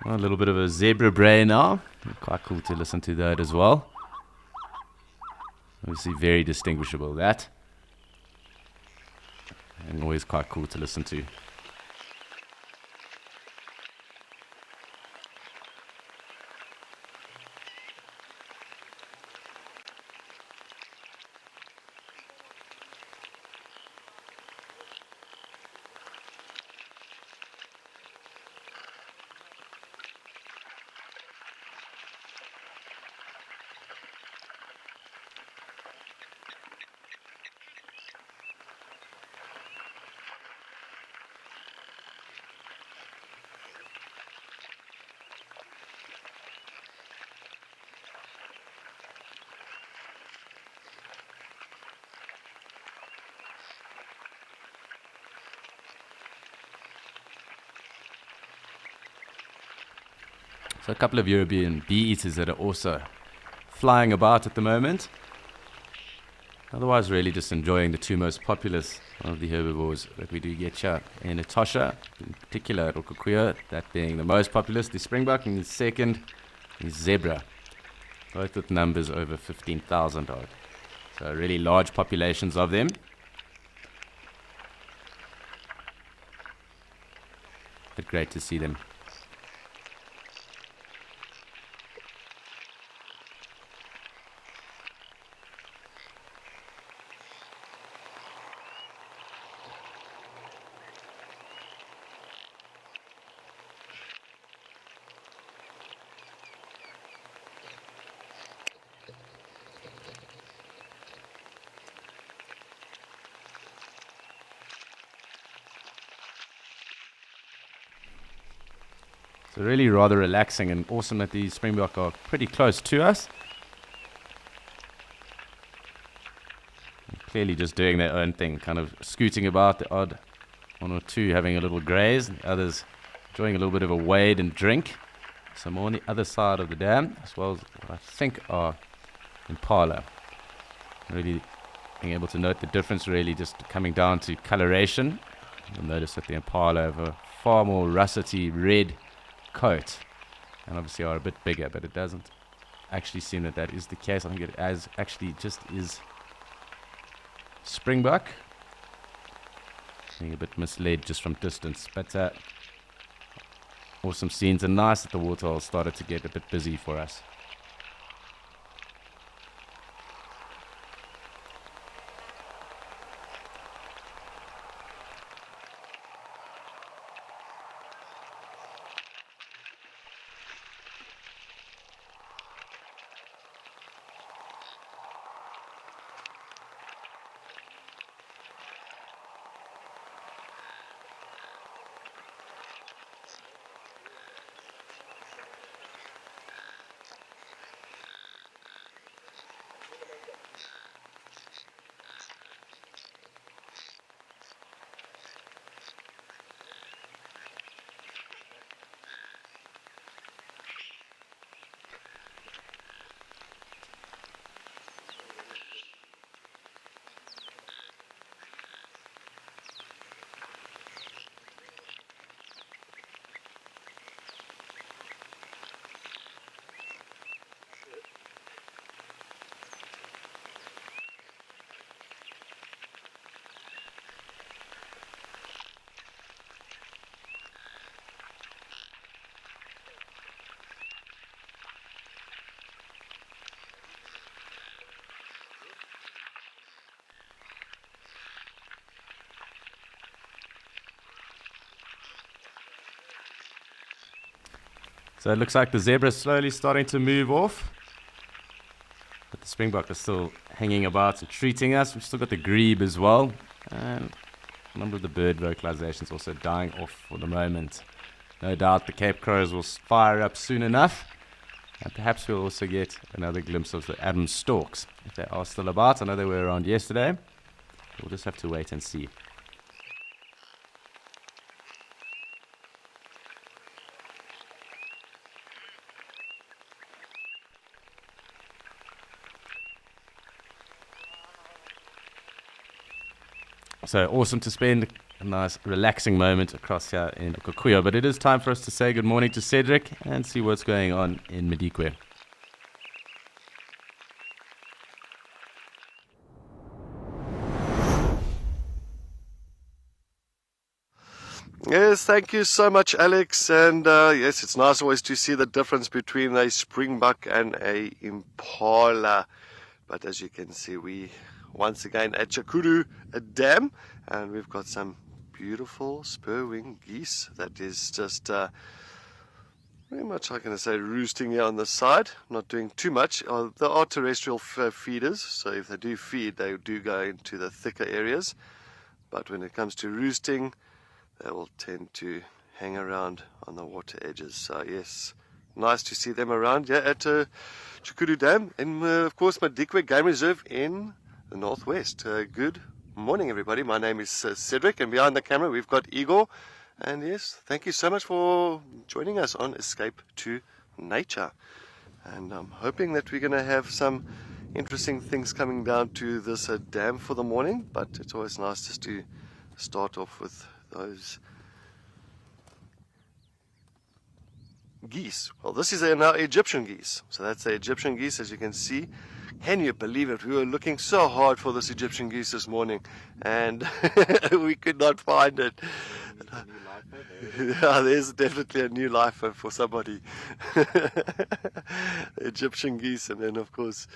A little bit of a zebra bray now. Quite cool to listen to that as well. Obviously very distinguishable, that. And always quite cool to listen to. So a couple of European bee-eaters that are also flying about at the moment. Otherwise, really just enjoying the two most populous of the herbivores that we do get here in Etosha, in particular Rokokuya, that being the most populous, the springbok, and the second is zebra, both with numbers over 15,000 odd. So really large populations of them. But great to see them. So really rather relaxing, and awesome that these springbok are pretty close to us. And clearly just doing their own thing, kind of scooting about, the odd one or two having a little graze, the others enjoying a little bit of a wade and drink. Some more on the other side of the dam, as well as what I think are impala. Really being able to note the difference, really just coming down to coloration. You'll notice that the impala have a far more russety red coat, and obviously are a bit bigger, but it doesn't actually seem that that is the case. I think it actually just is springbok. Being a bit misled just from distance, but awesome scenes, and nice that the waterhole started to get a bit busy for us. So it looks like the zebra is slowly starting to move off. But the springbok is still hanging about and treating us. We've still got the grebe as well. And a number of the bird vocalizations also dying off for the moment. No doubt the Cape Crows will fire up soon enough. And perhaps we'll also get another glimpse of the Adams storks, if they are still about. I know they were around yesterday. We'll just have to wait and see. So awesome to spend a nice relaxing moment across here in Okukuya. But it is time for us to say good morning to Cedric and see what's going on in Madikwe. Yes, thank you so much, Alex. And yes, it's nice always to see the difference between a springbuck and a impala. But as you can see, we once again at Chakuru Dam, and we've got some beautiful spur-wing geese that is just very much, how can I say, roosting here on the side, not doing too much. There are terrestrial feeders, so if they do feed, they do go into the thicker areas. But when it comes to roosting, they will tend to hang around on the water edges. So yes, nice to see them around here at Chakuru Dam, and of course Madikwe Game Reserve in the northwest. Good morning, everybody. My name is Cedric, and behind the camera we've got Igor. And yes, thank you so much for joining us on Escape to Nature. And I'm hoping that we're going to have some interesting things coming down to this dam for the morning. But it's always nice just to start off with those geese. Well, this is now Egyptian geese. So that's the Egyptian geese, as you can see. Can you believe it? We were looking so hard for this Egyptian geese this morning, and we could not find it. Yeah, there's definitely a new life for somebody. Egyptian geese, and then of course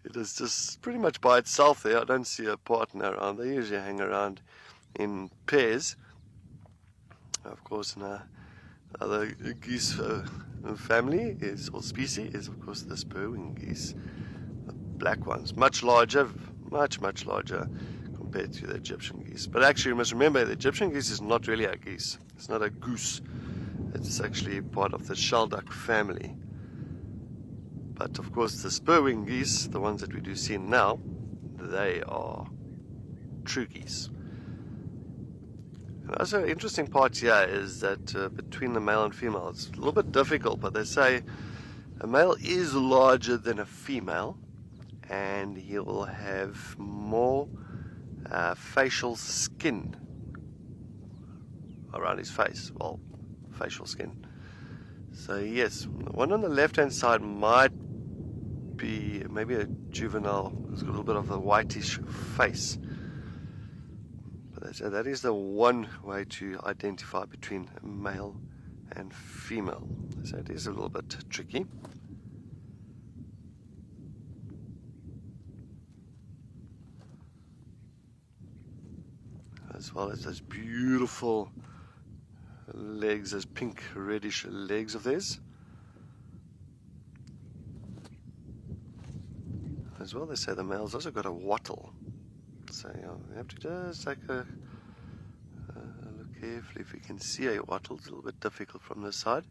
it is just pretty much by itself there. I don't see a partner around. They usually hang around in pairs. Of course, another geese family or species is of course the spur-wing geese. Black ones, much larger, much larger compared to the Egyptian geese. But actually you must remember, the Egyptian geese is not really a geese. It's not a goose. It's actually part of the shelduck family. But of course the spur-wing geese, the ones that we do see now, they are true geese. And also, an interesting part here is that between the male and female, it's a little bit difficult, but they say a male is larger than a female, and he will have more facial skin around his face. Well, facial skin. So yes, the one on the left hand side might be maybe a juvenile. It's got a little bit of a whitish face. But so that is the one way to identify between male and female. So it is a little bit tricky. As well as those beautiful legs, those pink reddish legs of theirs. As well, they say the male's also got a wattle. So you have to just take a look carefully if you can see a wattle. It's a little bit difficult from this side.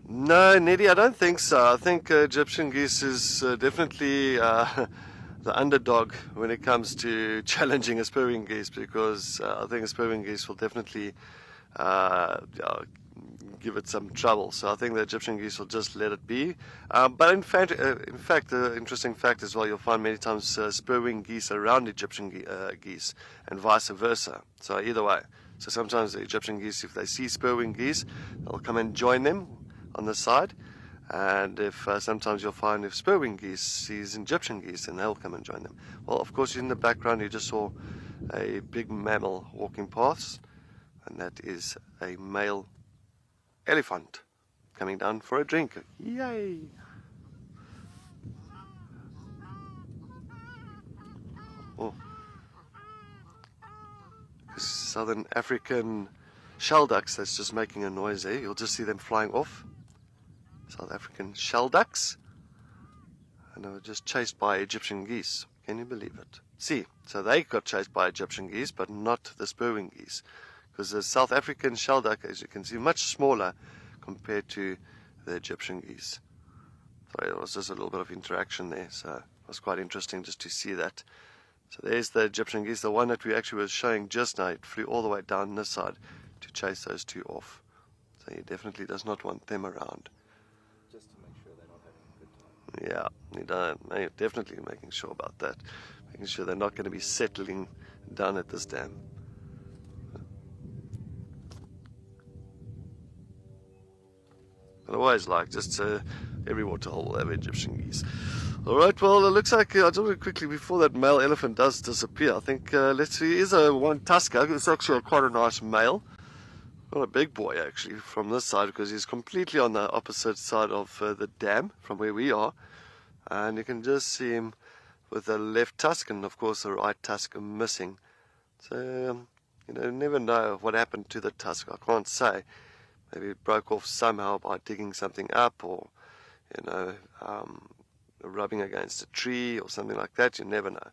No, Neddy, I don't think so. I think Egyptian geese is definitely the underdog when it comes to challenging a spur-wing geese, because I think a spur-wing geese will definitely give it some trouble. So I think the Egyptian geese will just let it be. But in fact, the interesting fact as well, you'll find many times spur-wing geese around Egyptian geese and vice versa. So either way. So sometimes the Egyptian geese, if they see spur-wing geese, they'll come and join them on the side, and if sometimes you'll find if spur-wing geese sees Egyptian geese, then they'll come and join them. Well, of course, in the background you just saw a big mammal walking past, and that is a male elephant. coming down for a drink. Yay! Oh. Southern African shell ducks that's just making a noise there. You'll just see them flying off. South African shell ducks. And they were just chased by Egyptian geese. Can you believe it? See, so they got chased by Egyptian geese, but not the spurwing geese. Because the South African shell duck, as you can see, much smaller compared to the Egyptian geese. Sorry, there was just a little bit of interaction there, so it was quite interesting just to see that. So there's the Egyptian geese, the one that we actually were showing just now. It flew all the way down this side to chase those two off. So he definitely does not want them around. Just to make sure they're not having a good time. Yeah, he don't, definitely making sure about that. Making sure they're not going to be settling down at this dam. But I always like just every waterhole will have Egyptian geese. Alright, well, it looks like, I don't know quickly, before that male elephant does disappear, I think, let's see, here's a one tusker. It's actually quite a nice male. Not a big boy, actually, from this side, because he's completely on the opposite side of the dam from where we are. And you can just see him with the left tusk and, of course, the right tusk missing. So, you know, never know what happened to the tusk. I can't say. Maybe it broke off somehow by digging something up or, you know, rubbing against a tree or something like that. You never know.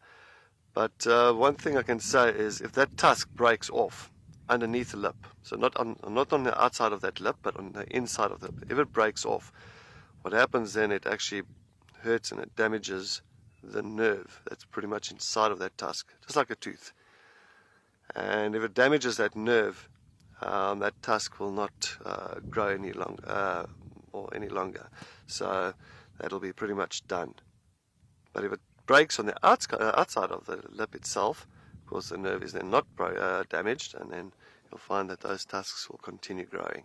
But one thing I can say is if that tusk breaks off underneath the lip, so not on the outside of that lip, but on the inside of the lip, if it breaks off, what happens then, it actually hurts and it damages the nerve that's pretty much inside of that tusk, just like a tooth. And if it damages that nerve, that tusk will not grow any longer. So that'll be pretty much done. But if it breaks on the outside of the lip itself, of course the nerve is then not damaged, and then you'll find that those tusks will continue growing.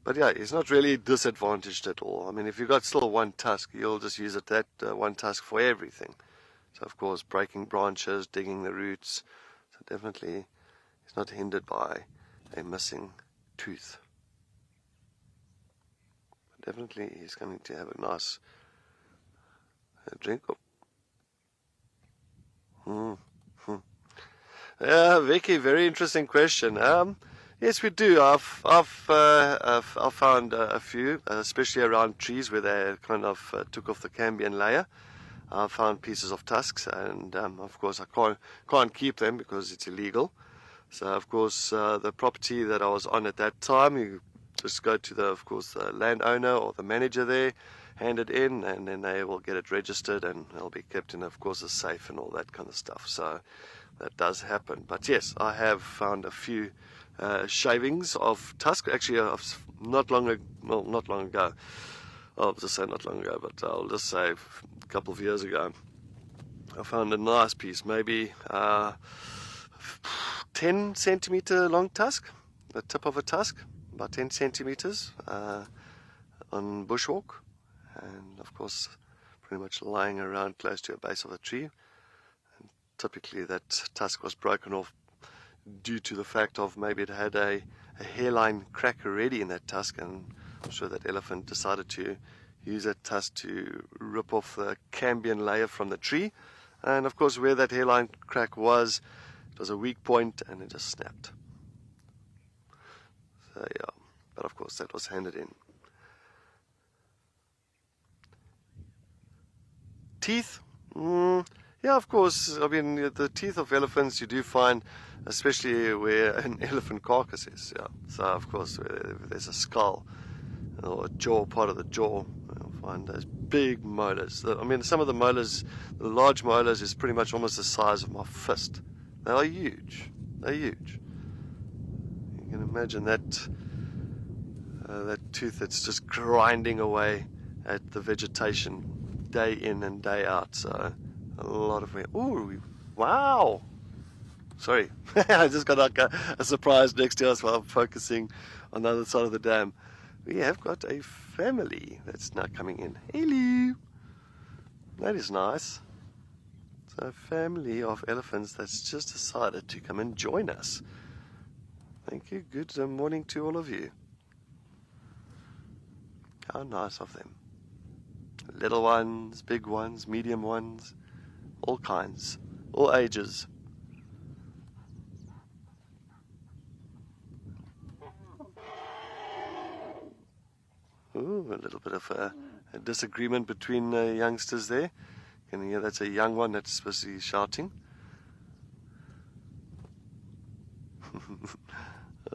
But yeah, it's not really disadvantaged at all. I mean, if you've got still one tusk, you'll just use that one tusk for everything. So of course, breaking branches, digging the roots. So definitely, it's not hindered by a missing tooth. But definitely, he's going to have a nice drink. Yeah, Vicky, very interesting question. Yes, we do. I've found a few, especially around trees where they kind of took off the cambium layer. I found pieces of tusks, and of course I can't keep them because it's illegal. So of course the property that I was on at that time, you just go to the landowner or the manager there, hand it in, and then they will get it registered, and it'll be kept in, of course, a safe and all that kind of stuff. So that does happen. But yes, I have found a few shavings of tusk. Actually, not long ago. I'll just say not long ago, but I'll just say a couple of years ago, I found a nice piece, maybe 10 centimeter long tusk, the tip of a tusk, about 10 centimeters on bushwalk, and of course pretty much lying around close to a base of a tree. And typically that tusk was broken off due to the fact of maybe it had a hairline crack already in that tusk, and I'm sure that elephant decided to use that tusk to rip off the cambium layer from the tree. And of course where that hairline crack was, it was a weak point and it just snapped. So yeah, but of course that was handed in. Teeth? Yeah, of course. I mean, the teeth of elephants you do find, especially where an elephant carcass is. Yeah. So of course, if there's a skull or a jaw, part of the jaw, you'll find those big molars. I mean, some of the molars, the large molars, is pretty much almost the size of my fist. They are huge. They're huge. You can imagine that tooth that's just grinding away at the vegetation day in and day out. So a lot of weight. Ooh, wow. Sorry, I just got like a surprise next to us while I'm focusing on the other side of the dam. We have got a family that's now coming in. Hello. That is nice. So a family of elephants that's just decided to come and join us. Thank you. Good morning to all of you. How nice of them. Little ones, big ones, medium ones, all kinds, all ages. Ooh, a little bit of a disagreement between youngsters there. You can hear that's a young one that's supposed to be shouting.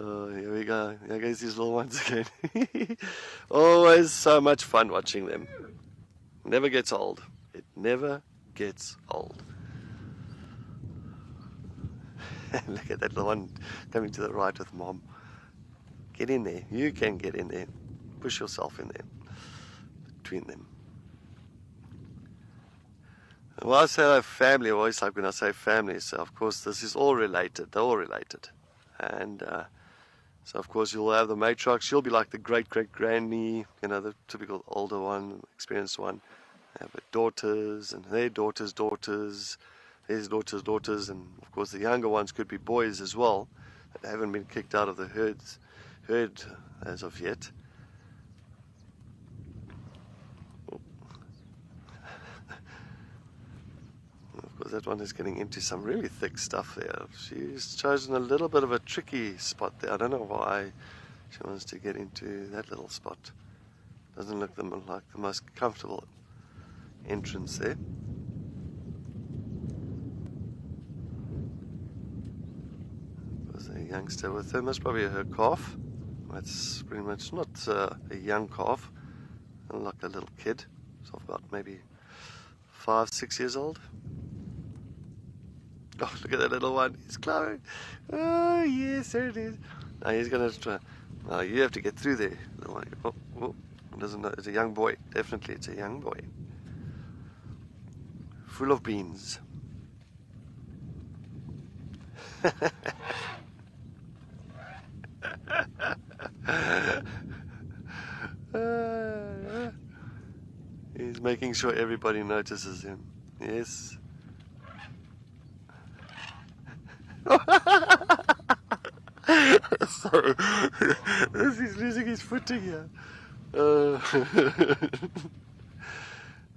Oh, here we go. Here goes these little ones again. Always so much fun watching them. Never gets old. It never gets old. Look at that little one coming to the right with Mom. Get in there. You can get in there. Push yourself in there. Between them. When I say family, I always like when I say family, so of course this is all related. They're all related. And so of course you'll have the matriarch. She'll be like the great-great-granny, you know, the typical older one, experienced one. They have daughters and their daughters' daughters, his daughters' daughters, and of course the younger ones could be boys as well that haven't been kicked out of the herd as of yet. Of course that one is getting into some really thick stuff there. She's chosen a little bit of a tricky spot there. I don't know why she wants to get into that little spot. Doesn't look like the most comfortable entrance there. There's a youngster with her, most probably her calf. That's pretty much not a young calf, like a little kid. So about maybe 5, 6 years old. Oh, look at that little one. He's climbing. Oh, yes, there it is. Now he's going to try. Now you have to get through there. Little one. Oh, oh. Doesn't know. It's a young boy. Definitely, it's a young boy. Full of beans. He's making sure everybody notices him. Yes. Sorry. He's losing his footing here. Yeah,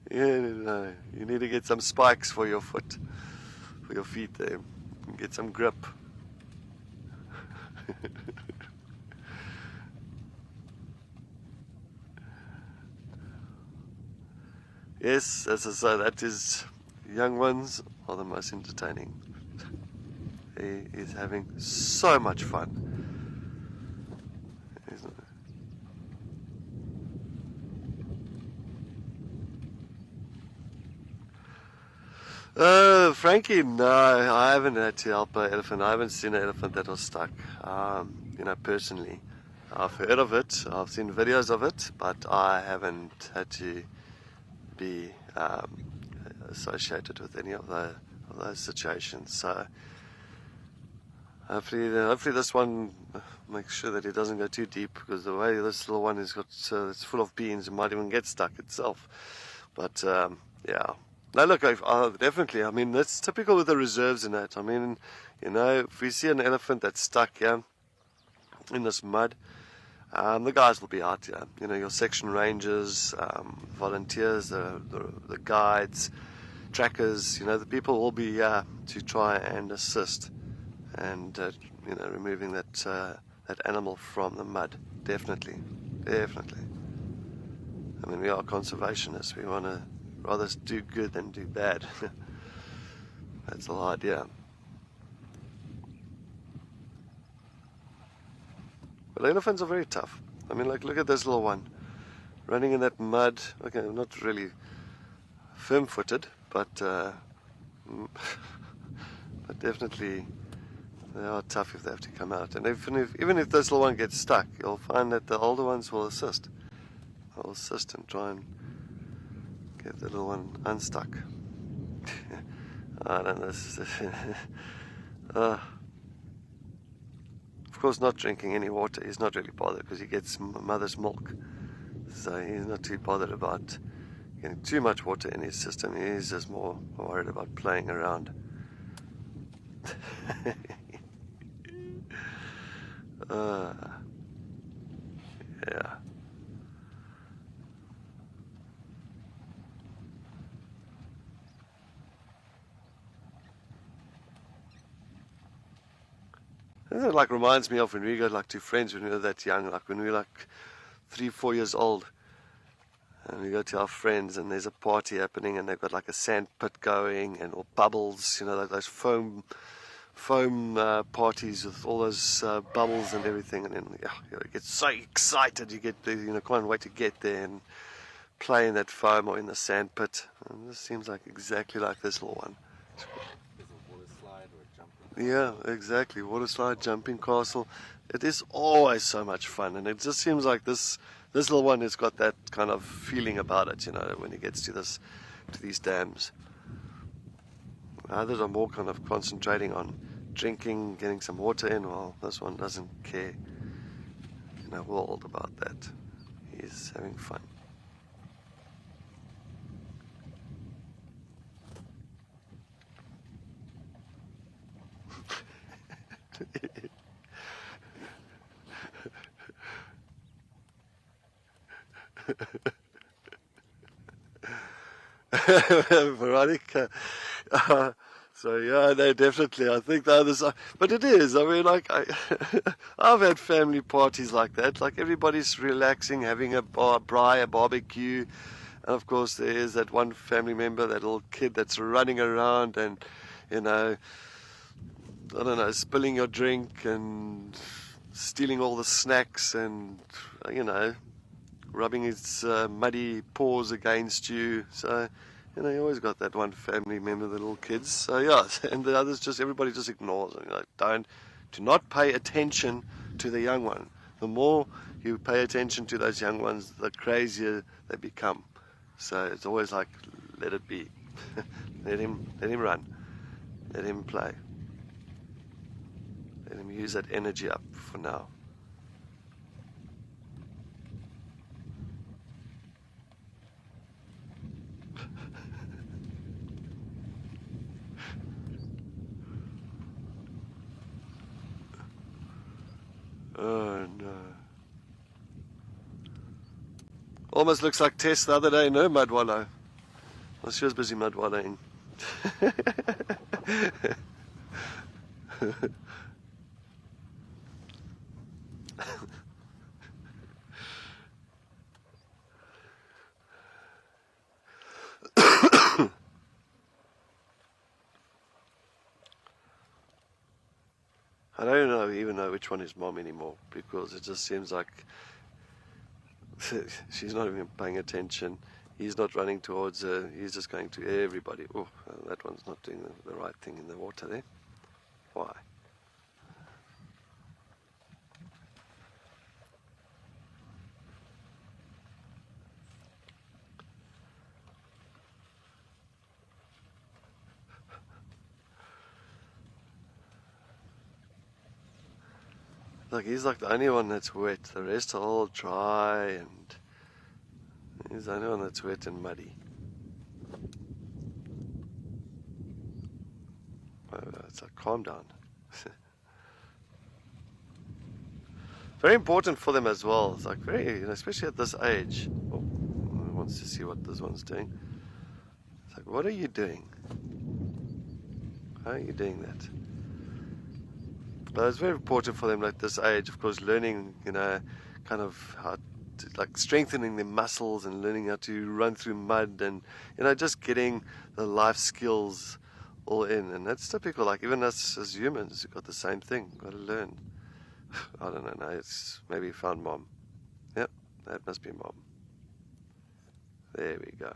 no. You need to get some spikes for your foot, for your feet there. Get some grip. Yes, as I say, that is, young ones are the most entertaining. He is having so much fun. Frankie, no, I haven't had to help an elephant. I haven't seen an elephant that was stuck, you know, personally. I've heard of it, I've seen videos of it, but I haven't had to be associated with any of those situations. So hopefully this one makes sure that it doesn't go too deep, because the way this little one has got, it's full of beans, it might even get stuck itself. But yeah. No, look, definitely. I mean, that's typical with the reserves in that. I mean, you know, if we see an elephant that's stuck here in this mud, the guys will be out here. You know, your section rangers, volunteers, the guides, trackers. You know, the people will be here to try and assist, and you know, removing that animal from the mud. Definitely, definitely. I mean, we are conservationists. We want to rather do good than do bad. That's the whole idea. But elephants are very tough. I mean, like, look at this little one running in that mud. Okay, not really firm-footed, but definitely they are tough if they have to come out. And even if this little one gets stuck, you'll find that the older ones will assist. They'll assist and try and get the little one unstuck. I don't know. Of course, not drinking any water. He's not really bothered because he gets mother's milk. So he's not too bothered about getting too much water in his system. He's just more worried about playing around. Yeah. It like reminds me of when we go like to friends when we were that young, like when we were like 3, 4 years old, and we go to our friends and there's a party happening and they've got like a sand pit going and all bubbles, you know, like those foam parties with all those bubbles and everything, and then you get so excited, you get there, you know, can't wait to get there and play in that foam or in the sand pit. And this seems like exactly like this little one. Yeah, exactly. Water slide, jumping castle. It is always so much fun, and it just seems like this little one has got that kind of feeling about it, you know, when he gets to these dams. Others are more kind of concentrating on drinking, getting some water in, while this one doesn't care in a world about that. He's having fun. Veronica. So yeah, no, definitely. I think the other side, but it is. I mean, like I've had family parties like that. Like everybody's relaxing, having a barbecue, and of course there is that one family member, that little kid that's running around and, you know, I don't know, spilling your drink and stealing all the snacks and, you know, rubbing his muddy paws against you. So, you know, you always got that one family member, the little kids. So yeah, and the others everybody just ignores them. Like, do not pay attention to the young one. The more you pay attention to those young ones, the crazier they become. So it's always like, let it be. let him run. Let him play. Let him use that energy up for now. Oh no. Almost looks like Tess the other day, no mudwallow. Well, she was busy mudwallowing. I don't even know which one is mom anymore, because it just seems like she's not even paying attention. He's not running towards her. He's just going to everybody. Oh, that one's not doing the right thing in the water there. Why? Like, he's like the only one that's wet. The rest are all dry, and he's the only one that's wet and muddy. It's like, calm down. Very important for them as well. It's like very, you know, especially at this age. Oh, wants to see what this one's doing. It's like, what are you doing? How are you doing that? But it's very important for them at this age, of course, learning, you know, kind of how to, like, strengthening their muscles and learning how to run through mud and, you know, just getting the life skills all in. And that's typical, like, even us as humans, we've got the same thing, got to learn. I don't know, no, it's maybe found mom. Yep, that must be mom. There we go.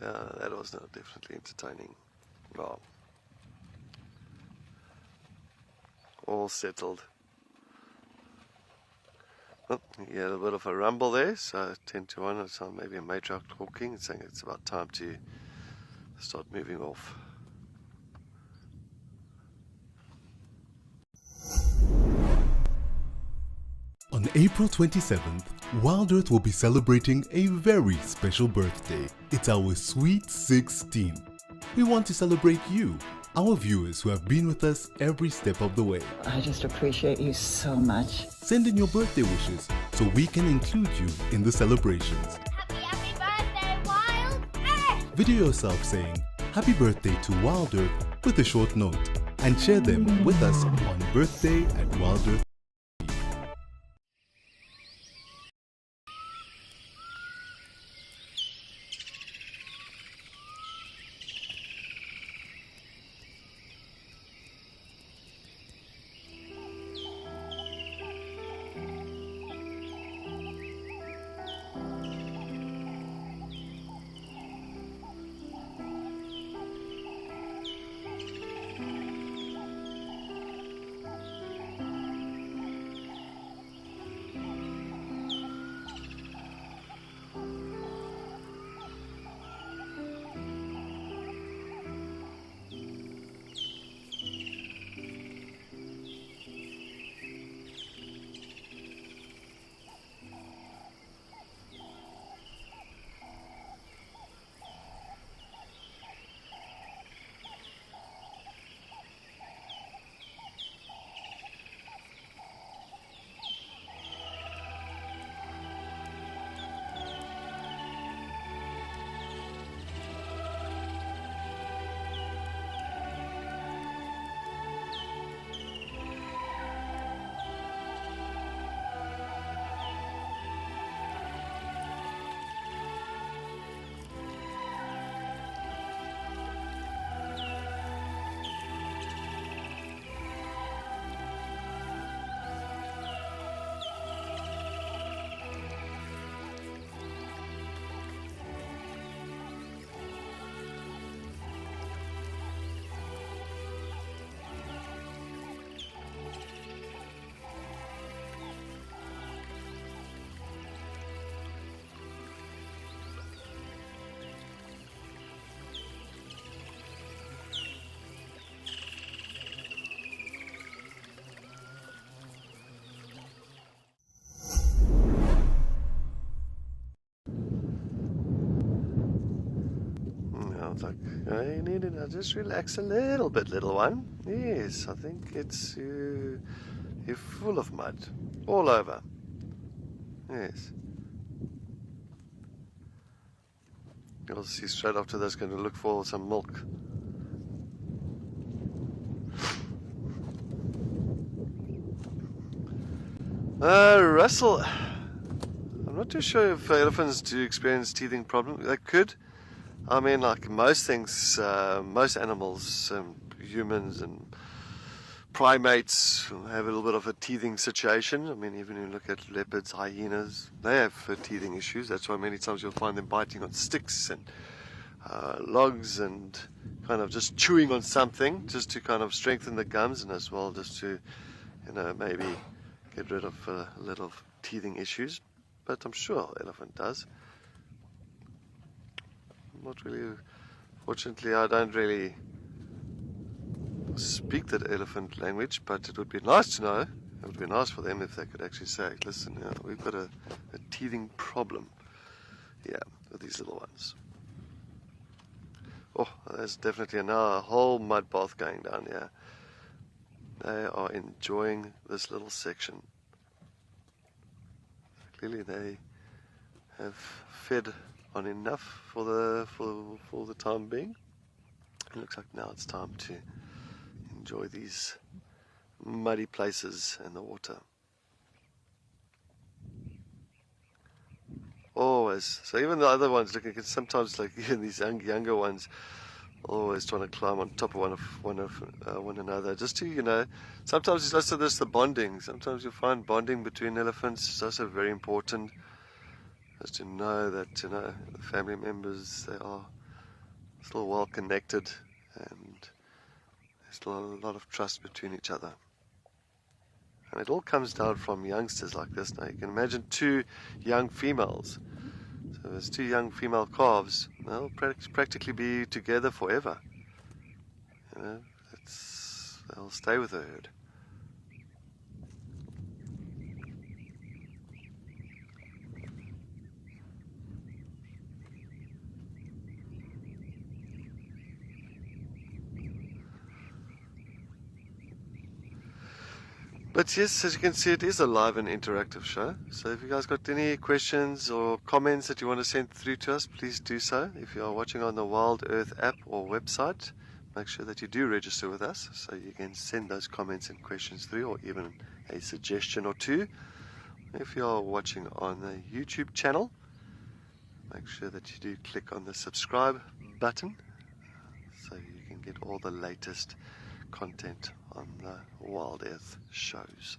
Yeah, that was definitely entertaining. Well, all settled. Oh, you had a bit of a rumble there, so 10 to 1, it's maybe a matriarch talking and saying it's about time to start moving off. On April 27th, Wild Earth will be celebrating a very special birthday. It's our Sweet 16. We want to celebrate you, our viewers who have been with us every step of the way. I just appreciate you so much. Send in your birthday wishes so we can include you in the celebrations. Happy birthday, Wild Earth! Video yourself saying happy birthday to Wild Earth with a short note and share them with us on birthday at Wild Earth. It's like, you need to just relax a little bit, little one. Yes, I think it's you're full of mud all over. Yes. You'll see straight after this going to look for some milk. Russell, I'm not too sure if elephants do experience teething problems. They could. I mean, like most things, most animals, humans and primates have a little bit of a teething situation. I mean, even when you look at leopards, hyenas, they have teething issues. That's why many times you'll find them biting on sticks and logs and kind of just chewing on something just to kind of strengthen the gums and as well just to, maybe get rid of a little teething issues. But I'm sure elephant does. Not really. Fortunately, I don't really speak that elephant language, but it would be nice to know. It would be nice for them if they could actually say, listen, we've got a teething problem. Yeah, with these little ones. Oh, there's definitely now a whole mud bath going down here. They are enjoying this little section. Clearly they have fed on enough for the time being. It looks like now it's time to enjoy these muddy places in the water. Always. So even the other ones, look, sometimes like even these younger ones, always trying to climb on top of one another. Just to sometimes it's also this the bonding. Sometimes you'll find bonding between elephants is also very important. Just to know that the family members, they are still well connected and there's still a lot of trust between each other. And it all comes down from youngsters like this. Now you can imagine 2 young females. So there's 2 young female calves. They'll practically be together forever. You know, they'll stay with the herd. But yes, as you can see, it is a live and interactive show. So if you guys got any questions or comments that you want to send through to us, please do so. If you are watching on the Wild Earth app or website, make sure that you do register with us so you can send those comments and questions through, or even a suggestion or two. If you are watching on the YouTube channel, make sure that you do click on the subscribe button so you can get all the latest content on the Wild Earth shows.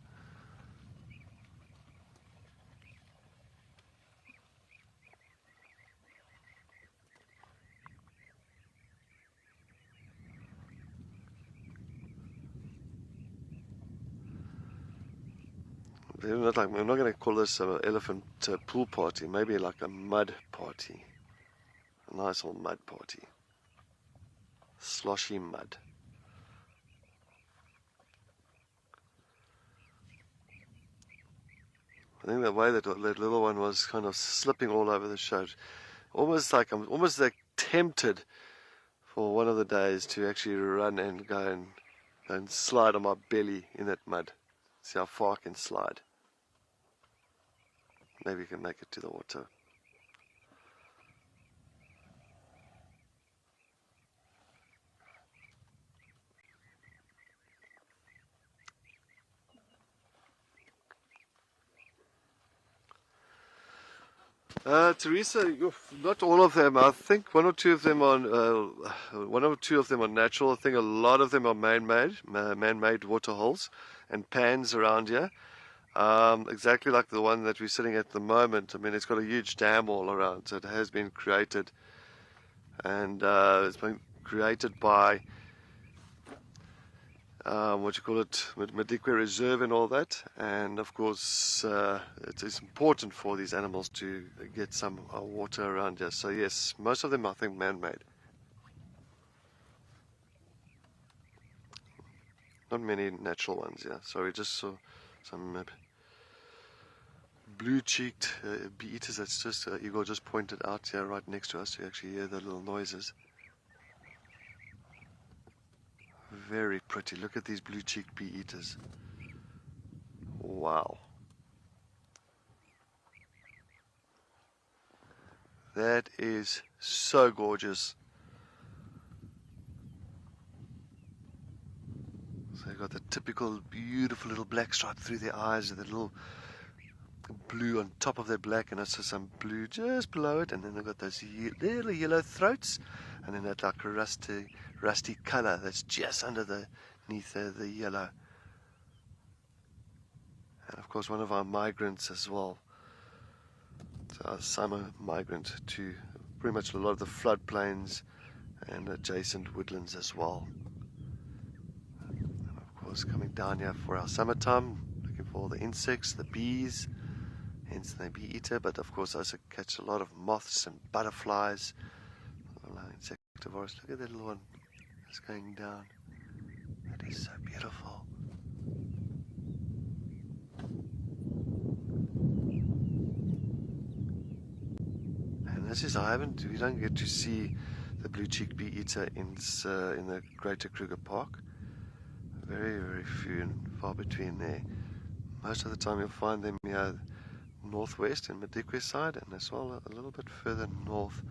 We're not going to call this an elephant pool party, maybe like a mud party. A nice old mud party. Sloshy mud. I think the way that little one was kind of slipping all over the show, almost like I'm almost like tempted for one of the days to actually run and go and slide on my belly in that mud. See how far I can slide. Maybe you can make it to the water. Teresa, not all of them. I think one or two of them are natural. I think a lot of them are man-made water holes and pans around here. Exactly like the one that we're sitting at the moment. I mean, it's got a huge dam all around, so it has been created, and it's been created by Madikwe Reserve and all that. And of course, it is important for these animals to get some water around here. So yes, most of them I think man-made. Not many natural ones, yeah. So we just saw some blue-cheeked bee-eaters. That's just Igor just pointed out here right next to us. You actually hear the little noises. Very pretty. Look at these blue-cheeked bee-eaters. Wow. That is so gorgeous. So they've got the typical beautiful little black stripe through their eyes, with the little blue on top of their black, and also some blue just below it, and then they've got those little yellow throats, and then that like a rusty color that's just underneath the yellow. And of course one of our migrants as well. So our summer migrant to pretty much a lot of the floodplains and adjacent woodlands as well. And of course coming down here for our summertime, looking for all the insects, the bees, hence the bee eater, but of course I also catch a lot of moths and butterflies, insectivorous. Look at that little one that's going down. That is so beautiful. And this is, we don't get to see the blue-cheeked bee-eater in the Greater Kruger Park. Very, very few and far between there. Most of the time you'll find them here northwest in Madikwe side, and as well a little bit further north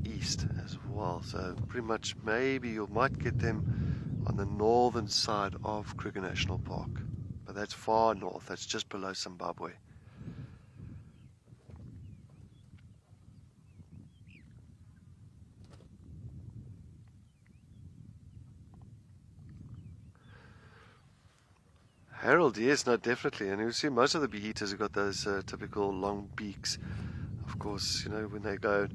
east as well. So pretty much maybe you might get them on the northern side of Kruger National Park, but that's far north. That's just below Zimbabwe. Harold, yes, no, definitely. And you see most of the bee-eaters have got those typical long beaks. Of course, you know, when they go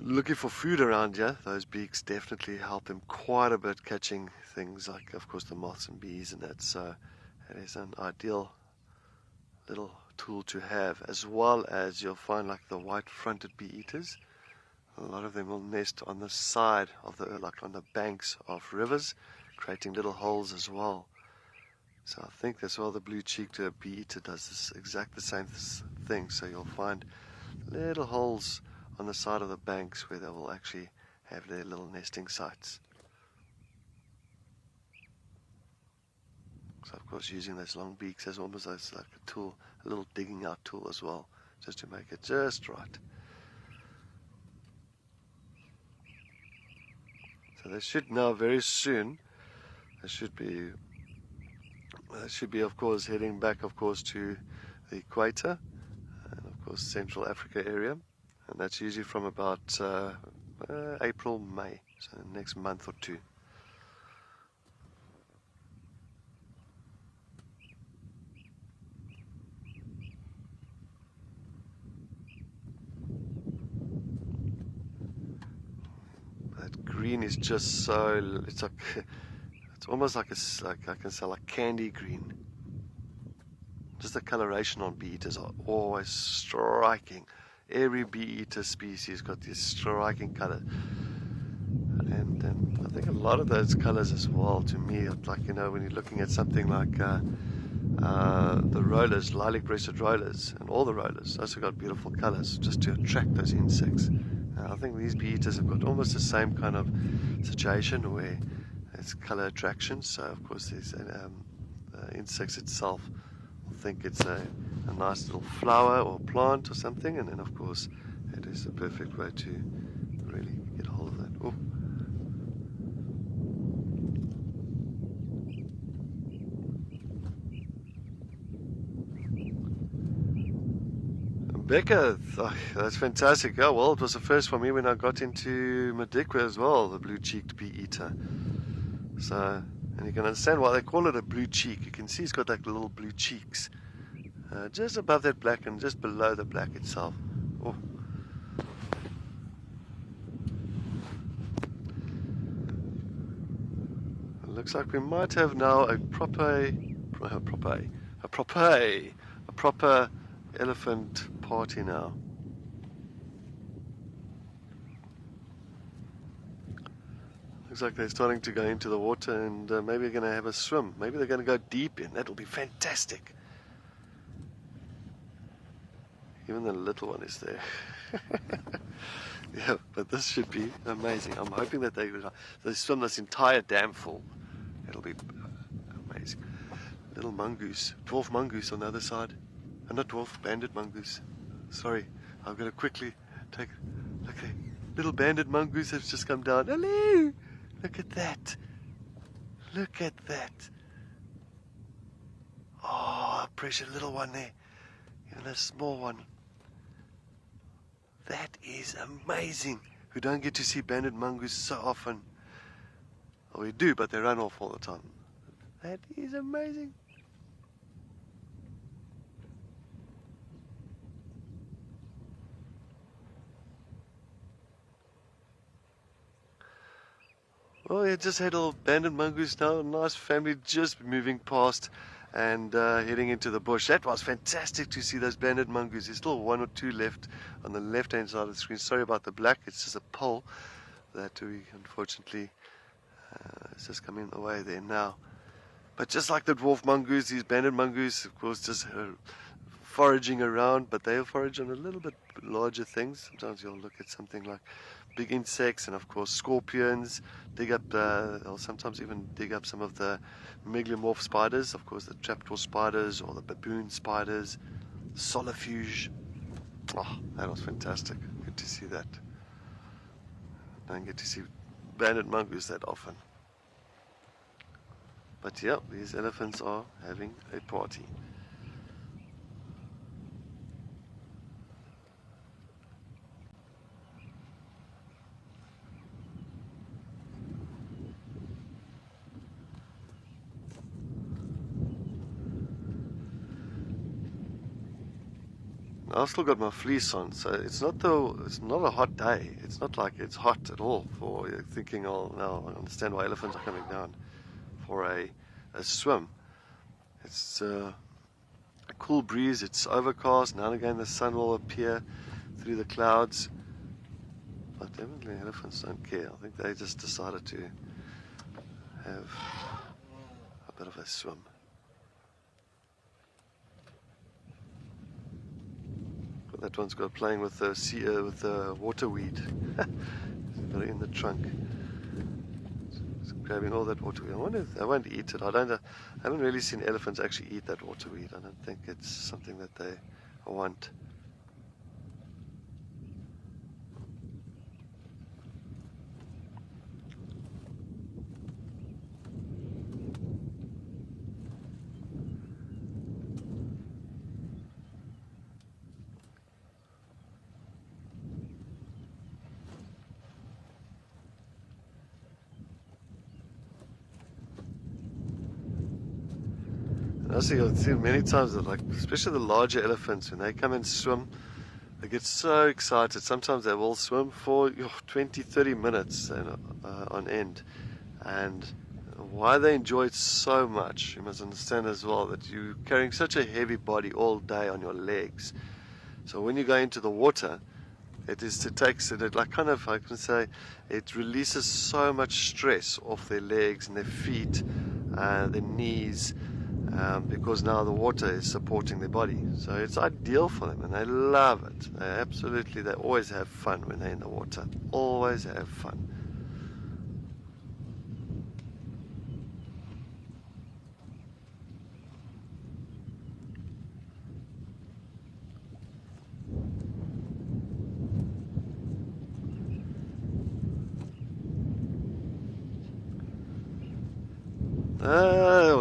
looking for food around here, those beaks definitely help them quite a bit catching things like, of course, the moths and bees and that. So it is an ideal little tool to have, as well as you'll find like the white-fronted bee eaters. A lot of them will nest on the side of the, like on the banks of rivers, creating little holes as well. So I think that's why the blue-cheeked bee eater does this exact the same thing. So you'll find little holes on the side of the banks where they will actually have their little nesting sites. So of course using those long beaks as almost as like a tool, a little digging out tool as well, just to make it just right. So they should now very soon, they should be of course heading back of course to the equator and of course Central Africa area, and that's usually from about April, May, so the next month or two. That green is just so, it's like, it's almost like a, like I can say like candy green. Just the coloration on bee eaters are always striking. Every bee eater species got this striking color, and I think a lot of those colors as well, to me, like, you know, when you're looking at something like the rollers, lilac-breasted rollers, and all the rollers, those have got beautiful colors just to attract those insects. I think these bee eaters have got almost the same kind of situation where it's color attraction. So of course these insects itself will think it's a nice little flower or plant or something, and then of course it is the perfect way to really get hold of that. Oh. Becca, oh, that's fantastic. Yeah, well, it was the first for me when I got into Madikwe as well, the blue-cheeked bee eater. So, and you can understand why they call it a blue cheek. You can see it's got like little blue cheeks just above that black and just below the black itself. Oh. It looks like we might have now a proper elephant party now. Looks like they're starting to go into the water, and maybe they're going to have a swim. Maybe they're going to go deep in. That'll be fantastic. Even the little one is there. Yeah, but this should be amazing. I'm hoping that they swim this entire dam full. It'll be amazing. Little mongoose, dwarf mongoose on the other side. Not dwarf, banded mongoose. Sorry, I've got to quickly take. Okay, little banded mongoose has just come down. Hello! Look at that. Look at that. Oh, a precious little one there. Even a small one. That is amazing. We don't get to see banded mongoose so often. Well, we do, but they run off all the time. That is amazing. Well, you just had a little banded mongoose now, a nice family just moving past and heading into the bush. That was fantastic to see those banded mongoose. There's still one or two left on the left-hand side of the screen. Sorry about the black, it's just a pole that we unfortunately it's just coming in the way there now. But just like the dwarf mongoose, these banded mongoose, of course, just foraging around, but they'll forage on a little bit larger things. Sometimes you'll look at something like big insects and of course scorpions, dig up, they'll sometimes even dig up some of the megalomorph spiders, of course the trapdoor spiders or the baboon spiders, solifuge. Oh, that was fantastic. Good to see that. Don't get to see banded mongoose that often. But yeah, these elephants are having a party. I've still got my fleece on, so it's not a hot day. It's not like it's hot at all. For you're thinking, oh no, I understand why elephants are coming down for a swim. It's a cool breeze. It's overcast. Now and again the sun will appear through the clouds. But definitely elephants don't care. I think they just decided to have a bit of a swim. But that one's got playing with the waterweed. Got it in the trunk. It's grabbing all that waterweed. I wonder if they won't eat it. I haven't really seen elephants actually eat that waterweed. I don't think it's something that they want. I've seen many times that, like, especially the larger elephants, when they come and swim, they get so excited. Sometimes they will swim for 20, 30 minutes on end. And why they enjoy it so much, you must understand as well that you're carrying such a heavy body all day on your legs. So when you go into the water, it releases so much stress off their legs and their feet, their knees, because now the water is supporting their body. So it's ideal for them, and they love it. They always have fun when they're in the water. Always have fun.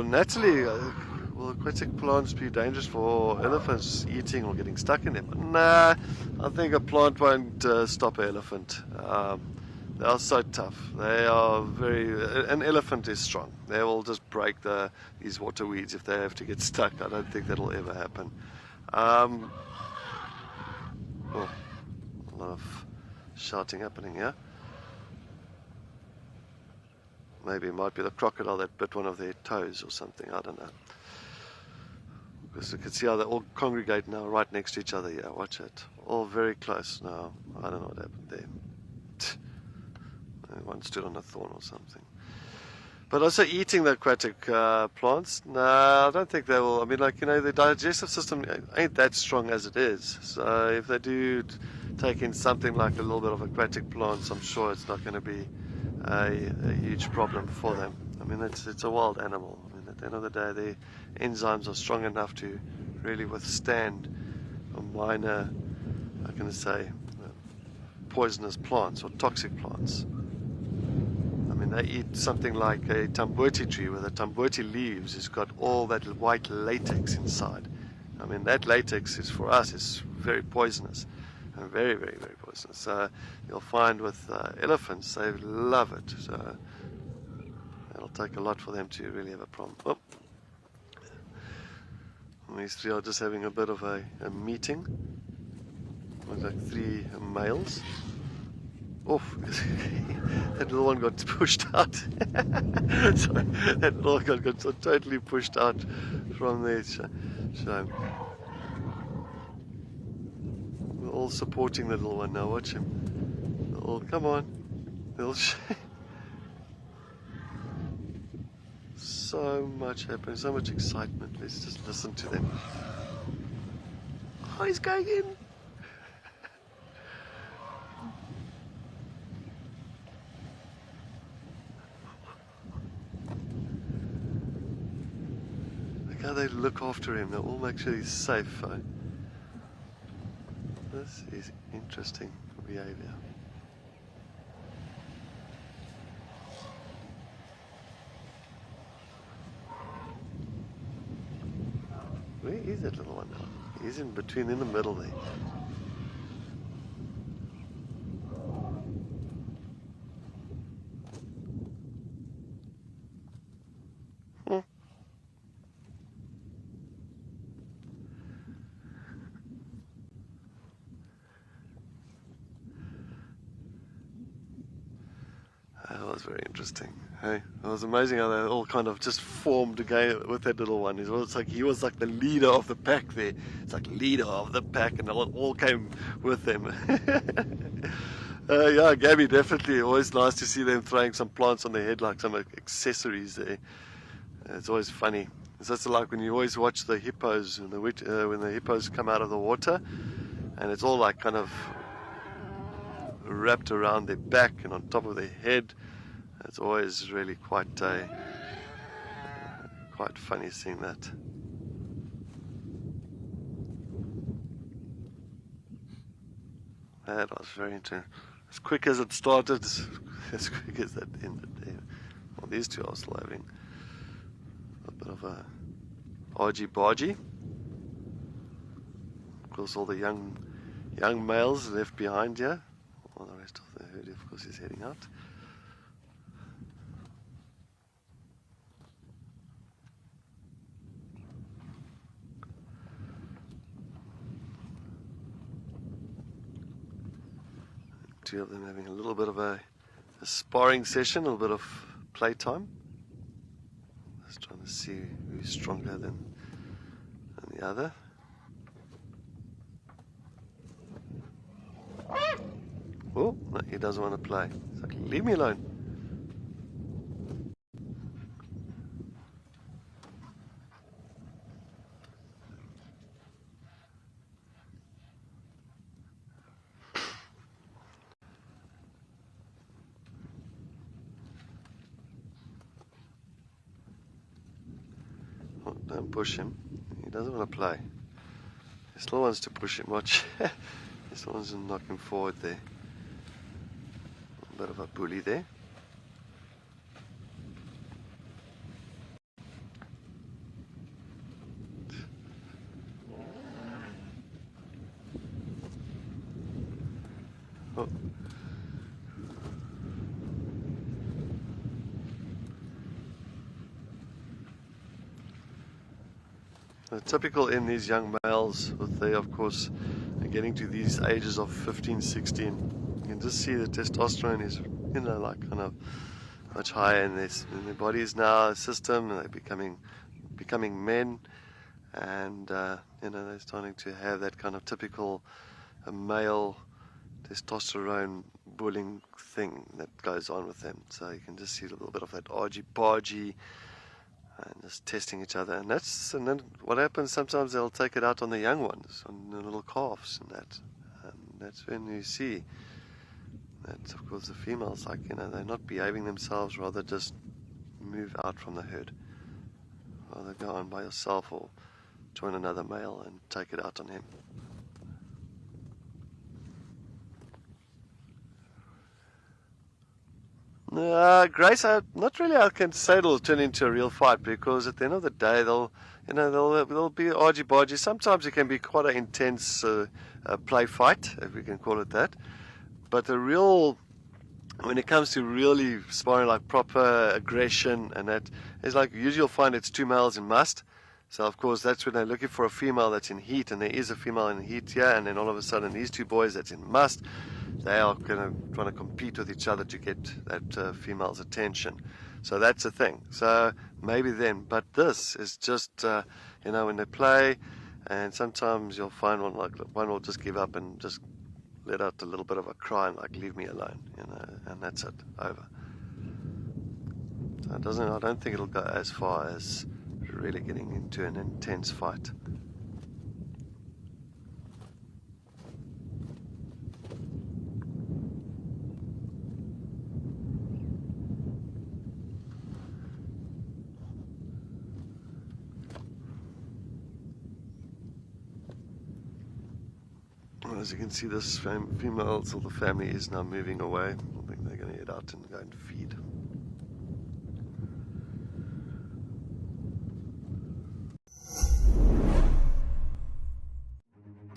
Naturally, will aquatic plants be dangerous for elephants eating or getting stuck in them? Nah, I think a plant won't stop an elephant. They are so tough. An elephant is strong. They will just break these water weeds if they have to get stuck. I don't think that'll ever happen. A lot of shouting happening here. Maybe it might be the crocodile that bit one of their toes or something, I don't know. Because you can see how they all congregate now right next to each other here. Watch it. All very close now. I don't know what happened there. One stood on a thorn or something. But also eating the aquatic plants, no, I don't think they will. I mean, the digestive system ain't that strong as it is. So if they do take in something like a little bit of aquatic plants, I'm sure it's not going to be a huge problem for them. I mean, it's a wild animal. I mean, at the end of the day, their enzymes are strong enough to really withstand a minor, poisonous plants or toxic plants. I mean, they eat something like a tamboti tree, where the tamboti leaves has got all that white latex inside. I mean, that latex for us is very poisonous. Very, very, very poisonous. So you'll find with elephants, they love it. So it'll take a lot for them to really have a problem. Oh. These three are just having a bit of a meeting. Looks like three males. Oh, that little one got pushed out. Sorry, that little one got totally pushed out from there. So all supporting the little one now. Watch him. Oh, come on. So much happening, so much excitement. Let's just listen to them. Oh, he's going in. Look how they look after him. They'll all make sure he's safe. This is interesting behavior. Where is that little one now? He's in between, in the middle there. was very interesting. Hey, it was amazing how they all kind of just formed again with that little one. It was like he was like the leader of the pack there. It's like leader of the pack, and they all came with them. Yeah, Gabby, definitely. Always nice to see them throwing some plants on their head, like some accessories there. It's always funny. It's just like when you always watch the hippos when the hippos come out of the water, and it's all like kind of wrapped around their back and on top of their head. It's always really quite funny seeing that. That was very interesting. As quick as it started, as quick as that ended there. Well, these two are still having a bit of a argy-bargy. Of course, all the young males left behind here. All the rest of the herd, of course, is heading out. Two of them having a little bit of a sparring session, a little bit of playtime. Just trying to see who's stronger than the other. Oh, no, he doesn't want to play. He's like, leave me alone. Oh, don't push him. He doesn't want to play. He still wants to push him. Watch. He still wants to knock him forward there. Bit of a bully there. Oh. Typical in these young males, with they of course are getting to these ages of 15, 16. You can just see the testosterone is, you know, like kind of much higher in their bodies now, system, and they're becoming men, and you know, they're starting to have that kind of typical male testosterone bullying thing that goes on with them. So you can just see a little bit of that argy-bargy and just testing each other, and then what happens, sometimes they'll take it out on the young ones, on the little calves and that's when you see that, of course, the females, like, you know, they're not behaving themselves, rather just move out from the herd, rather go on by yourself or join another male and take it out on him. Grace, not really. I can say it'll turn into a real fight, because at the end of the day, they'll be argy-bargy. Sometimes it can be quite an intense play fight, if we can call it that. But when it comes to really sparring, like proper aggression and that, it's like usually you'll find it's two males in must. So of course that's when they're looking for a female that's in heat, and there is a female in heat here, and then all of a sudden these two boys that's in must, they are trying to compete with each other to get that female's attention. So that's the thing. So maybe then, but this is just you know, when they play, and sometimes you'll find one will just give up and just let out a little bit of a cry and like, leave me alone, you know, and that's it, over. So I don't think it'll go as far as really getting into an intense fight. As you can see, this female, so the family is now moving away. I think they're going to head out and go and feed.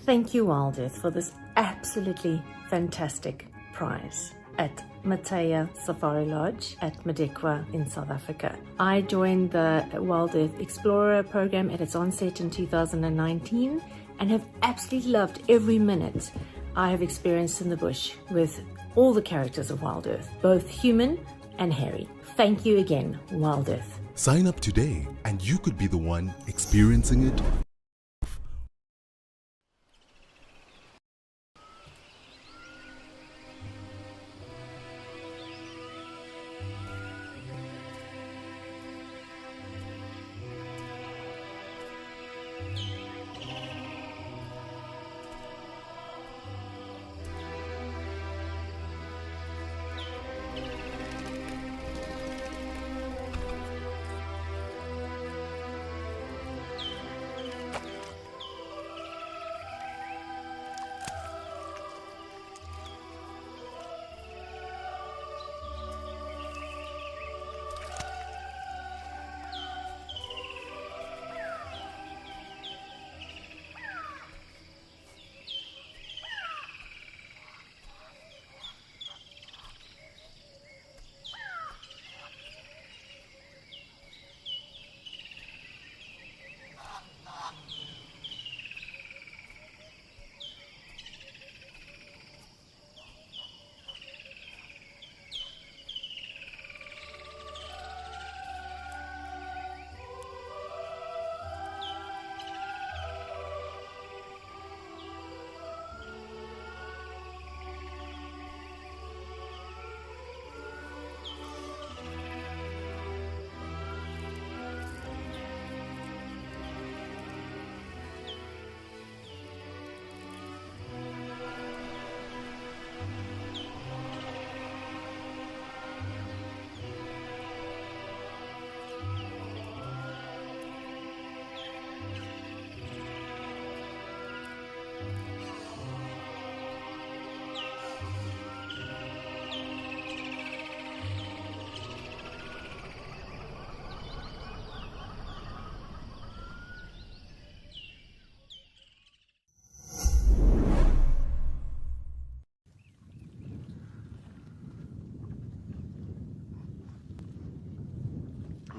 Thank you, Wildeth, for this absolutely fantastic prize at Matea Safari Lodge at Madekwa in South Africa. I joined the Wildeth Explorer program at its onset in 2019 and have absolutely loved every minute I have experienced in the bush with all the characters of Wild Earth, both human and Harry. Thank you again, Wild Earth. Sign up today and you could be the one experiencing it.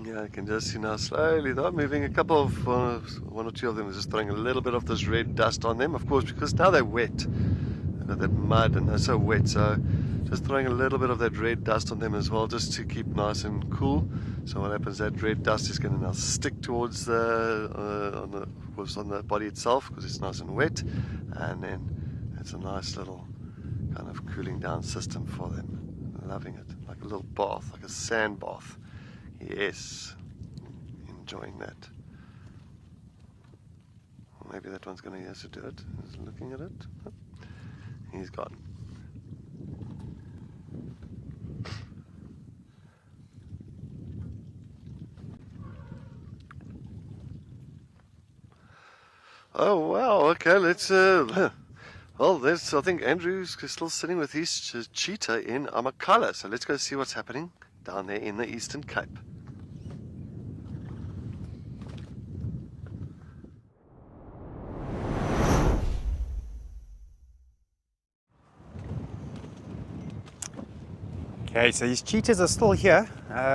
Yeah, I can just see now slowly they're moving. A couple of, one or two of them are just throwing a little bit of this red dust on them, of course, because now they're wet. They've got that mud and they're so wet, so just throwing a little bit of that red dust on them as well, just to keep nice and cool. So what happens, that red dust is going to now stick towards of course, on the body itself, because it's nice and wet, and then it's a nice little kind of cooling down system for them. Loving it, like a little bath, like a sand bath. Yes, enjoying that. Maybe that one's going to have to do it. He's looking at it. He's gone. Oh wow! Okay, let's. Well, there's. I think Andrew's still sitting with his cheetah in Amakhala. So let's go see what's happening down there in the Eastern Cape. Okay, so these cheetahs are still here.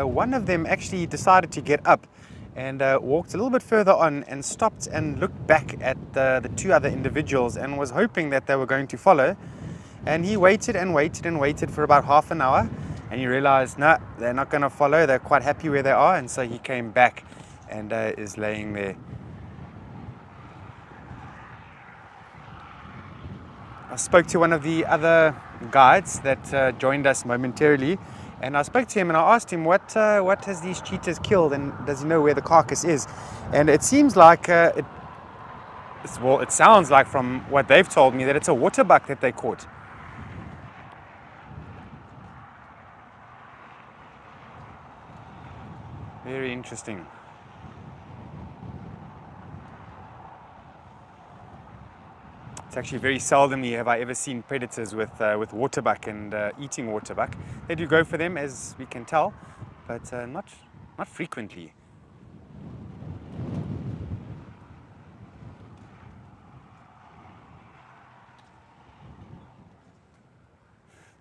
One of them actually decided to get up and walked a little bit further on and stopped and looked back at the two other individuals and was hoping that they were going to follow. And he waited and waited and waited for about half an hour, and he realized, no, they're not going to follow. They're quite happy where they are, and so he came back and is laying there. I spoke to one of the other guides that joined us momentarily, and I spoke to him and I asked him what has these cheetahs killed, and does he know where the carcass is? And it seems like it sounds like, from what they've told me, that it's a waterbuck that they caught. Very interesting. It's actually very seldomly have I ever seen predators with waterbuck and eating waterbuck. They do go for them, as we can tell, but not frequently.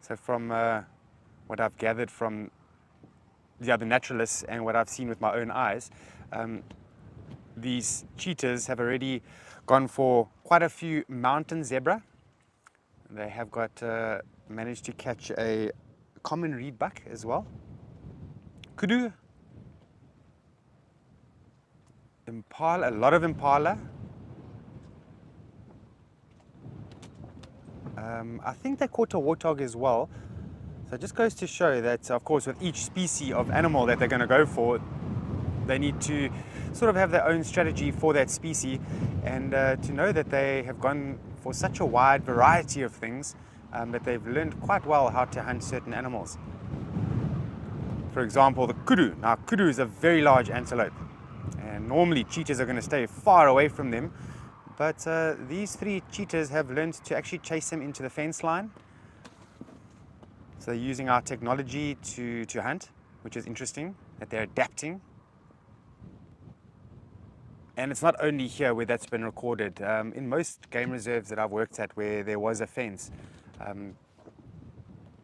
So from what I've gathered from the other naturalists and what I've seen with my own eyes, these cheetahs have already gone for quite a few mountain zebra. They have got managed to catch a common reedbuck as well. kudu, impala, a lot of impala. I think they caught a warthog as well. So it just goes to show that, of course, with each species of animal that they're going to go for, they need to sort of have their own strategy for that species, and to know that they have gone for such a wide variety of things, that they've learned quite well how to hunt certain animals. For example, the kudu. Now, kudu is a very large antelope, and normally cheetahs are going to stay far away from them, but these three cheetahs have learned to actually chase them into the fence line. So they're using our technology to hunt, which is interesting, that they're adapting. And it's not only here where that's been recorded. In most game reserves that I've worked at where there was a fence,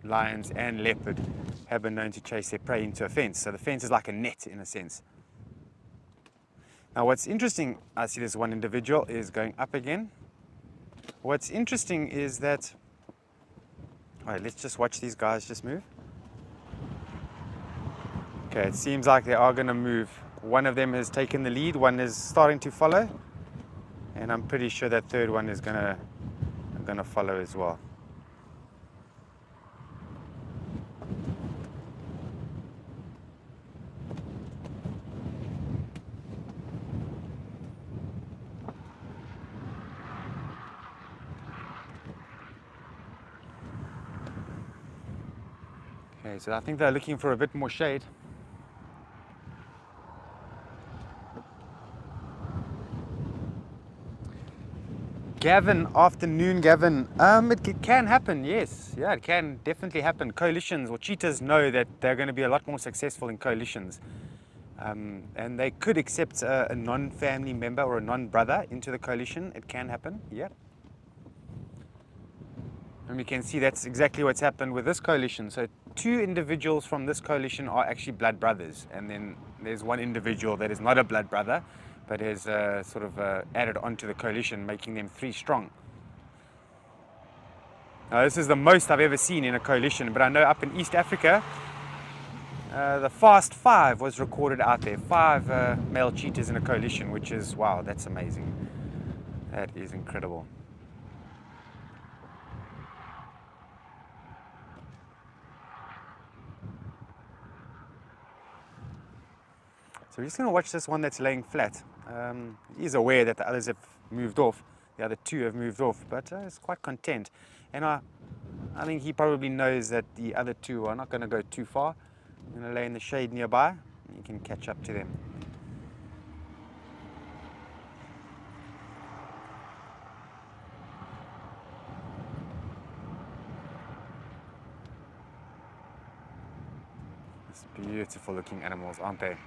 lions and leopard have been known to chase their prey into a fence. So the fence is like a net in a sense. Now what's interesting, I see this one individual is going up again. What's interesting is that, all right, let's just watch these guys just move. Okay, it seems like they are going to move. One of them has taken the lead, one is starting to follow, and I'm pretty sure that third one is gonna follow as well. Okay, so I think they're looking for a bit more shade. Gavin, afternoon Gavin. It can happen, yes. Yeah, it can definitely happen. Coalitions or cheetahs know that they're going to be a lot more successful in coalitions. And they could accept a non-family member or a non-brother into the coalition. It can happen, yeah. And we can see that's exactly what's happened with this coalition. So 2 individuals from this coalition are actually blood brothers. And then there's one individual that is not a blood brother, but has sort of added onto the coalition, making them 3 strong. Now, this is the most I've ever seen in a coalition, but I know up in East Africa, the Fast 5 was recorded out there. 5 male cheetahs in a coalition, which is, wow, that's amazing. That is incredible. So we're just going to watch this one that's laying flat. He's aware that the others have moved off. The other 2 have moved off, but he's quite content. And I think he probably knows that the other 2 are not going to go too far. I'm going to lay in the shade nearby, and you can catch up to them. It's beautiful looking animals, aren't they?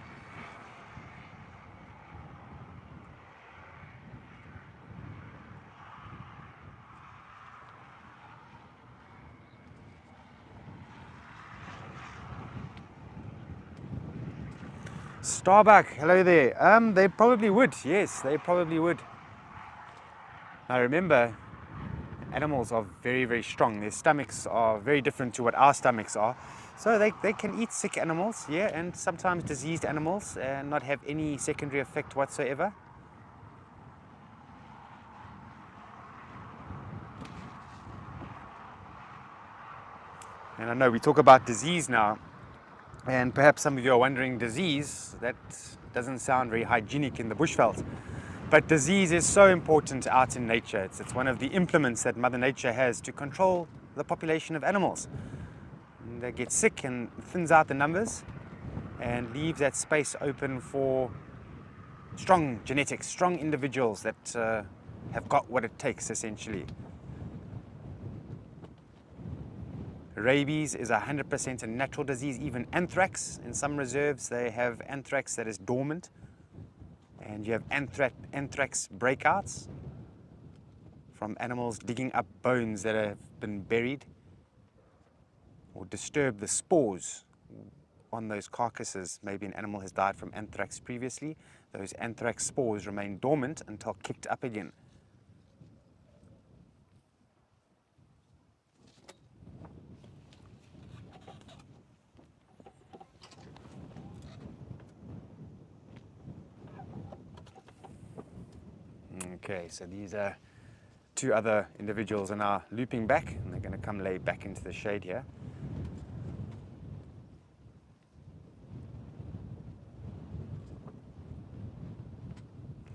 Starbuck, hello there. They probably would, yes, they probably would. Now remember, animals are very, very strong. Their stomachs are very different to what our stomachs are. So they can eat sick animals, yeah, and sometimes diseased animals and not have any secondary effect whatsoever. And I know we talk about disease now, and perhaps some of you are wondering, disease, that doesn't sound very hygienic in the bushveld. But disease is so important out in nature. It's one of the implements that Mother Nature has to control the population of animals. And they get sick and thins out the numbers and leaves that space open for strong genetics, strong individuals that have got what it takes, essentially. Rabies is 100% a natural disease. Even anthrax, in some reserves they have anthrax that is dormant, and you have anthrax breakouts from animals digging up bones that have been buried or disturb the spores on those carcasses. Maybe an animal has died from anthrax previously. Those anthrax spores remain dormant until kicked up again. Okay, so these are two other individuals are now looping back, and they're going to come lay back into the shade here.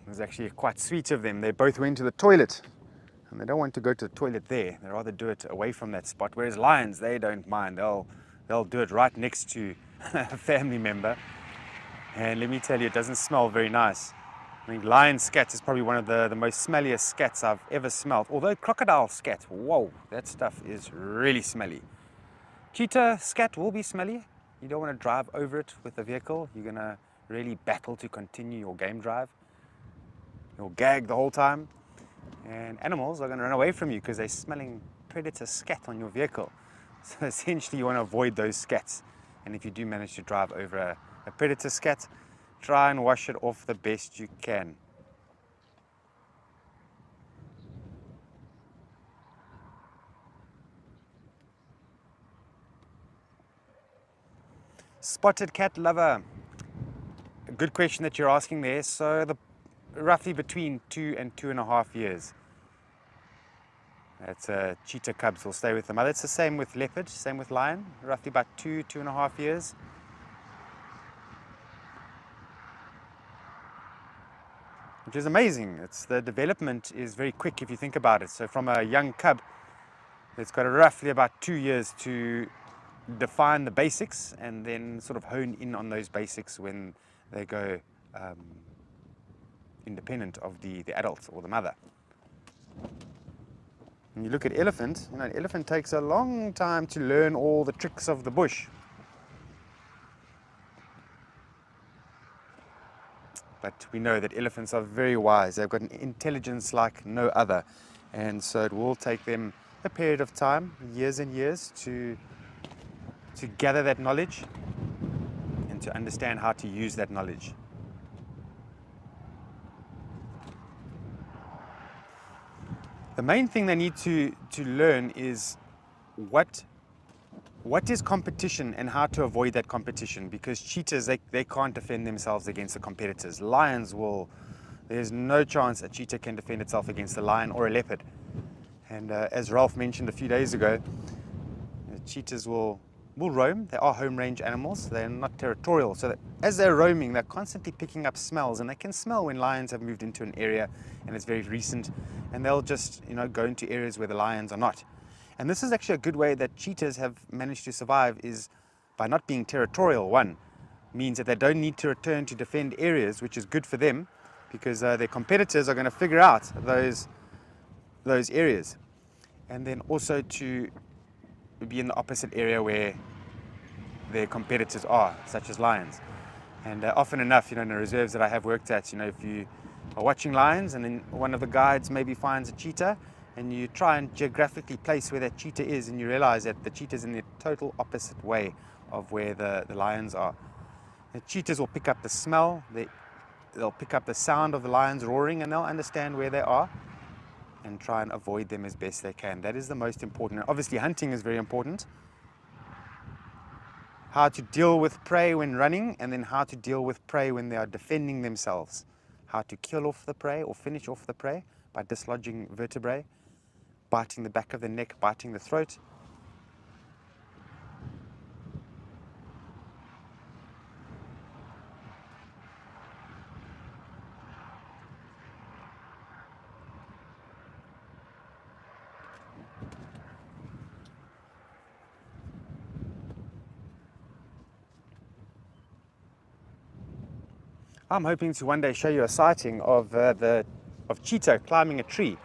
It was actually quite sweet of them. They both went to the toilet, and they don't want to go to the toilet there. They rather do it away from that spot. Whereas lions, they don't mind. They'll do it right next to a family member. And let me tell you, it doesn't smell very nice. I think lion scat is probably one of the most smelliest scats I've ever smelled. Although crocodile scat, whoa, that stuff is really smelly. Cheetah scat will be smelly. You don't want to drive over it with a vehicle. You're going to really battle to continue your game drive. You'll gag the whole time. And animals are going to run away from you because they're smelling predator scat on your vehicle. So essentially you want to avoid those scats. And if you do manage to drive over a predator scat, try and wash it off the best you can. Spotted cat lover. A good question that you're asking there. So roughly between 2 and 2.5 years. That's cheetah cubs will stay with the mother. It's the same with leopard, same with lion, roughly about 2.5 years. Which is amazing. The development is very quick if you think about it. So from a young cub, it's got roughly about 2 years to define the basics and then sort of hone in on those basics when they go independent of the adult or the mother. When you look at elephant, an elephant takes a long time to learn all the tricks of the bush. But we know that elephants are very wise. They've got an intelligence like no other. And so it will take them a period of time, years and years, to gather that knowledge and to understand how to use that knowledge. The main thing they need to learn is what is competition and how to avoid that competition, because cheetahs, they can't defend themselves against the competitors. Lions there's no chance a cheetah can defend itself against a lion or a leopard. And as Ralph mentioned a few days ago, cheetahs will roam. They are home range animals. They're not territorial. So that as they're roaming, they're constantly picking up smells, and they can smell when lions have moved into an area and it's very recent, and they'll just go into areas where the lions are not. And this is actually a good way that cheetahs have managed to survive, is by not being territorial. One means that they don't need to return to defend areas, which is good for them because their competitors are going to figure out those areas. And then also to be in the opposite area where their competitors are, such as lions. And often enough, in the reserves that I have worked at, if you are watching lions and then one of the guides maybe finds a cheetah, and you try and geographically place where that cheetah is, and you realize that the cheetah is in the total opposite way of where the lions are. The cheetahs will pick up the smell, they'll pick up the sound of the lions roaring, and they'll understand where they are and try and avoid them as best they can. That is the most important. Obviously, hunting is very important. How to deal with prey when running, and then how to deal with prey when they are defending themselves. How to kill off the prey or finish off the prey by dislodging vertebrae, biting the back of the neck, biting the throat. I'm hoping to one day show you a sighting of cheetah climbing a tree.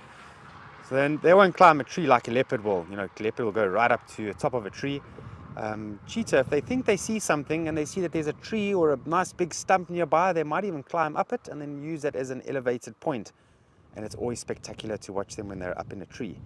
So then they won't climb a tree like a leopard will. Leopard will go right up to the top of a tree. Cheetah, if they think they see something and they see that there's a tree or a nice big stump nearby, they might even climb up it and then use that as an elevated point. And it's always spectacular to watch them when they're up in a tree.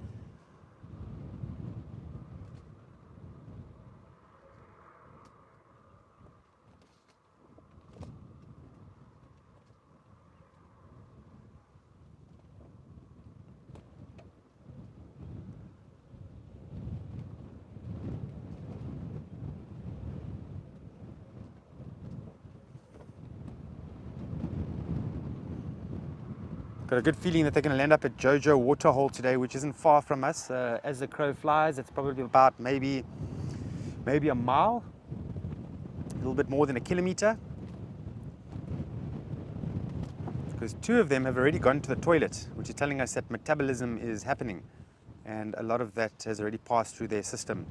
Got a good feeling that they're going to land up at Jojo Waterhole today, which isn't far from us. As the crow flies, it's probably about maybe a mile, a little bit more than a kilometer. Because 2 of them have already gone to the toilet, which is telling us that metabolism is happening, and a lot of that has already passed through their system.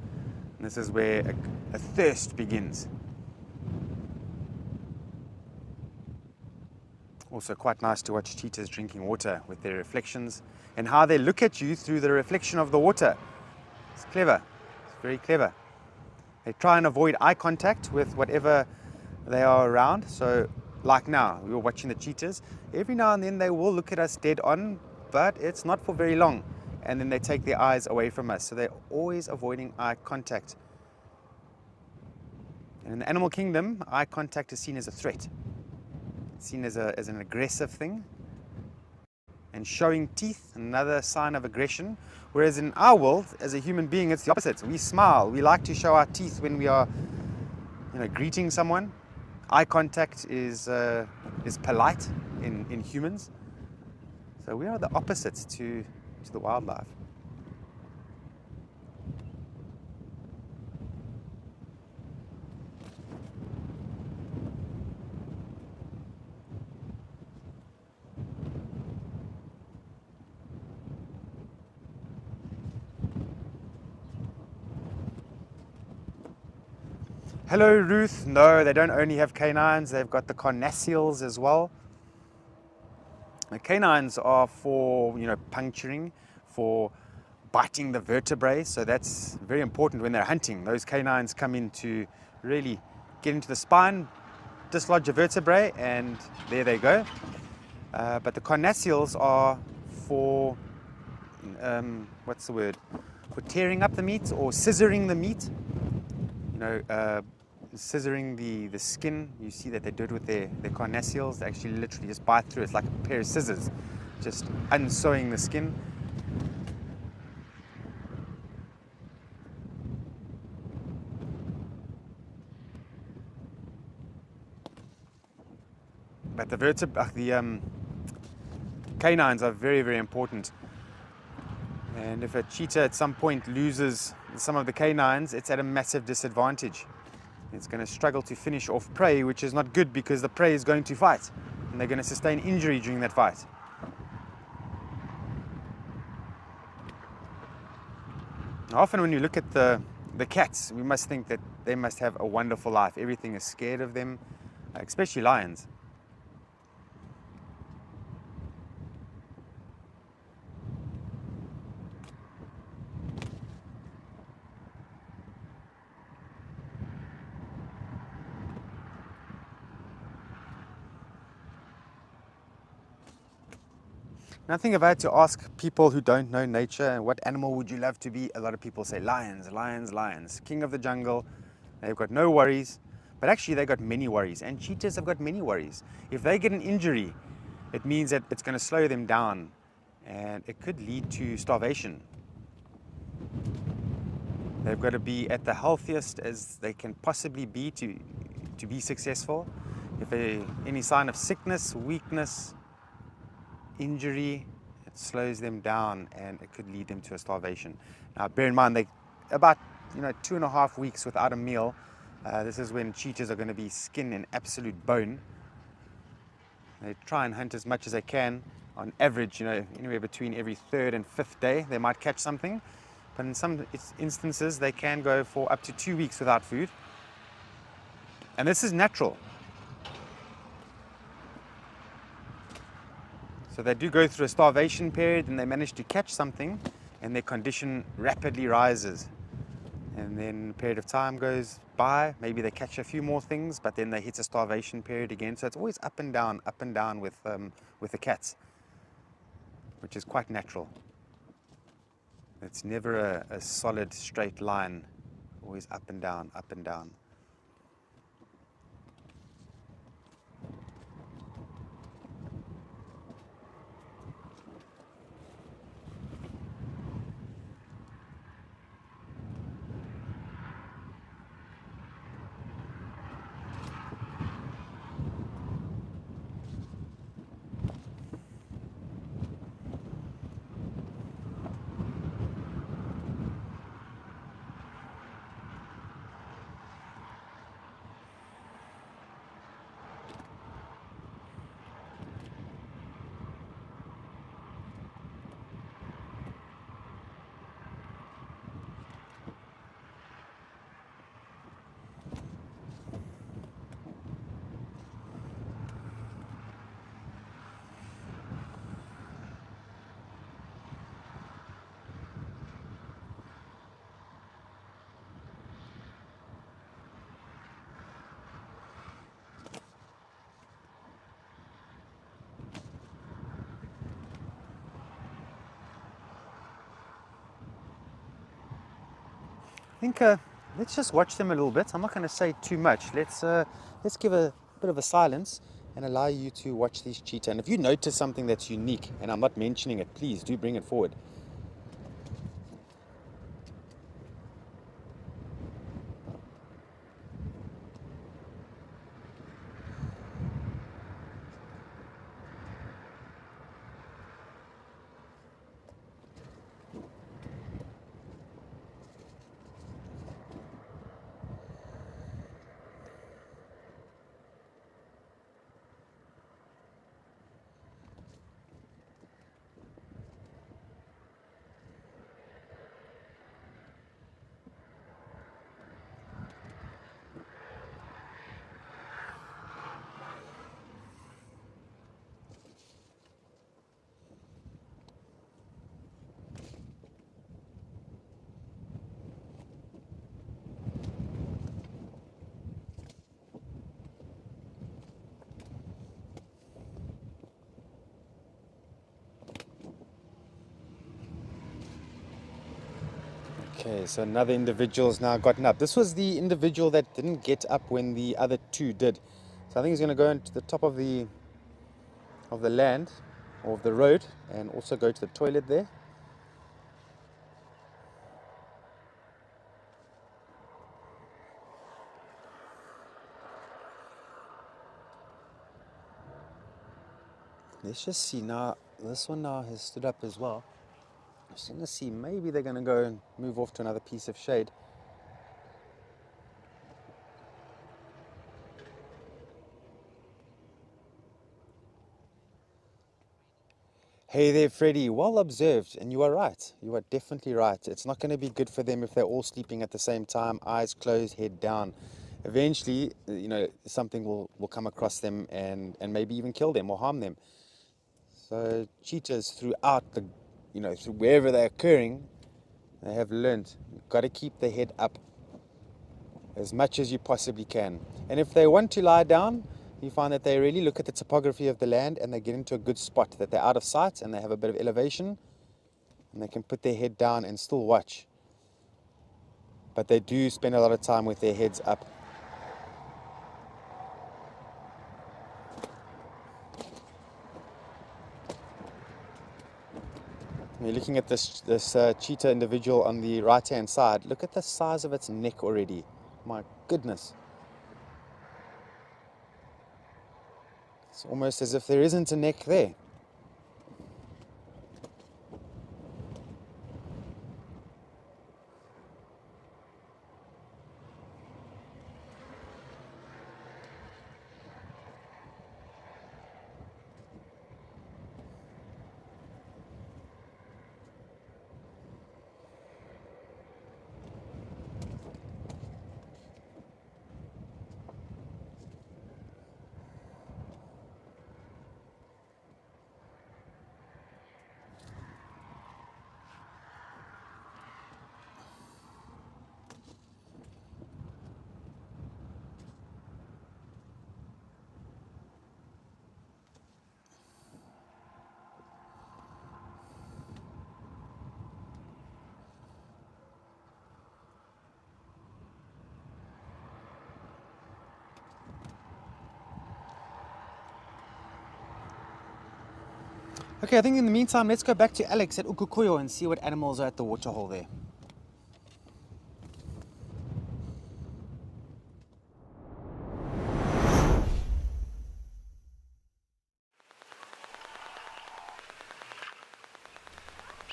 And this is where a thirst begins. Also quite nice to watch cheetahs drinking water with their reflections and how they look at you through the reflection of the water. It's clever. It's very clever. They try and avoid eye contact with whatever they are around. So like now, we were watching the cheetahs. Every now and then they will look at us dead on, but it's not for very long. And then they take their eyes away from us. So they're always avoiding eye contact. And in the animal kingdom, eye contact is seen as a threat. Seen as an aggressive thing, and showing teeth, another sign of aggression. Whereas in our world, as a human being, it's the opposite. We smile. We like to show our teeth when we are, greeting someone. Eye contact is polite in humans. So we are the opposites to the wildlife. Hello, Ruth. No, they don't only have canines, they've got the carnassials as well. The canines are for, puncturing, for biting the vertebrae, so that's very important when they're hunting. Those canines come in to really get into the spine, dislodge a vertebrae, and there they go. But the carnassials are for, for tearing up the meat or scissoring the meat. Scissoring the skin. You see that they do it with their carnassials. They actually literally just bite through it. It's like a pair of scissors, just unsewing the skin. But the canines are very, very important. And if a cheetah at some point loses some of the canines, it's at a massive disadvantage. It's going to struggle to finish off prey, which is not good because the prey is going to fight and they're going to sustain injury during that fight. Now, often when you look at the cats, we must think that they must have a wonderful life. Everything is scared of them, especially lions. Now, I think if I had to ask people who don't know nature, what animal would you love to be? A lot of people say lions, lions, lions. King of the jungle. They've got no worries. But actually, they've got many worries. And cheetahs have got many worries. If they get an injury, it means that it's going to slow them down. And it could lead to starvation. They've got to be at the healthiest as they can possibly be to be successful. If any sign of sickness, weakness, injury, it slows them down and it could lead them to a starvation. Now bear in mind, they about 2.5 weeks without a meal. This is when cheetahs are going to be skin and absolute bone. They try and hunt as much as they can. On average, anywhere between every 3rd and 5th day they might catch something, but in some instances they can go for up to 2 weeks without food, and this is natural. So they do go through a starvation period and they manage to catch something and their condition rapidly rises. And then a period of time goes by, maybe they catch a few more things, but then they hit a starvation period again. So it's always up and down with the cats, which is quite natural. It's never a solid straight line, always up and down, up and down. I think let's just watch them a little bit. I'm not going to say too much. Let's give a bit of a silence and allow you to watch these cheetah. And if you notice something that's unique, and I'm not mentioning it, please do bring it forward. Okay, so another individual's now gotten up. This was the individual that didn't get up when the other two did. So I think he's going to go into the top of the land or of the road and also go to the toilet there. Let's just see now. This one now has stood up as well. I'm just going to see, maybe they're going to go and move off to another piece of shade. Hey there, Freddie. Well observed, and you are right. You are definitely right. It's not going to be good for them if they're all sleeping at the same time, eyes closed, head down. Eventually, something will come across them and maybe even kill them or harm them. So cheetahs throughout through wherever they're occurring, they have learned, you've got to keep the head up as much as you possibly can. And if they want to lie down, you find that they really look at the topography of the land and they get into a good spot, that they're out of sight and they have a bit of elevation and they can put their head down and still watch. But they do spend a lot of time with their heads up. You're looking at this cheetah individual on the right hand side. Look at the size of its neck already. My goodness. It's almost as if there isn't a neck there. Okay, I think in the meantime, let's go back to Alex at Ukukuyo and see what animals are at the waterhole there.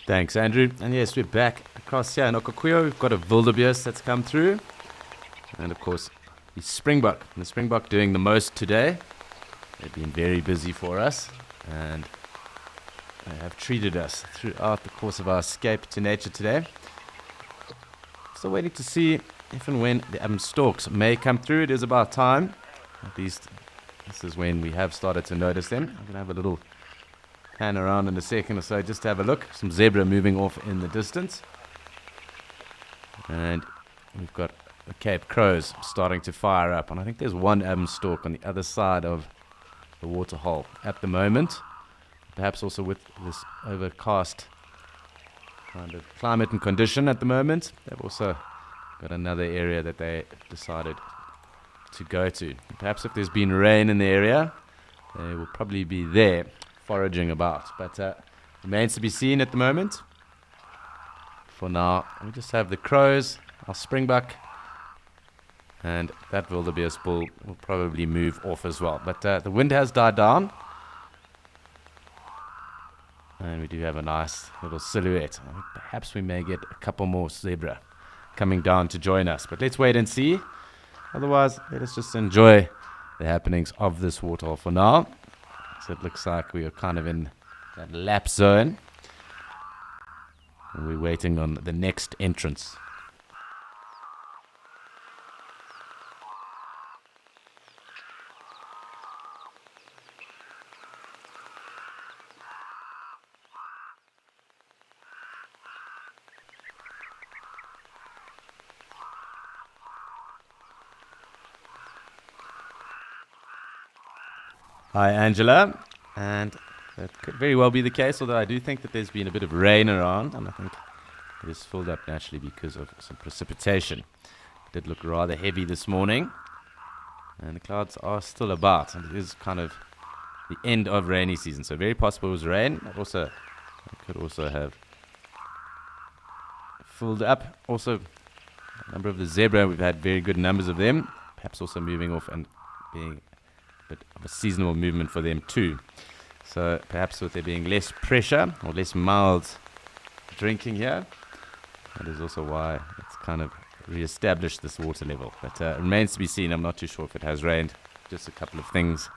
Thanks, Andrew. And yes, we're back across here in Okukuyo. We've got a wildebeest that's come through. And of course, the springbok. And the springbok doing the most today. They've been very busy for us. And they have treated us throughout the course of our escape to nature today. Still waiting to see if and when the storks may come through. It is about time. At least this is when we have started to notice them. I'm going to have a little pan around in a second or so just to have a look. Some zebra moving off in the distance. And we've got the Cape Crows starting to fire up. And I think there's one stork on the other side of the waterhole at the moment. Perhaps also with this overcast kind of climate and condition at the moment. They've also got another area that they decided to go to. Perhaps if there's been rain in the area, they will probably be there foraging about. But remains to be seen at the moment. For now, we just have the crows, our springbuck, and that wildebeest bull will probably move off as well. But the wind has died down. And we do have a nice little silhouette. Perhaps we may get a couple more zebra coming down to join us. But let's wait and see. Otherwise, let us just enjoy the happenings of this waterhole for now. So it looks like we are kind of in that lap zone. And we're waiting on the next entrance. Hi, Angela. And that could very well be the case, although I do think that there's been a bit of rain around, and I think it is filled up naturally because of some precipitation. It did look rather heavy this morning, and the clouds are still about, and it is kind of the end of rainy season, so very possible it was rain. It could also have filled up. Also, a number of the zebra, we've had very good numbers of them, perhaps also moving off and being bit of a seasonal movement for them too. So perhaps with there being less pressure or less mild drinking here, that is also why it's kind of re-established this water level. But it remains to be seen. I'm not too sure if it has rained. Just a couple of things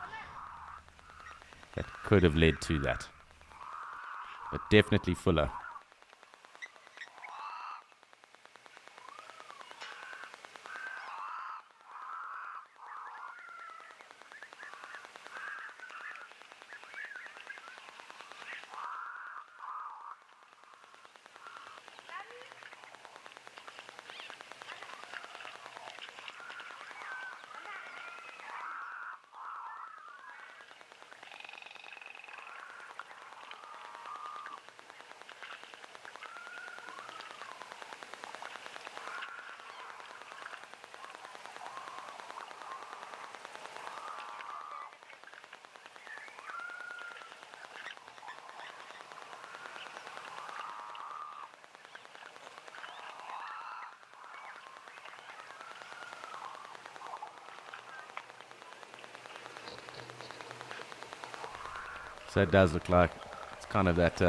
that could have led to that. But definitely fuller. So it does look like it's kind of that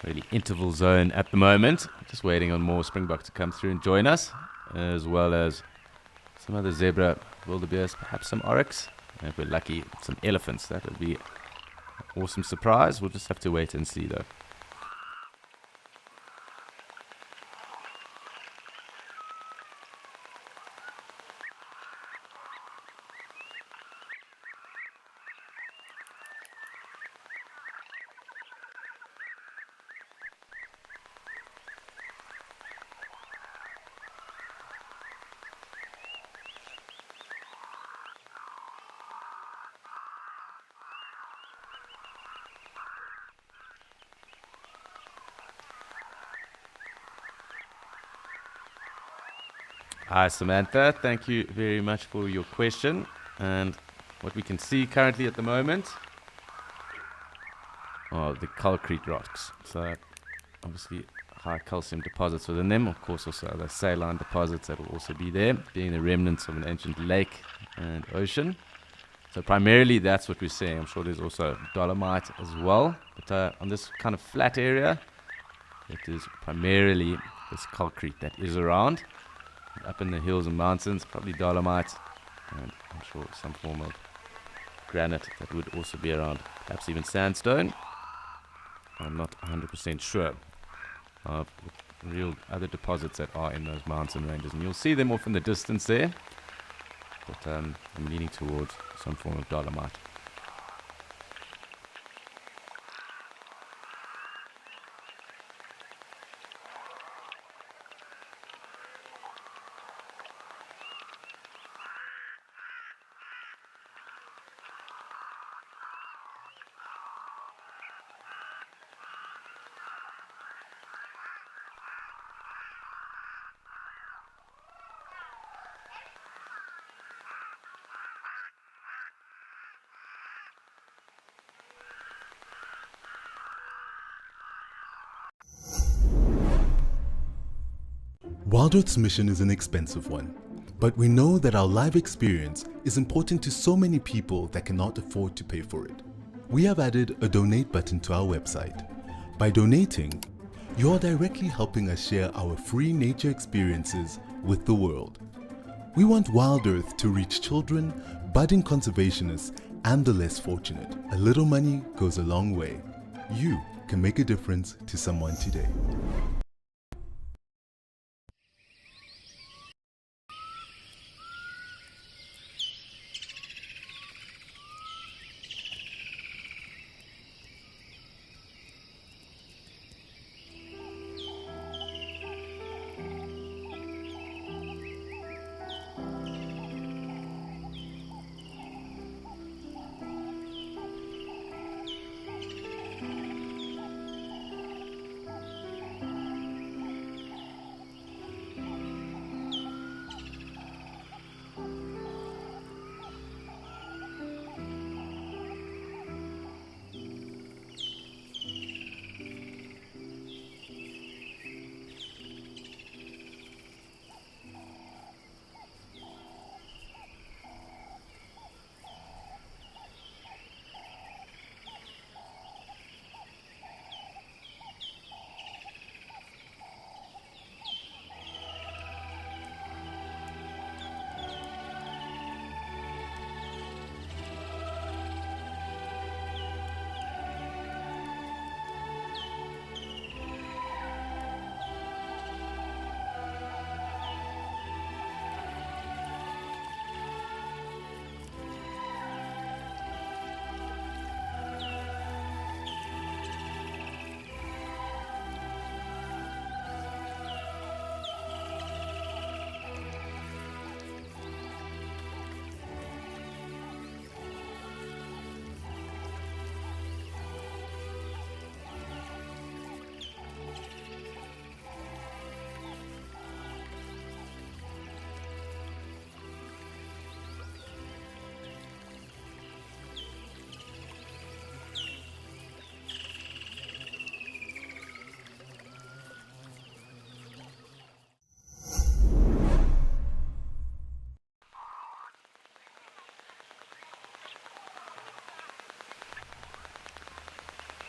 really interval zone at the moment. Just waiting on more springbuck to come through and join us, as well as some other zebra, wildebeest, perhaps some oryx, and if we're lucky, some elephants. That would be an awesome surprise. We'll just have to wait and see though. Hi Samantha, thank you very much for your question. And what we can see currently at the moment are the calcrete rocks. So obviously high calcium deposits within them, of course also other saline deposits that will also be there, being the remnants of an ancient lake and ocean. So primarily that's what we're seeing. I'm sure there's also dolomite as well, but on this kind of flat area, it is primarily this calcrete that is around. Up in the hills and mountains, probably dolomite, and I'm sure some form of granite that would also be around, perhaps even sandstone. I'm not 100% sure of real other deposits that are in those mountain ranges, and you'll see them off in the distance there, but I'm leaning towards some form of dolomite. Wild Earth's mission is an expensive one, but we know that our live experience is important to so many people that cannot afford to pay for it. We have added a donate button to our website. By donating, you are directly helping us share our free nature experiences with the world. We want Wild Earth to reach children, budding conservationists, and the less fortunate. A little money goes a long way. You can make a difference to someone today.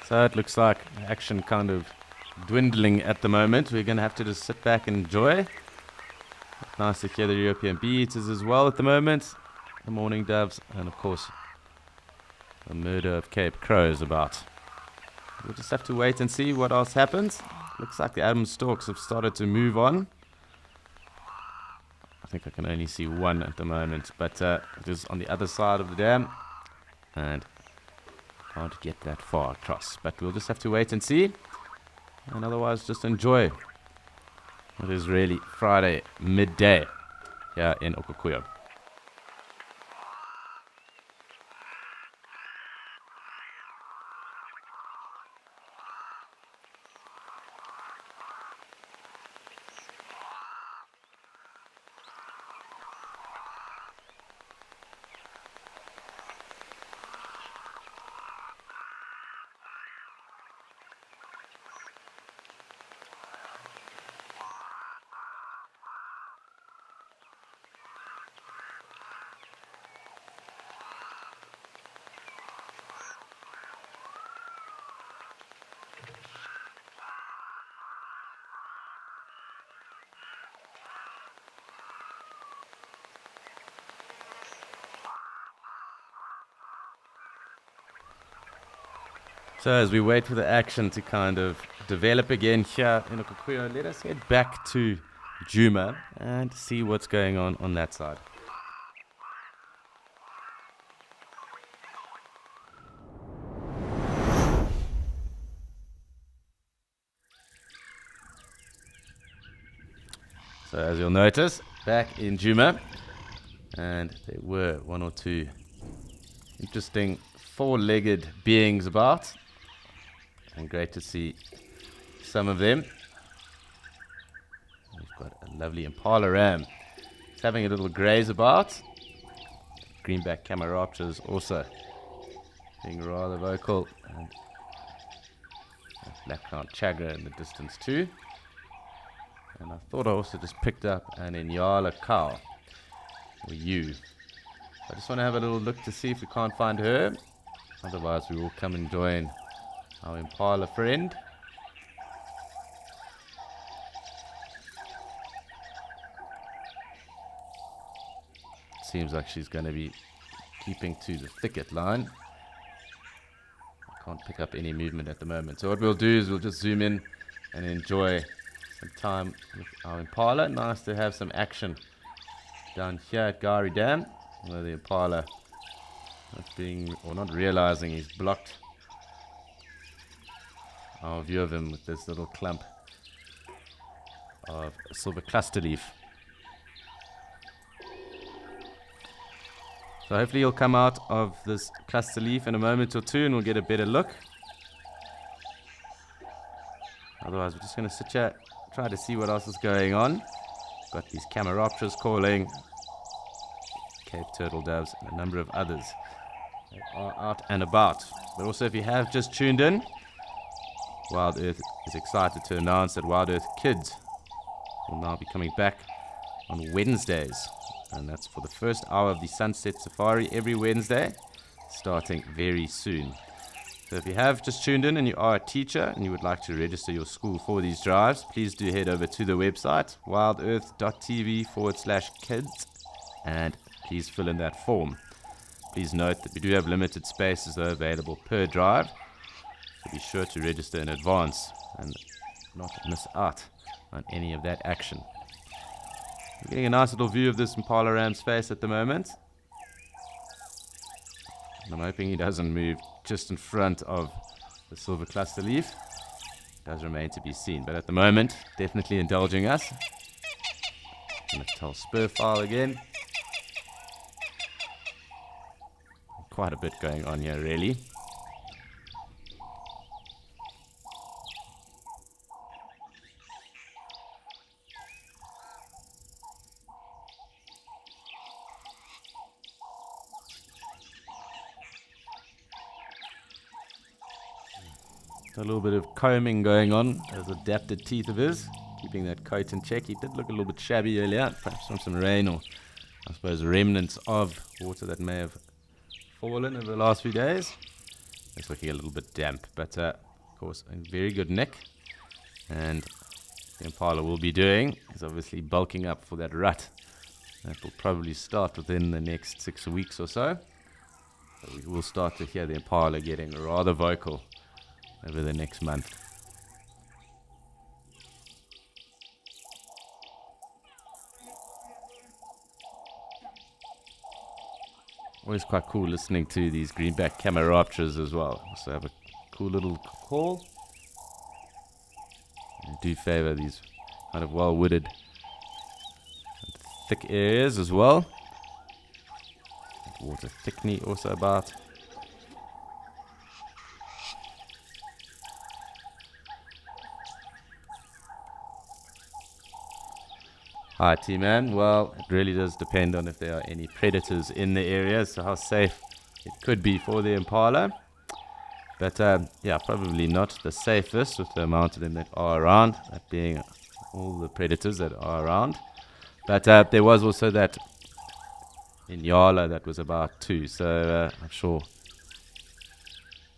So it looks like action kind of dwindling at the moment. We're going to have to just sit back and enjoy. Nice to hear the European bee-eaters as well at the moment. The mourning doves, and of course the murder of Cape Crows about. We'll just have to wait and see what else happens. Looks like the Adams storks have started to move on. I think I can only see one at the moment, but it is on the other side of the dam and can't get that far across. But we'll just have to wait and see, and otherwise just enjoy. It is really Friday midday here in Okukuyo. So as we wait for the action to kind of develop again here in Okukuyo, let us head back to Djuma and see what's going on that side. So as you'll notice, back in Djuma, and there were one or two interesting four-legged beings about. And great to see some of them. We've got a lovely impala ram. It's having a little graze about. Greenback Cameroptera also being rather vocal. And black-crowned chagra in the distance too. And I thought I also just picked up an Inyala cow. Or ewe. I just want to have a little look to see if we can't find her. Otherwise, we will come and join our impala friend. Seems like she's going to be keeping to the thicket line. I can't pick up any movement at the moment. So what we'll do is we'll just zoom in and enjoy some time with our impala. Nice to have some action down here at Gari Dam, where the impala not realizing he's blocked our view of him with this little clump of silver cluster leaf. So hopefully he'll come out of this cluster leaf in a moment or two and we'll get a better look. Otherwise we're just going to sit here, try to see what else is going on. Got these Cameropteras calling, Cape turtle doves, and a number of others that are out and about. But also if you have just tuned in, Wild Earth is excited to announce that Wild Earth Kids will now be coming back on Wednesdays. And that's for the first hour of the Sunset Safari every Wednesday, starting very soon. So if you have just tuned in and you are a teacher and you would like to register your school for these drives, please do head over to the website, wildearth.tv/kids, and please fill in that form. Please note that we do have limited spaces available per drive, so be sure to register in advance and not miss out on any of that action. We're getting a nice little view of this impala ram's face at the moment. And I'm hoping he doesn't move just in front of the silver cluster leaf. It does remain to be seen, but at the moment, definitely indulging us. Going to tell spur file again. Quite a bit going on here, really. A little bit of combing going on, those adapted teeth of his, keeping that coat in check. He did look a little bit shabby earlier, perhaps from some rain or I suppose remnants of water that may have fallen over the last few days. It's looking a little bit damp, but of course a very good neck. And the impala will be doing is obviously bulking up for that rut. That will probably start within the next 6 weeks or so. So we will start to hear the impala getting rather vocal over the next month. Always quite cool listening to these greenback Cameropteras as well. Also have a cool little call. I do favor these kind of well-wooded, thick areas as well. Water thickney also about. Hi T-Man, well it really does depend on if there are any predators in the area, so how safe it could be for the impala. But yeah, probably not the safest with the amount of them that are around, that being all the predators that are around. But there was also that Inyala that was about 2, so I'm sure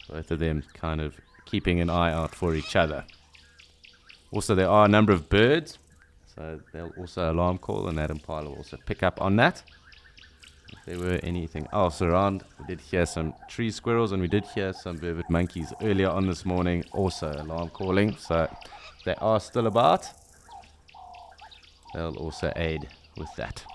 both of them kind of keeping an eye out for each other. Also there are a number of birds. So they'll also alarm call, and that impala will also pick up on that. If there were anything else around, we did hear some tree squirrels, and we did hear some vervet monkeys earlier on this morning, also alarm calling. So they are still about. They'll also aid with that.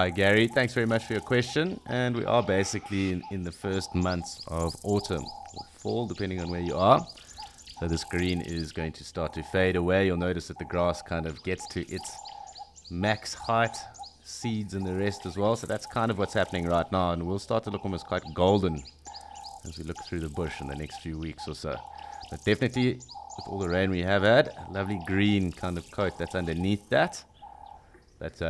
Hi, Gary. Thanks very much for your question. And we are basically in the first months of autumn or fall, depending on where you are. So this green is going to start to fade away. You'll notice that the grass kind of gets to its max height, seeds and the rest as well. So that's kind of what's happening right now. And we'll start to look almost quite golden as we look through the bush in the next few weeks or so. But definitely, with all the rain we have had, a lovely green kind of coat that's underneath that. But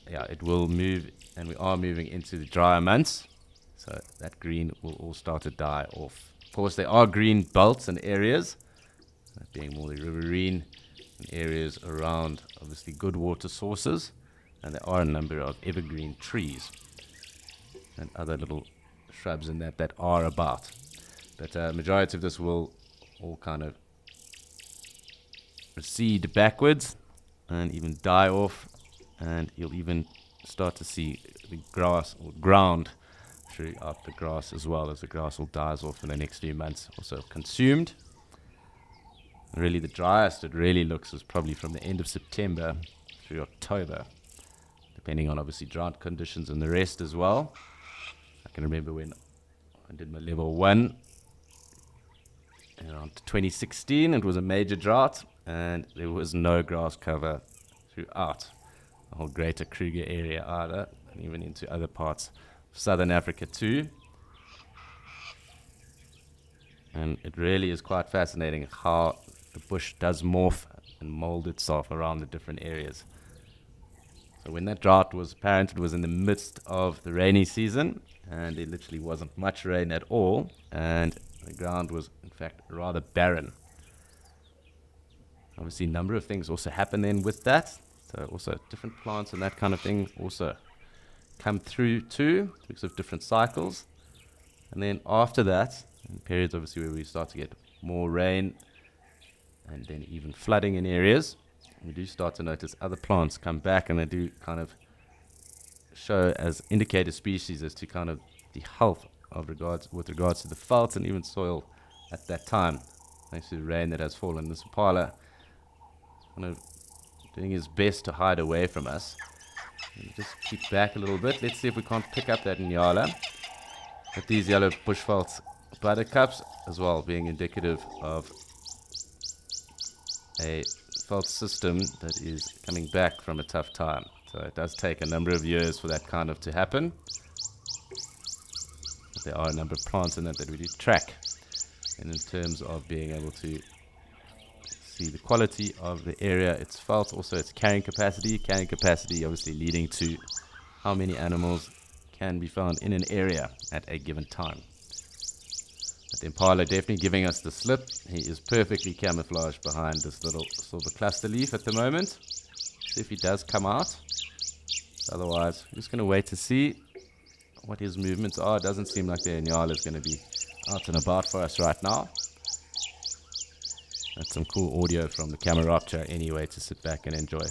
yeah, it will move, and we are moving into the drier months. So that green will all start to die off. Of course, there are green belts and areas, that being more the riverine and areas around, obviously, good water sources. And there are a number of evergreen trees and other little shrubs in that are about. But majority of this will all kind of recede backwards and even die off, and you'll even start to see the grass or ground throughout the grass, as well as the grass will die off in the next few months, also consumed. Really, the driest it really looks is probably from the end of September through October, depending on obviously drought conditions and the rest as well. I can remember when I did my level 1 around 2016, it was a major drought and there was no grass cover throughout the whole greater Kruger area either, and even into other parts of southern Africa too. And it really is quite fascinating how the bush does morph and mold itself around the different areas. So when that drought was apparent, it was in the midst of the rainy season, and there literally wasn't much rain at all, and the ground was in fact rather barren. Obviously a number of things also happen then with that, so also different plants and that kind of thing also come through too, because of different cycles. And then after that, in periods obviously where we start to get more rain and then even flooding in areas, we do start to notice other plants come back, and they do kind of show as indicator species as to kind of the health of with regards to the veld and even soil at that time, thanks to the rain that has fallen. This impala kind of doing his best to hide away from us. Just keep back a little bit. Let's see if we can't pick up that Nyala. But these yellow bushveld buttercups as well, being indicative of a veld system that is coming back from a tough time. So it does take a number of years for that kind of to happen. But there are a number of plants in that we do track, and in terms of being able to see the quality of the area it's veld, also its carrying capacity obviously leading to how many animals can be found in an area at a given time. But the impala definitely giving us the slip. He is perfectly camouflaged behind this little silver cluster leaf at the moment. See if he does come out. Otherwise, we're just going to wait to see what his movements are. It doesn't seem like the Nyala is going to be out and about for us right now. That's some cool audio from the Cameraptor anyway to sit back and enjoy.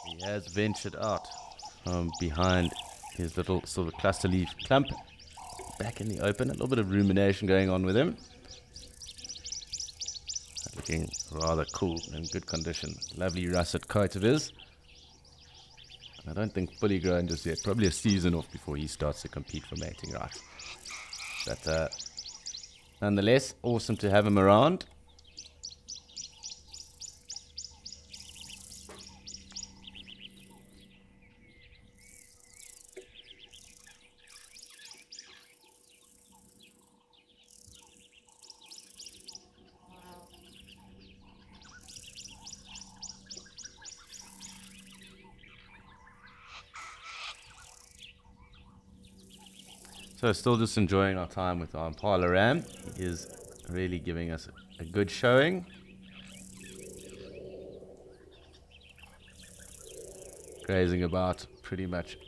He has ventured out from behind his little silver cluster leaf clump, back in the open. A little bit of rumination going on with him. Looking rather cool and good condition. Lovely russet coat of his. I don't think fully grown just yet. Probably a season off before he starts to compete for mating rights. But nonetheless, awesome to have him around. So still just enjoying our time with our Impala Ram. He is really giving us a good showing. Grazing about pretty much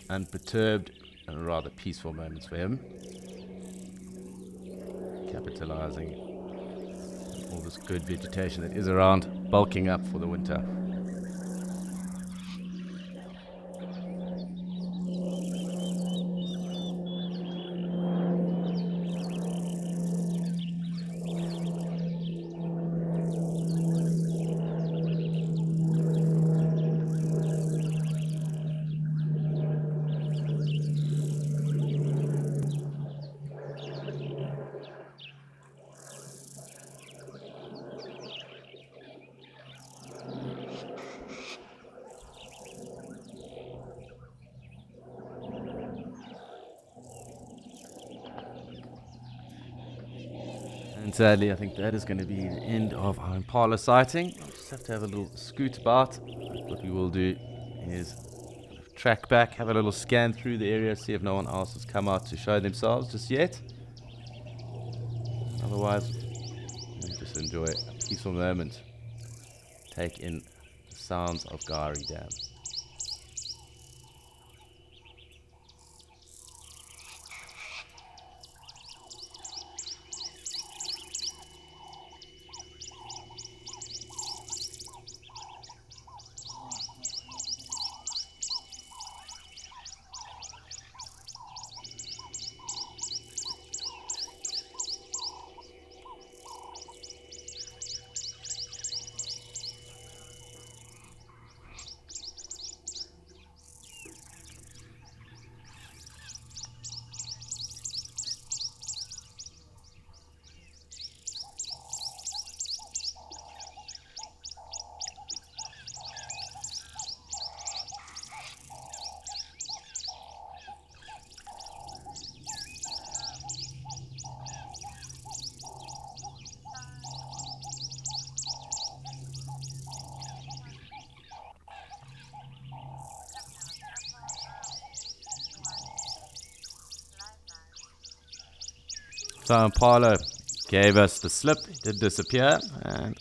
unperturbed and rather peaceful moments for him. Capitalizing on all this good vegetation that is around, bulking up for the winter. And sadly, I think that is going to be the end of our Impala sighting. I'll just have to have a little scoot about. What we will do is track back, have a little scan through the area, see if no one else has come out to show themselves just yet. Otherwise, we'll just enjoy a peaceful moment. Take in the sounds of Gari Dam. So Impala gave us the slip, he did disappear, and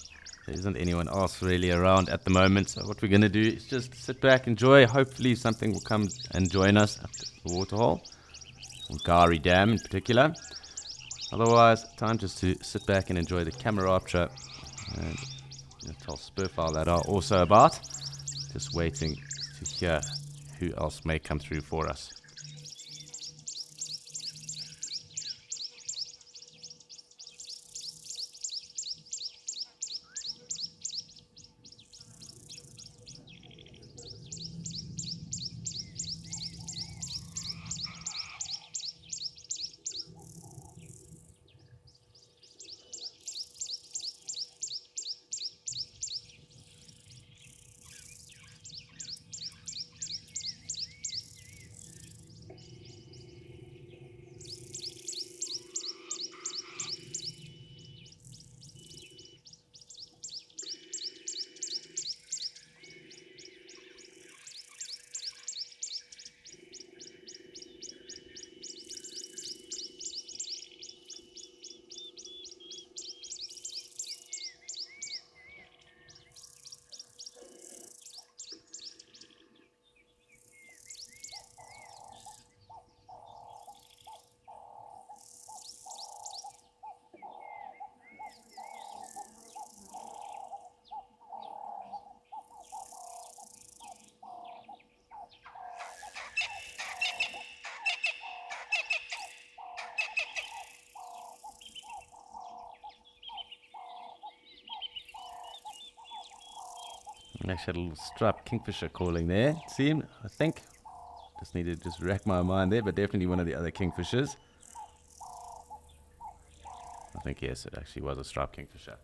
there isn't anyone else really around at the moment. So what we're going to do is just sit back, enjoy. Hopefully something will come and join us at the waterhole, or Gari Dam in particular. Otherwise, time just to sit back and enjoy the Cameroptera and tell Spurfowl that are also about. Just waiting to hear who else may come through for us. I actually had a little striped kingfisher calling there. See, I think. Just need to just rack my mind there, but definitely one of the other kingfishers. I think, yes, it actually was a striped kingfisher.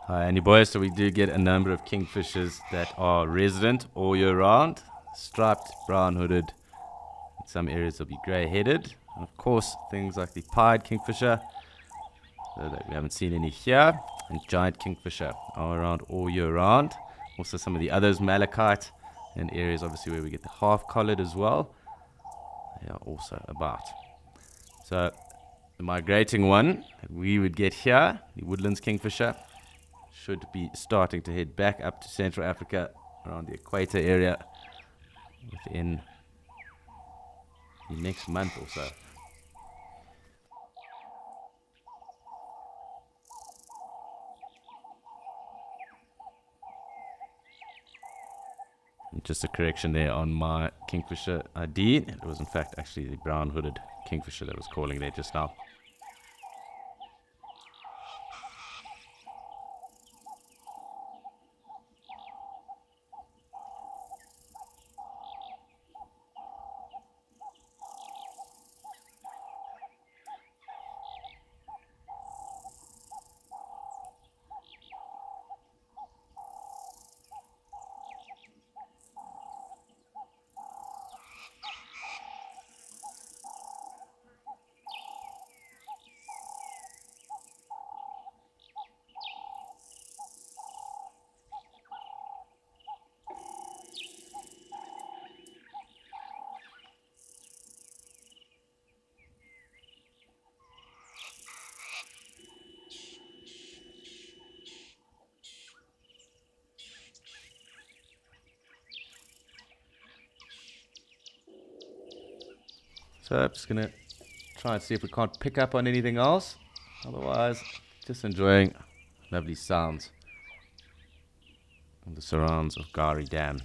Hi, Andy boys. So we do get a number of kingfishers that are resident all year round. Striped, brown-hooded. In some areas they'll be grey-headed. And of course, things like the pied kingfisher, that we haven't seen any here, and giant kingfisher are around all year round. Also some of the others, malachite, and areas obviously where we get the half-collared as well. They are also about. So the migrating one that we would get here, the woodlands kingfisher, should be starting to head back up to Central Africa around the equator area within the next month or so. And just a correction there on my kingfisher ID. It was in fact actually the brown-hooded kingfisher that was calling there just now. So I'm just going to try and see if we can't pick up on anything else. Otherwise, just enjoying lovely sounds of the surrounds of Gari Dam.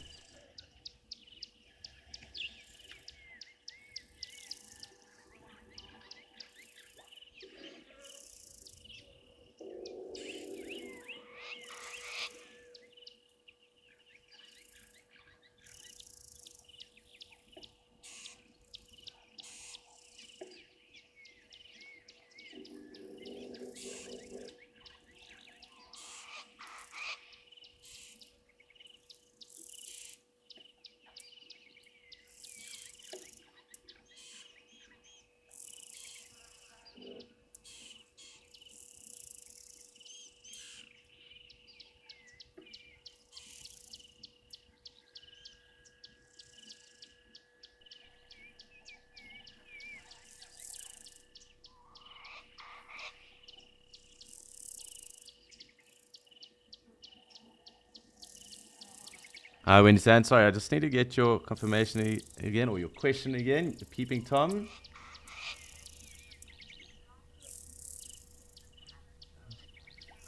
Wendy Sand, sorry, I just need to get your confirmation again, or your question again. The peeping Tom.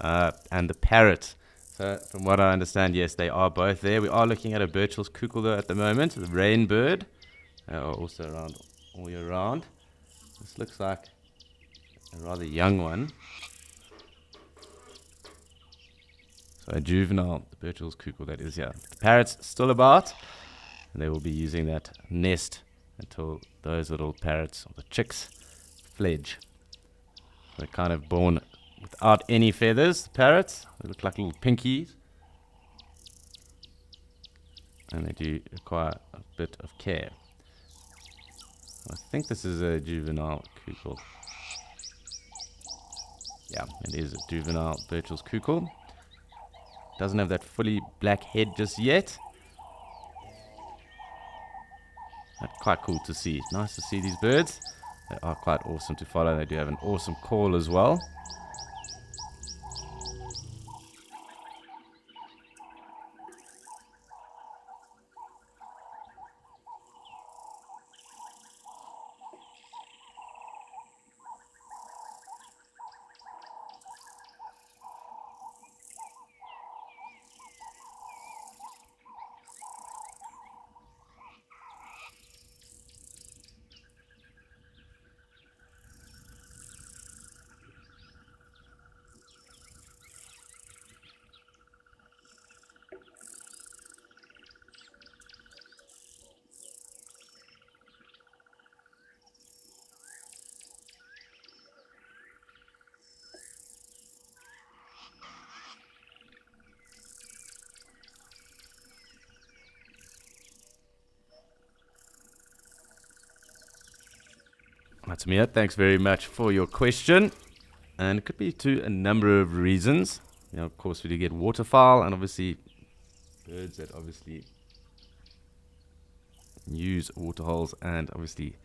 And the parrot. So, from what I understand, yes, they are both there. We are looking at a Birchall's cuckoo though at the moment, the rain bird, are also around all year round. This looks like a rather young one. So a juvenile, the Birchall's cuckoo that is here. The parrot's still about, and they will be using that nest until those little parrots, or the chicks, fledge. They're kind of born without any feathers, the parrots. They look like little pinkies. And they do require a bit of care. I think this is a juvenile cuckoo. Yeah, it is a juvenile Birchall's cuckoo. Doesn't have that fully black head just yet. That's quite cool to see. Nice to see these birds. They are quite awesome to follow. They do have an awesome call as well. That's Mia. Thanks very much for your question. And it could be to a number of reasons. Of course, we do get waterfowl and obviously birds that obviously use waterholes and obviously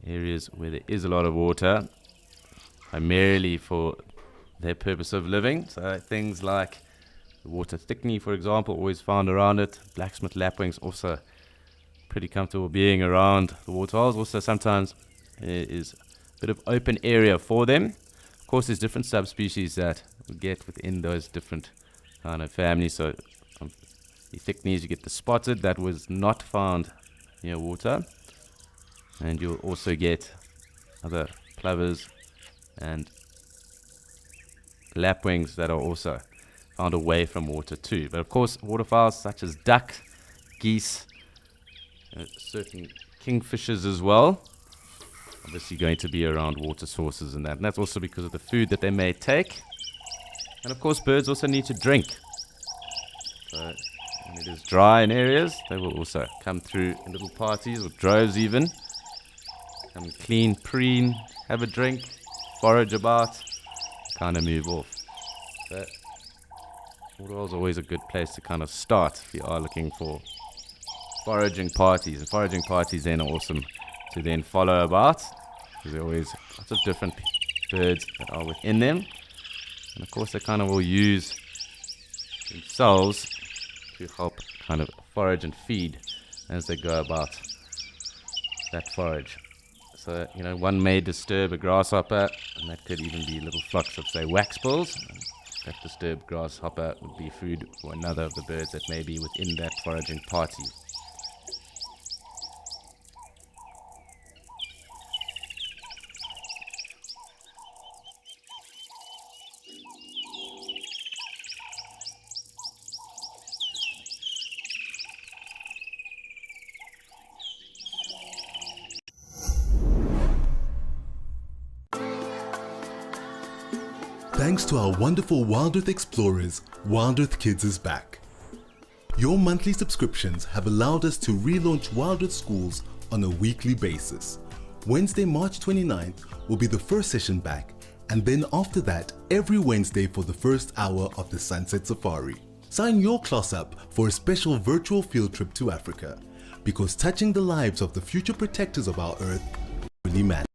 areas where there is a lot of water, primarily for their purpose of living. So things like the water thickney, for example, always found around it. Blacksmith lapwings also pretty comfortable being around the waterholes. Also sometimes there is a bit of open area for them. Of course, there's different subspecies that we get within those different kind of families. So the thickneys, you get the spotted that was not found near water, and you'll also get other plovers and lapwings that are also found away from water too. But of course, waterfowls such as duck, geese, certain kingfishers as well, obviously going to be around water sources and that. And that's also because of the food that they may take. And of course, birds also need to drink. So when it is dry in areas, they will also come through in little parties or droves even. Come clean, preen, have a drink, forage about, kind of move off. So waterhole is always a good place to kind of start if you are looking for foraging parties. And foraging parties then are awesome to then follow about, because there are always lots of different birds that are within them. And of course they kind of will use themselves to help kind of forage and feed as they go about that forage. So, one may disturb a grasshopper, and that could even be little flocks of, say, waxbills. That disturbed grasshopper would be food for another of the birds that may be within that foraging party. Thanks to our wonderful Wild Earth explorers, Wild Earth Kids is back. Your monthly subscriptions have allowed us to relaunch Wild Earth Schools on a weekly basis. Wednesday, March 29th will be the first session back, and then after that, every Wednesday for the first hour of the Sunset Safari. Sign your class up for a special virtual field trip to Africa, because touching the lives of the future protectors of our Earth really matters.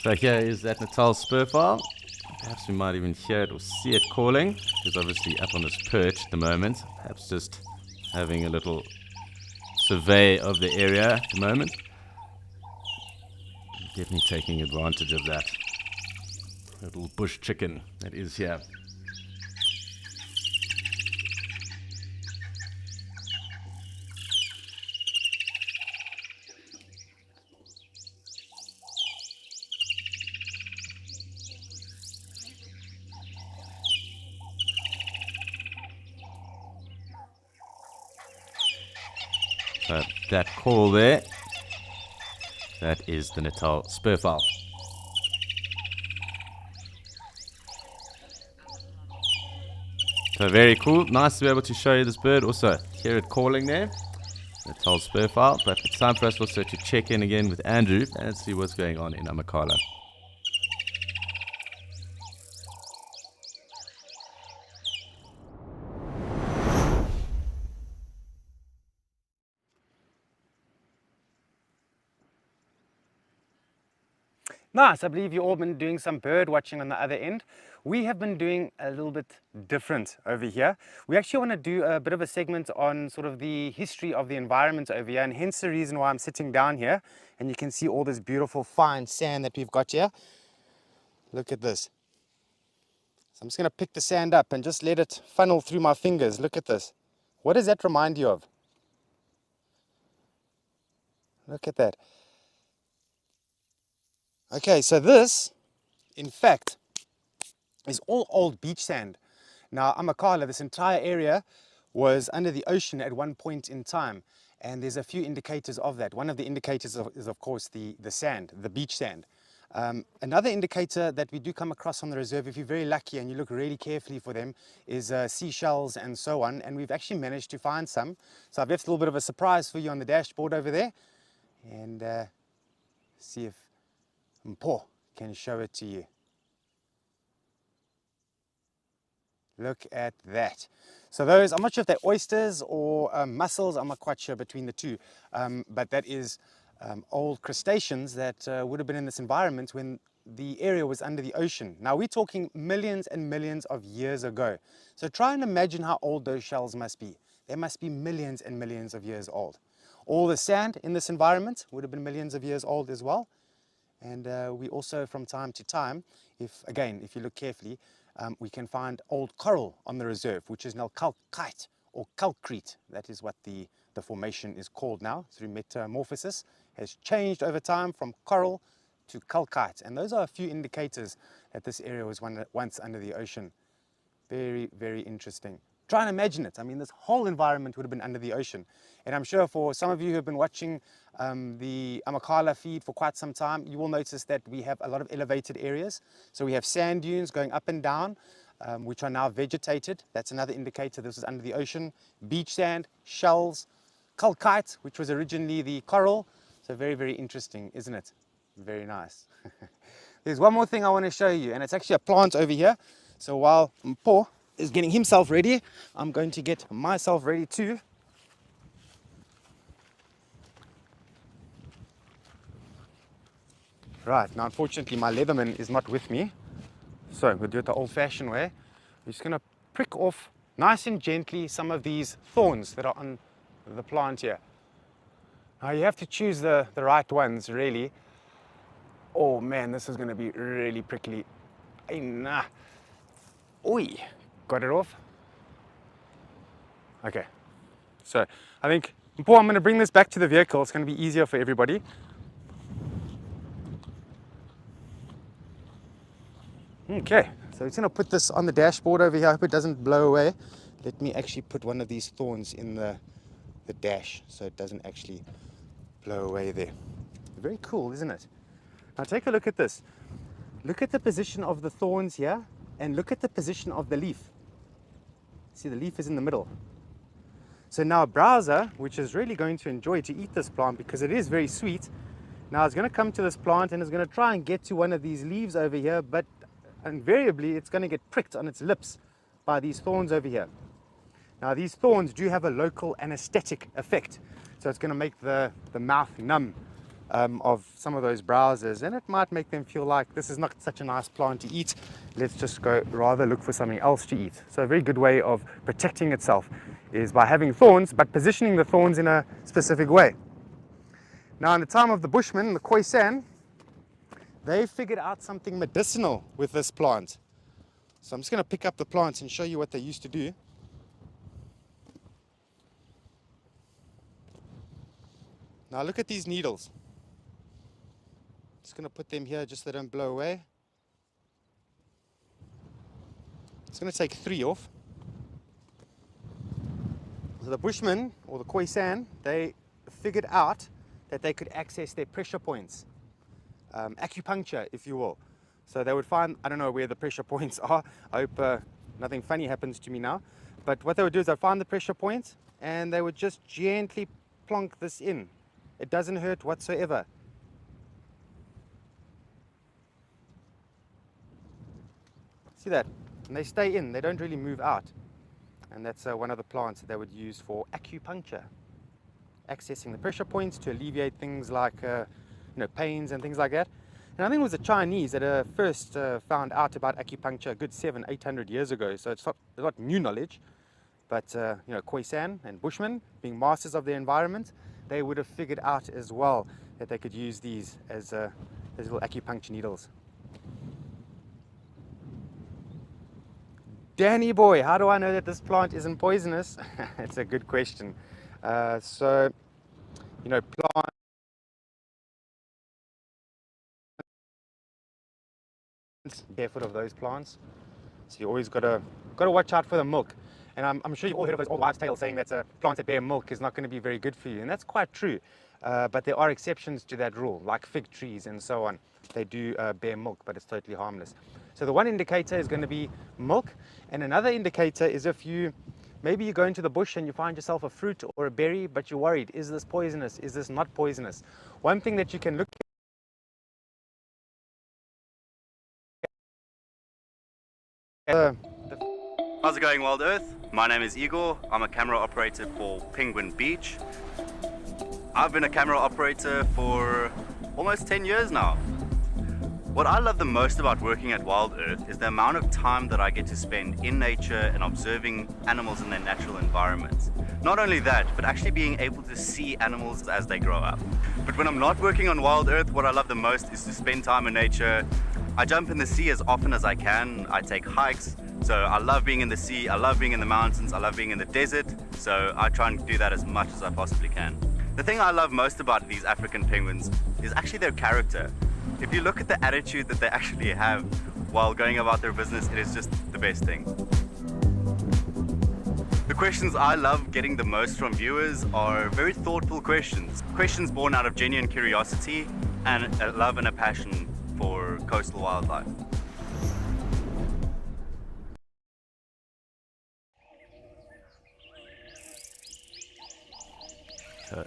So here is that Natal spurfowl. Perhaps we might even hear it or see it calling. It's obviously up on this perch at the moment. Perhaps just having a little survey of the area at the moment. Definitely taking advantage of that little bush chicken that is here. So that call there, that is the Natal spurfowl. So very cool. Nice to be able to show you this bird. Also, hear it calling there. Natal spurfowl. But it's time for us also to check in again with Andrew and see what's going on in Amakhala. Nice, I believe you've all been doing some bird watching on the other end. We have been doing a little bit different over here. We actually want to do a bit of a segment on sort of the history of the environment over here, and hence the reason why I'm sitting down here and you can see all this beautiful fine sand that we've got here. Look at this. So I'm just going to pick the sand up and just let it funnel through my fingers. Look at this. What does that remind you of? Look at that. Okay, so this, in fact, is all old beach sand. Now, Amakhala, this entire area was under the ocean at one point in time, and there's a few indicators of that. One of the indicators is, of course, the sand, the beach sand. Another indicator that we do come across on the reserve, if you're very lucky and you look really carefully for them, is seashells and so on, and we've actually managed to find some. So I've left a little bit of a surprise for you on the dashboard over there, and see if Mpho can show it to you. Look at that. So those, I'm not sure if they're oysters or mussels, I'm not quite sure between the two, but that is old crustaceans that would have been in this environment when the area was under the ocean. Now we're talking millions and millions of years ago. So try and imagine how old those shells must be. They must be millions and millions of years old. All the sand in this environment would have been millions of years old as well. And we also, from time to time, if you look carefully, we can find old coral on the reserve, which is now calcite or calcrete. That is what the formation is called now, through metamorphosis. Has changed over time from coral to calcite. And those are a few indicators that this area was once under the ocean. Very, very interesting. Try and imagine it. I mean, this whole environment would have been under the ocean. And I'm sure for some of you who have been watching the Amakhala feed for quite some time, you will notice that we have a lot of elevated areas. So we have sand dunes going up and down, which are now vegetated. That's another indicator this is under the ocean. Beach sand, shells, calcite, which was originally the coral. So very, very interesting, isn't it? Very nice. There's one more thing I want to show you, and it's actually a plant over here. So while Mpho is getting himself ready, I'm going to get myself ready too. Right, now unfortunately my Leatherman is not with me, so we'll do it the old-fashioned way. We're just going to prick off nice and gently some of these thorns that are on the plant here. Now you have to choose the right ones, really. Oh man, this is going to be really prickly. Nah. Oi. Got it off? Okay. So I think, Mpho, I'm going to bring this back to the vehicle. It's going to be easier for everybody. Okay, so we're going to put this on the dashboard over here. I hope it doesn't blow away. Let me actually put one of these thorns in the dash so it doesn't actually blow away there. Very cool, isn't it? Now take a look at this. Look at the position of the thorns here and look at the position of the leaf. See, the leaf is in the middle. So now a browser, which is really going to enjoy to eat this plant because it is very sweet, now it's going to come to this plant and it's going to try and get to one of these leaves over here, but invariably it's going to get pricked on its lips by these thorns over here. Now these thorns do have a local anesthetic effect, so it's going to make the mouth numb of some of those browsers, and it might make them feel like this is not such a nice plant to eat. Let's just go rather look for something else to eat. So a very good way of protecting itself is by having thorns, but positioning the thorns in a specific way. Now, in the time of the Bushmen, the Khoisan, they figured out something medicinal with this plant. So I'm just going to pick up the plants and show you what they used to do. Now look at these needles. Just going to put them here just so they don't blow away. It's going to take 3 off. So the Bushmen, or the Khoisan, they figured out that they could access their pressure points. Acupuncture, if you will. So they would find, I don't know where the pressure points are. I hope nothing funny happens to me now. But what they would do is they'd find the pressure point and they would just gently plonk this in. It doesn't hurt whatsoever. See that? And they stay in, they don't really move out. And that's one of the plants that they would use for acupuncture. Accessing the pressure points to alleviate things like pains and things like that. And I think it was the Chinese that first found out about acupuncture a good 700-800 years ago. So it's not new knowledge, but Khoisan and Bushmen, being masters of their environment, they would have figured out as well that they could use these as little acupuncture needles. Danny boy, how do I know that this plant isn't poisonous? It's a good question. Plants, barefoot of those plants. So you always gotta watch out for the milk. And I'm sure you've all heard of those old wives' tales saying that plants that bear milk is not going to be very good for you, and that's quite true. But there are exceptions to that rule, like fig trees and so on. They do bear milk, but it's totally harmless. So the one indicator is going to be milk, and another indicator is if maybe you go into the bush and you find yourself a fruit or a berry, but you're worried, is this poisonous? Is this not poisonous? One thing that you can look at. How's it going, Wild Earth? My name is Igor. I'm a camera operator for Penguin Beach. I've been a camera operator for almost 10 years now. What I love the most about working at Wild Earth is the amount of time that I get to spend in nature and observing animals in their natural environment. Not only that, but actually being able to see animals as they grow up. But when I'm not working on Wild Earth, what I love the most is to spend time in nature. I jump in the sea as often as I can. I take hikes. So I love being in the sea, I love being in the mountains, I love being in the desert. So I try and do that as much as I possibly can. The thing I love most about these African penguins is actually their character. If you look at the attitude that they actually have while going about their business, it is just the best thing. The questions I love getting the most from viewers are very thoughtful questions. Questions born out of genuine curiosity and a love and a passion for coastal wildlife.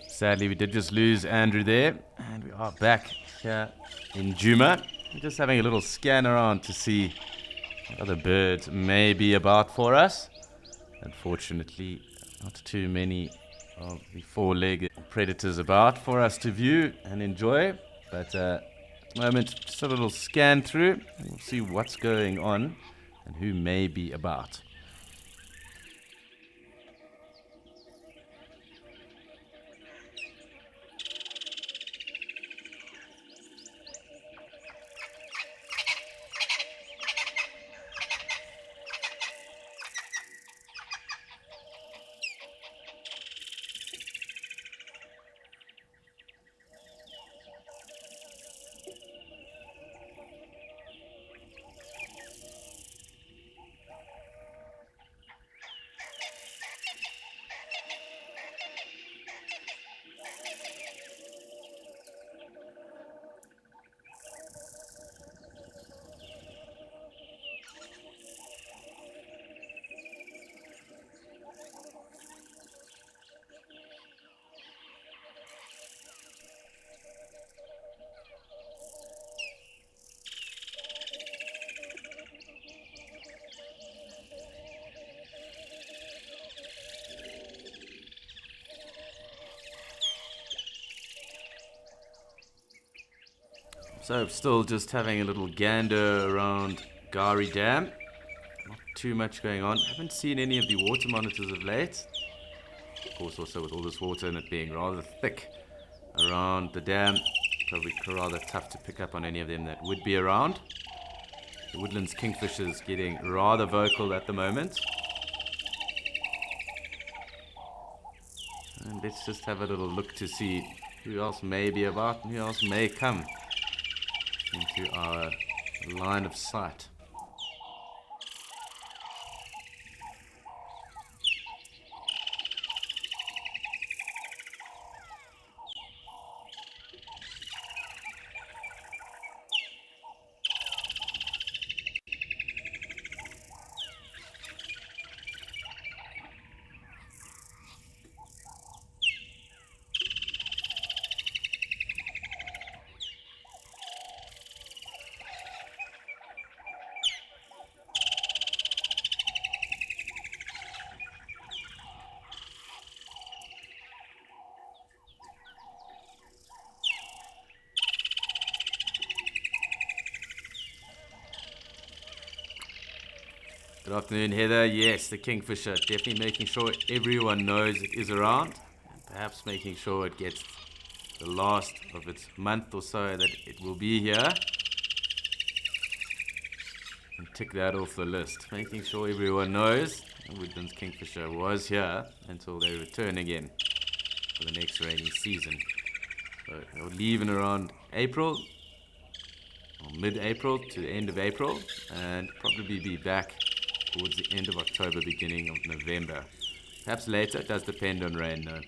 Sadly, we did just lose Andrew there, and we are back here in Djuma. We're just having a little scan around to see what other birds may be about for us. Unfortunately, not too many of the four-legged predators about for us to view and enjoy, but at the moment, just a little scan through, and we'll see what's going on and who may be about. So still just having a little gander around Gari Dam. Not too much going on. Haven't seen any of the water monitors of late. Of course, also with all this water and it being rather thick around the dam, probably rather tough to pick up on any of them that would be around. The Woodlands Kingfisher is getting rather vocal at the moment. And let's just have a little look to see who else may be about and who else may come into our line of sight. Good afternoon, Heather. Yes, the Kingfisher. Definitely making sure everyone knows it is around. And perhaps making sure it gets the last of its month or so that it will be here. And tick that off the list. Making sure everyone knows the Woodlands Kingfisher was here until they return again for the next rainy season. So they'll leave in around April, or mid-April to the end of April, and probably be back towards the end of October, beginning of November. Perhaps later, it does depend on rain though.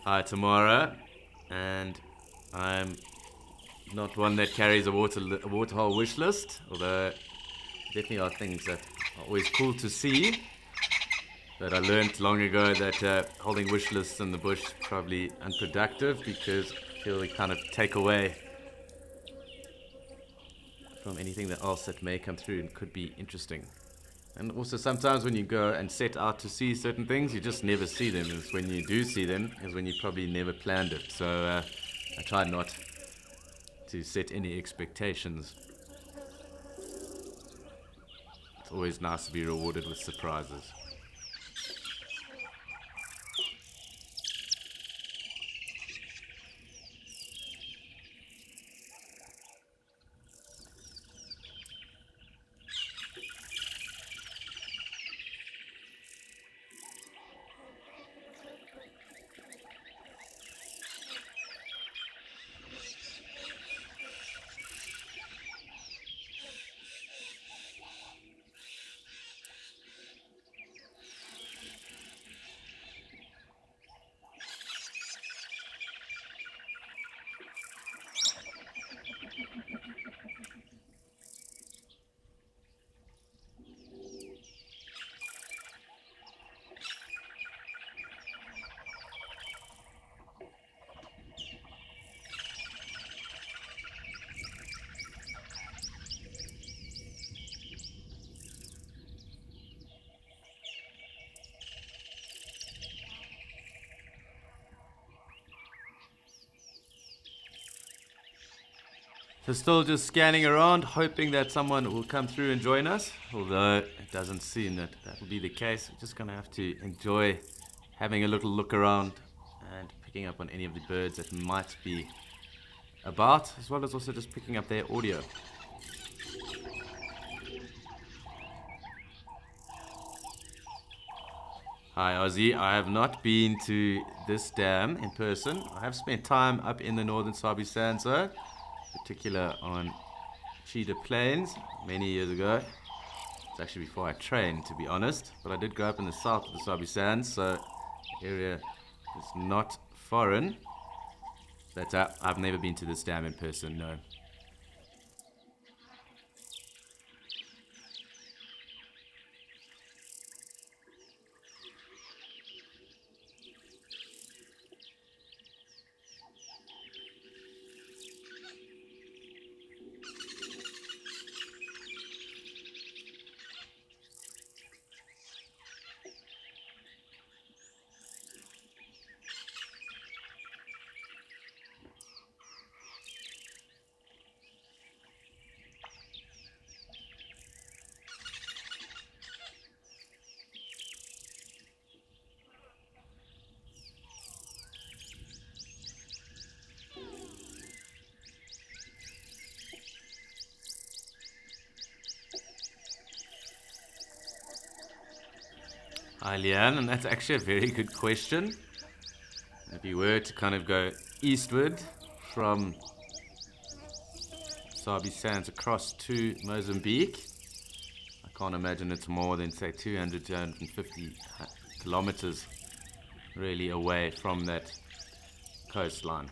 Hi, Tamara, and I'm not one that carries a waterhole wish list, although definitely are things that are always cool to see. But I learned long ago that holding wish lists in the bush is probably unproductive because I feel they kind of take away from anything else that may come through and could be interesting. And also sometimes when you go and set out to see certain things, you just never see them. It's when you do see them is when you probably never planned it. So I try not to set any expectations. It's always nice to be rewarded with surprises. So still just scanning around, hoping that someone will come through and join us, although it doesn't seem that that will be the case. We're just going to have to enjoy having a little look around and picking up on any of the birds that might be about, as well as also just picking up their audio. Hi Ozzy, I have not been to this dam in person. I have spent time up in the northern Sabi Sands though, particular on Cheetah Plains many years ago. It's actually before I trained, to be honest, but I did grow up in the south of the Sabi Sands, so the area is not foreign. But I've never been to this dam in person, no. Hi Leanne, and that's actually a very good question. If you were to kind of go eastward from Sabi Sands across to Mozambique, I can't imagine it's more than say 200 to 250 kilometers really away from that coastline.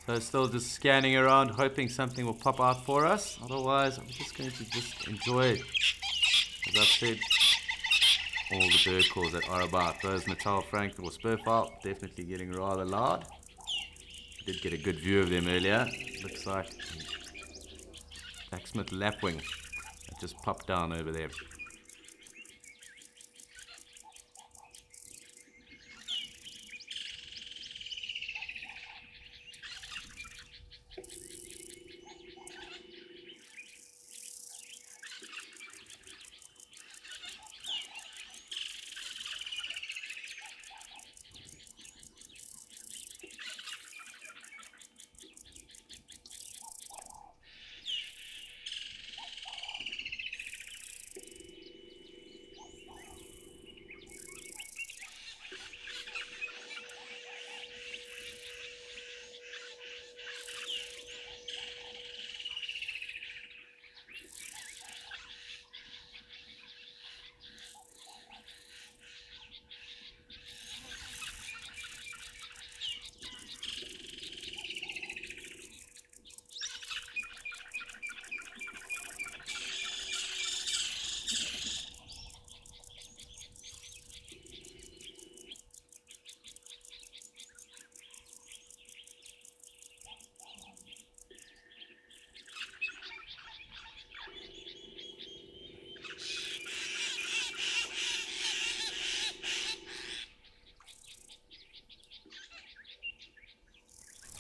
So still just scanning around, hoping something will pop out for us. Otherwise, I'm just going to just enjoy, as I've said, all the bird calls that are about. Those Natal Franklin or Spurfowl definitely getting rather loud. Did get a good view of them earlier. Looks like Blacksmith Lapwing that just popped down over there.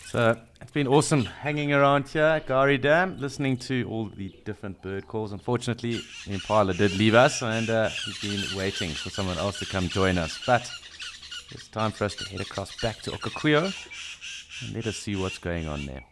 So it's been awesome hanging around here at Gari Dam, listening to all the different bird calls. Unfortunately, the impala did leave us, and we've been waiting for someone else to come join us. But it's time for us to head across back to Okakuyo and let us see what's going on there.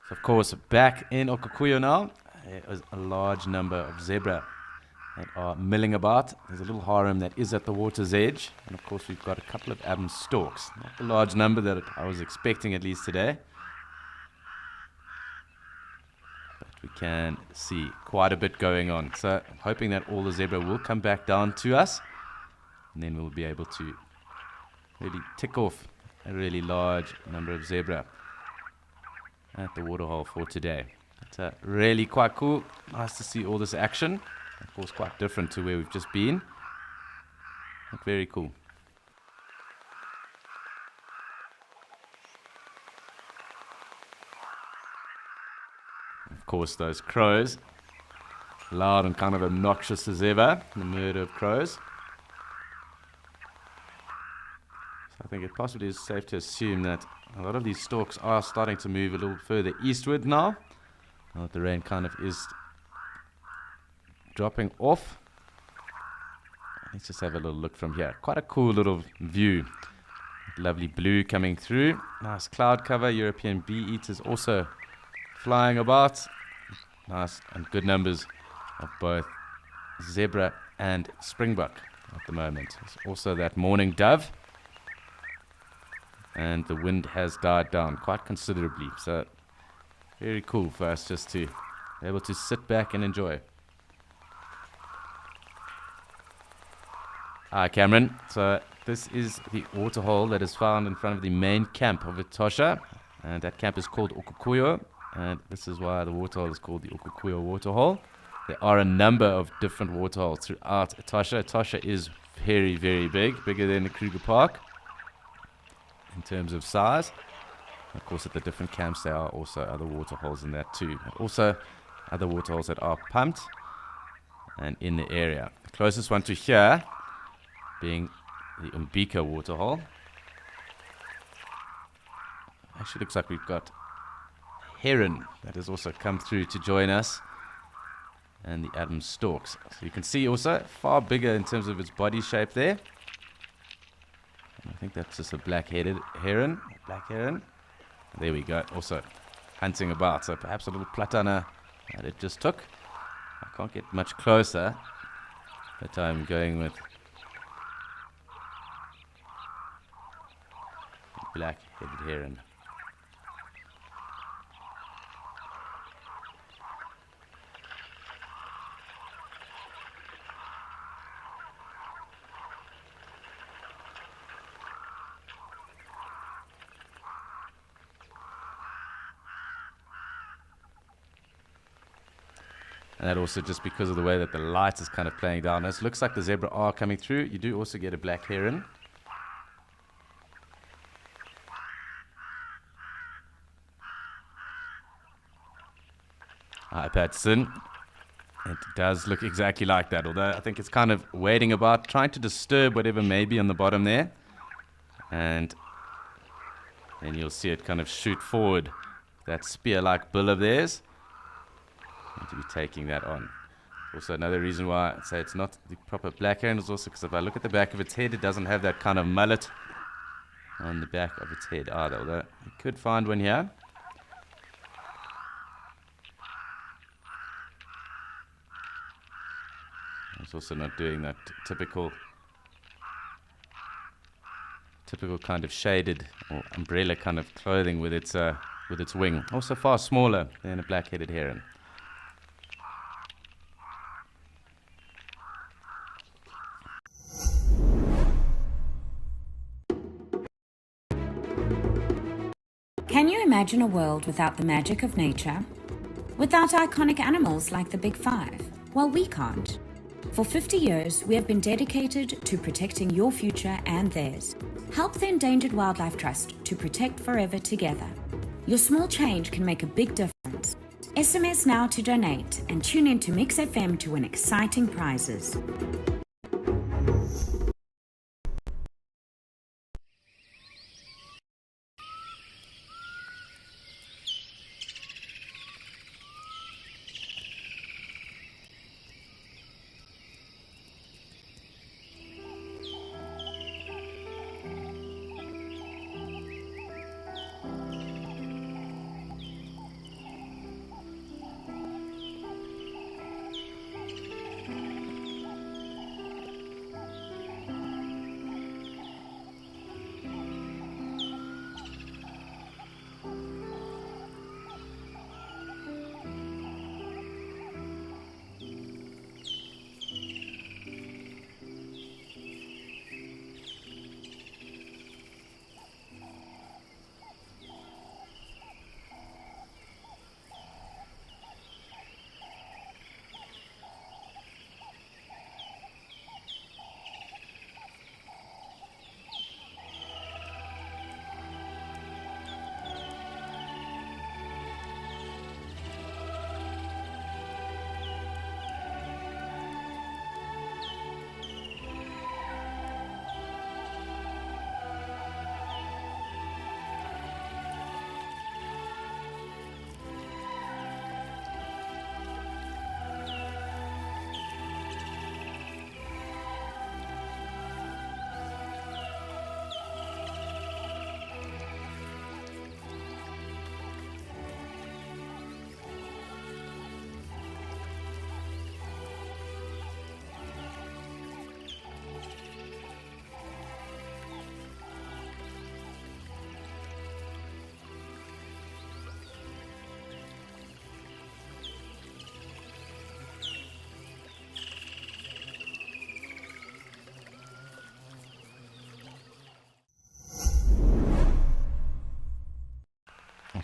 So of course, back in Okakuyo now, there is a large number of zebra that are milling about. There's a little harem that is at the water's edge, and of course we've got a couple of Adams storks. Not the large number that I was expecting, at least today, but we can see quite a bit going on. So I'm hoping that all the zebra will come back down to us, and then we'll be able to really tick off a really large number of zebra at the waterhole for today. But really quite cool. Nice to see all this action. Of course, quite different to where we've just been. But very cool. Of course, those crows. Loud and kind of obnoxious as ever. The murder of crows. So I think it possibly is safe to assume that a lot of these storks are starting to move a little further eastward now. Now that the rain kind of is dropping off. Let's just have a little look from here. Quite a cool little view. Lovely blue coming through. Nice cloud cover. European bee-eaters also flying about. Nice and good numbers of both zebra and springbok at the moment. There's also that mourning dove. And the wind has died down quite considerably. So very cool for us just to be able to sit back and enjoy. Hi Cameron. So this is the waterhole that is found in front of the main camp of Etosha. And that camp is called Okukuyo. And this is why the waterhole is called the Okukuyo waterhole. There are a number of different waterholes throughout Etosha. Etosha is very, very big. Bigger than the Kruger Park in terms of size. Of course, at the different camps, there are also other waterholes in that too. And also other waterholes that are pumped and in the area. The closest one to here being the Umbika waterhole. Actually looks like we've got heron that has also come through to join us. And the Adams storks. So you can see also far bigger in terms of its body shape there. I think that's just a black-headed heron. Black heron. There we go. Also hunting about. So perhaps a little platana that it just took. I can't get much closer. But I'm going with black-headed heron. And that also just because of the way that the light is kind of playing down. It looks like the zebra are coming through. You do also get a black heron. Hi, Patterson. It does look exactly like that, although I think it's kind of waiting about, trying to disturb whatever may be on the bottom there. And then you'll see it kind of shoot forward. That spear-like bill of theirs. Going to be taking that on. Also, another reason why I say it's not the proper black heron is also because if I look at the back of its head, it doesn't have that kind of mullet on the back of its head either. Although you could find one here. It's also not doing that typical kind of shaded or umbrella kind of clothing with its wing. Also far smaller than a black-headed heron. Can you imagine a world without the magic of nature? Without iconic animals like the Big Five? Well, we can't. For 50 years, we have been dedicated to protecting your future and theirs. Help the Endangered Wildlife Trust to protect forever together. Your small change can make a big difference. SMS now to donate and tune in to Mix FM to win exciting prizes.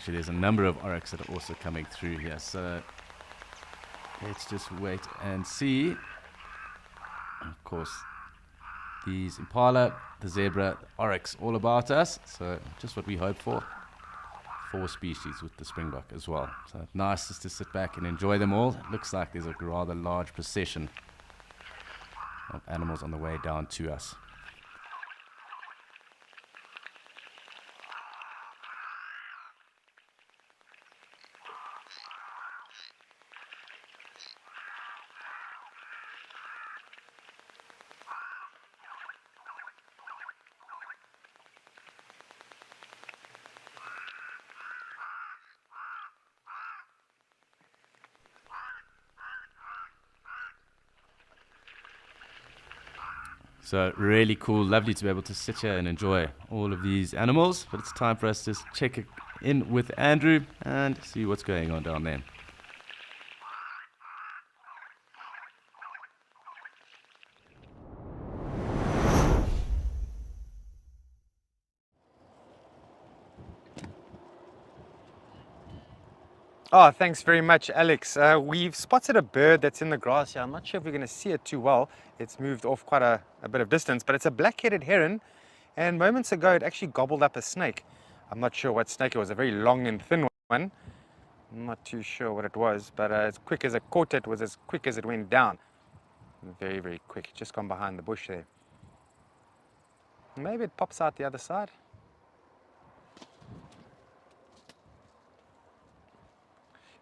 Actually, there's a number of oryx that are also coming through here, so let's just wait and see. Of course, these impala, the zebra, the oryx, all about us, so just what we hope for. 4 species with the springbok as well. So nice just to sit back and enjoy them all. It looks like there's a rather large procession of animals on the way down to us. So really cool, lovely to be able to sit here and enjoy all of these animals. But it's time for us to check in with Andrew and see what's going on down there. Oh, thanks very much, Alex. We've spotted a bird that's in the grass here. I'm not sure if we're going to see it too well. It's moved off quite a bit of distance, but it's a black-headed heron. And moments ago, it actually gobbled up a snake. I'm not sure what snake it was, a very long and thin one. I'm not too sure what it was, but as quick as it caught it was as quick as it went down. Very, very quick. Just gone behind the bush there. Maybe it pops out the other side.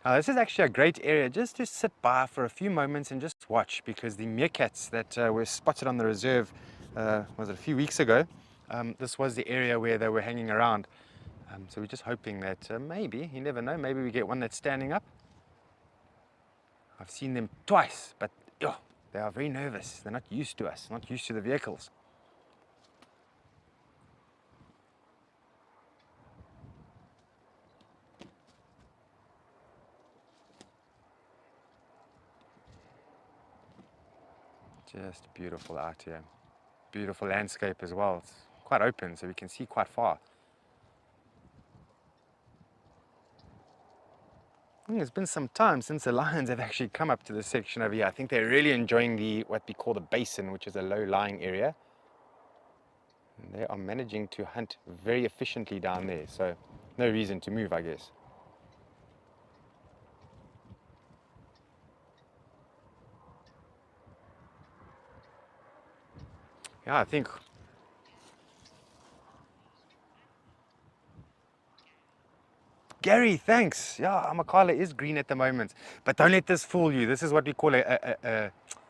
Now, this is actually a great area just to sit by for a few moments and just watch, because the meerkats that were spotted on the reserve, was it a few weeks ago, this was the area where they were hanging around. So we're just hoping that maybe, you never know, maybe we get one that's standing up. I've seen them twice, but they are very nervous. They're not used to us, not used to the vehicles. Just beautiful out here. Beautiful landscape as well. It's quite open, so we can see quite far. I think it's been some time since the lions have actually come up to this section over here. I think they're really enjoying what we call the basin, which is a low-lying area. And they are managing to hunt very efficiently down there, so no reason to move, I guess. Yeah, I think Gary, thanks. Yeah, Amakhala is green at the moment, but don't let this fool you. This is what we call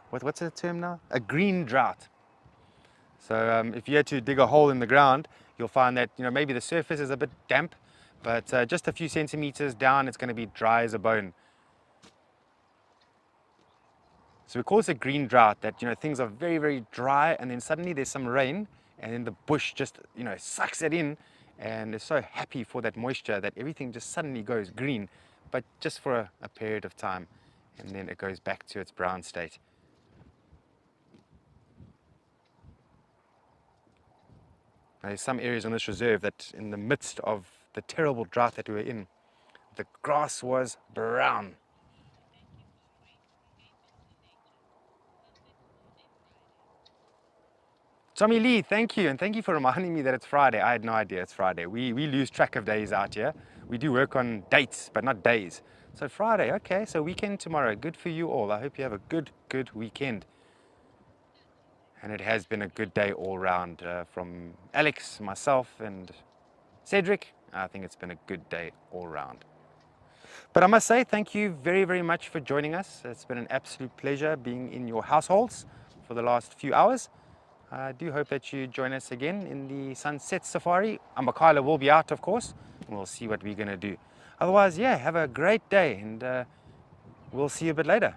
what's the term now? A green drought. So if you had to dig a hole in the ground, you'll find that maybe the surface is a bit damp, but just a few centimeters down, it's going to be dry as a bone. So we call this a green drought, that things are very, very dry, and then suddenly there's some rain, and then the bush just sucks it in, and is so happy for that moisture that everything just suddenly goes green, but just for a period of time, and then it goes back to its brown state. Now, there's some areas on this reserve that in the midst of the terrible drought that we were in, the grass was brown. Tommy Lee, thank you, and thank you for reminding me that it's Friday. I had no idea it's Friday. We lose track of days out here. We do work on dates, but not days. So Friday, okay, so weekend tomorrow. Good for you all. I hope you have a good weekend. And it has been a good day all round from Alex, myself, and Cedric. I think it's been a good day all round. But I must say thank you very, very much for joining us. It's been an absolute pleasure being in your households for the last few hours. I do hope that you join us again in the sunset safari. Amakhala will be out, of course, and we'll see what we're going to do. Otherwise, yeah, have a great day, and we'll see you a bit later.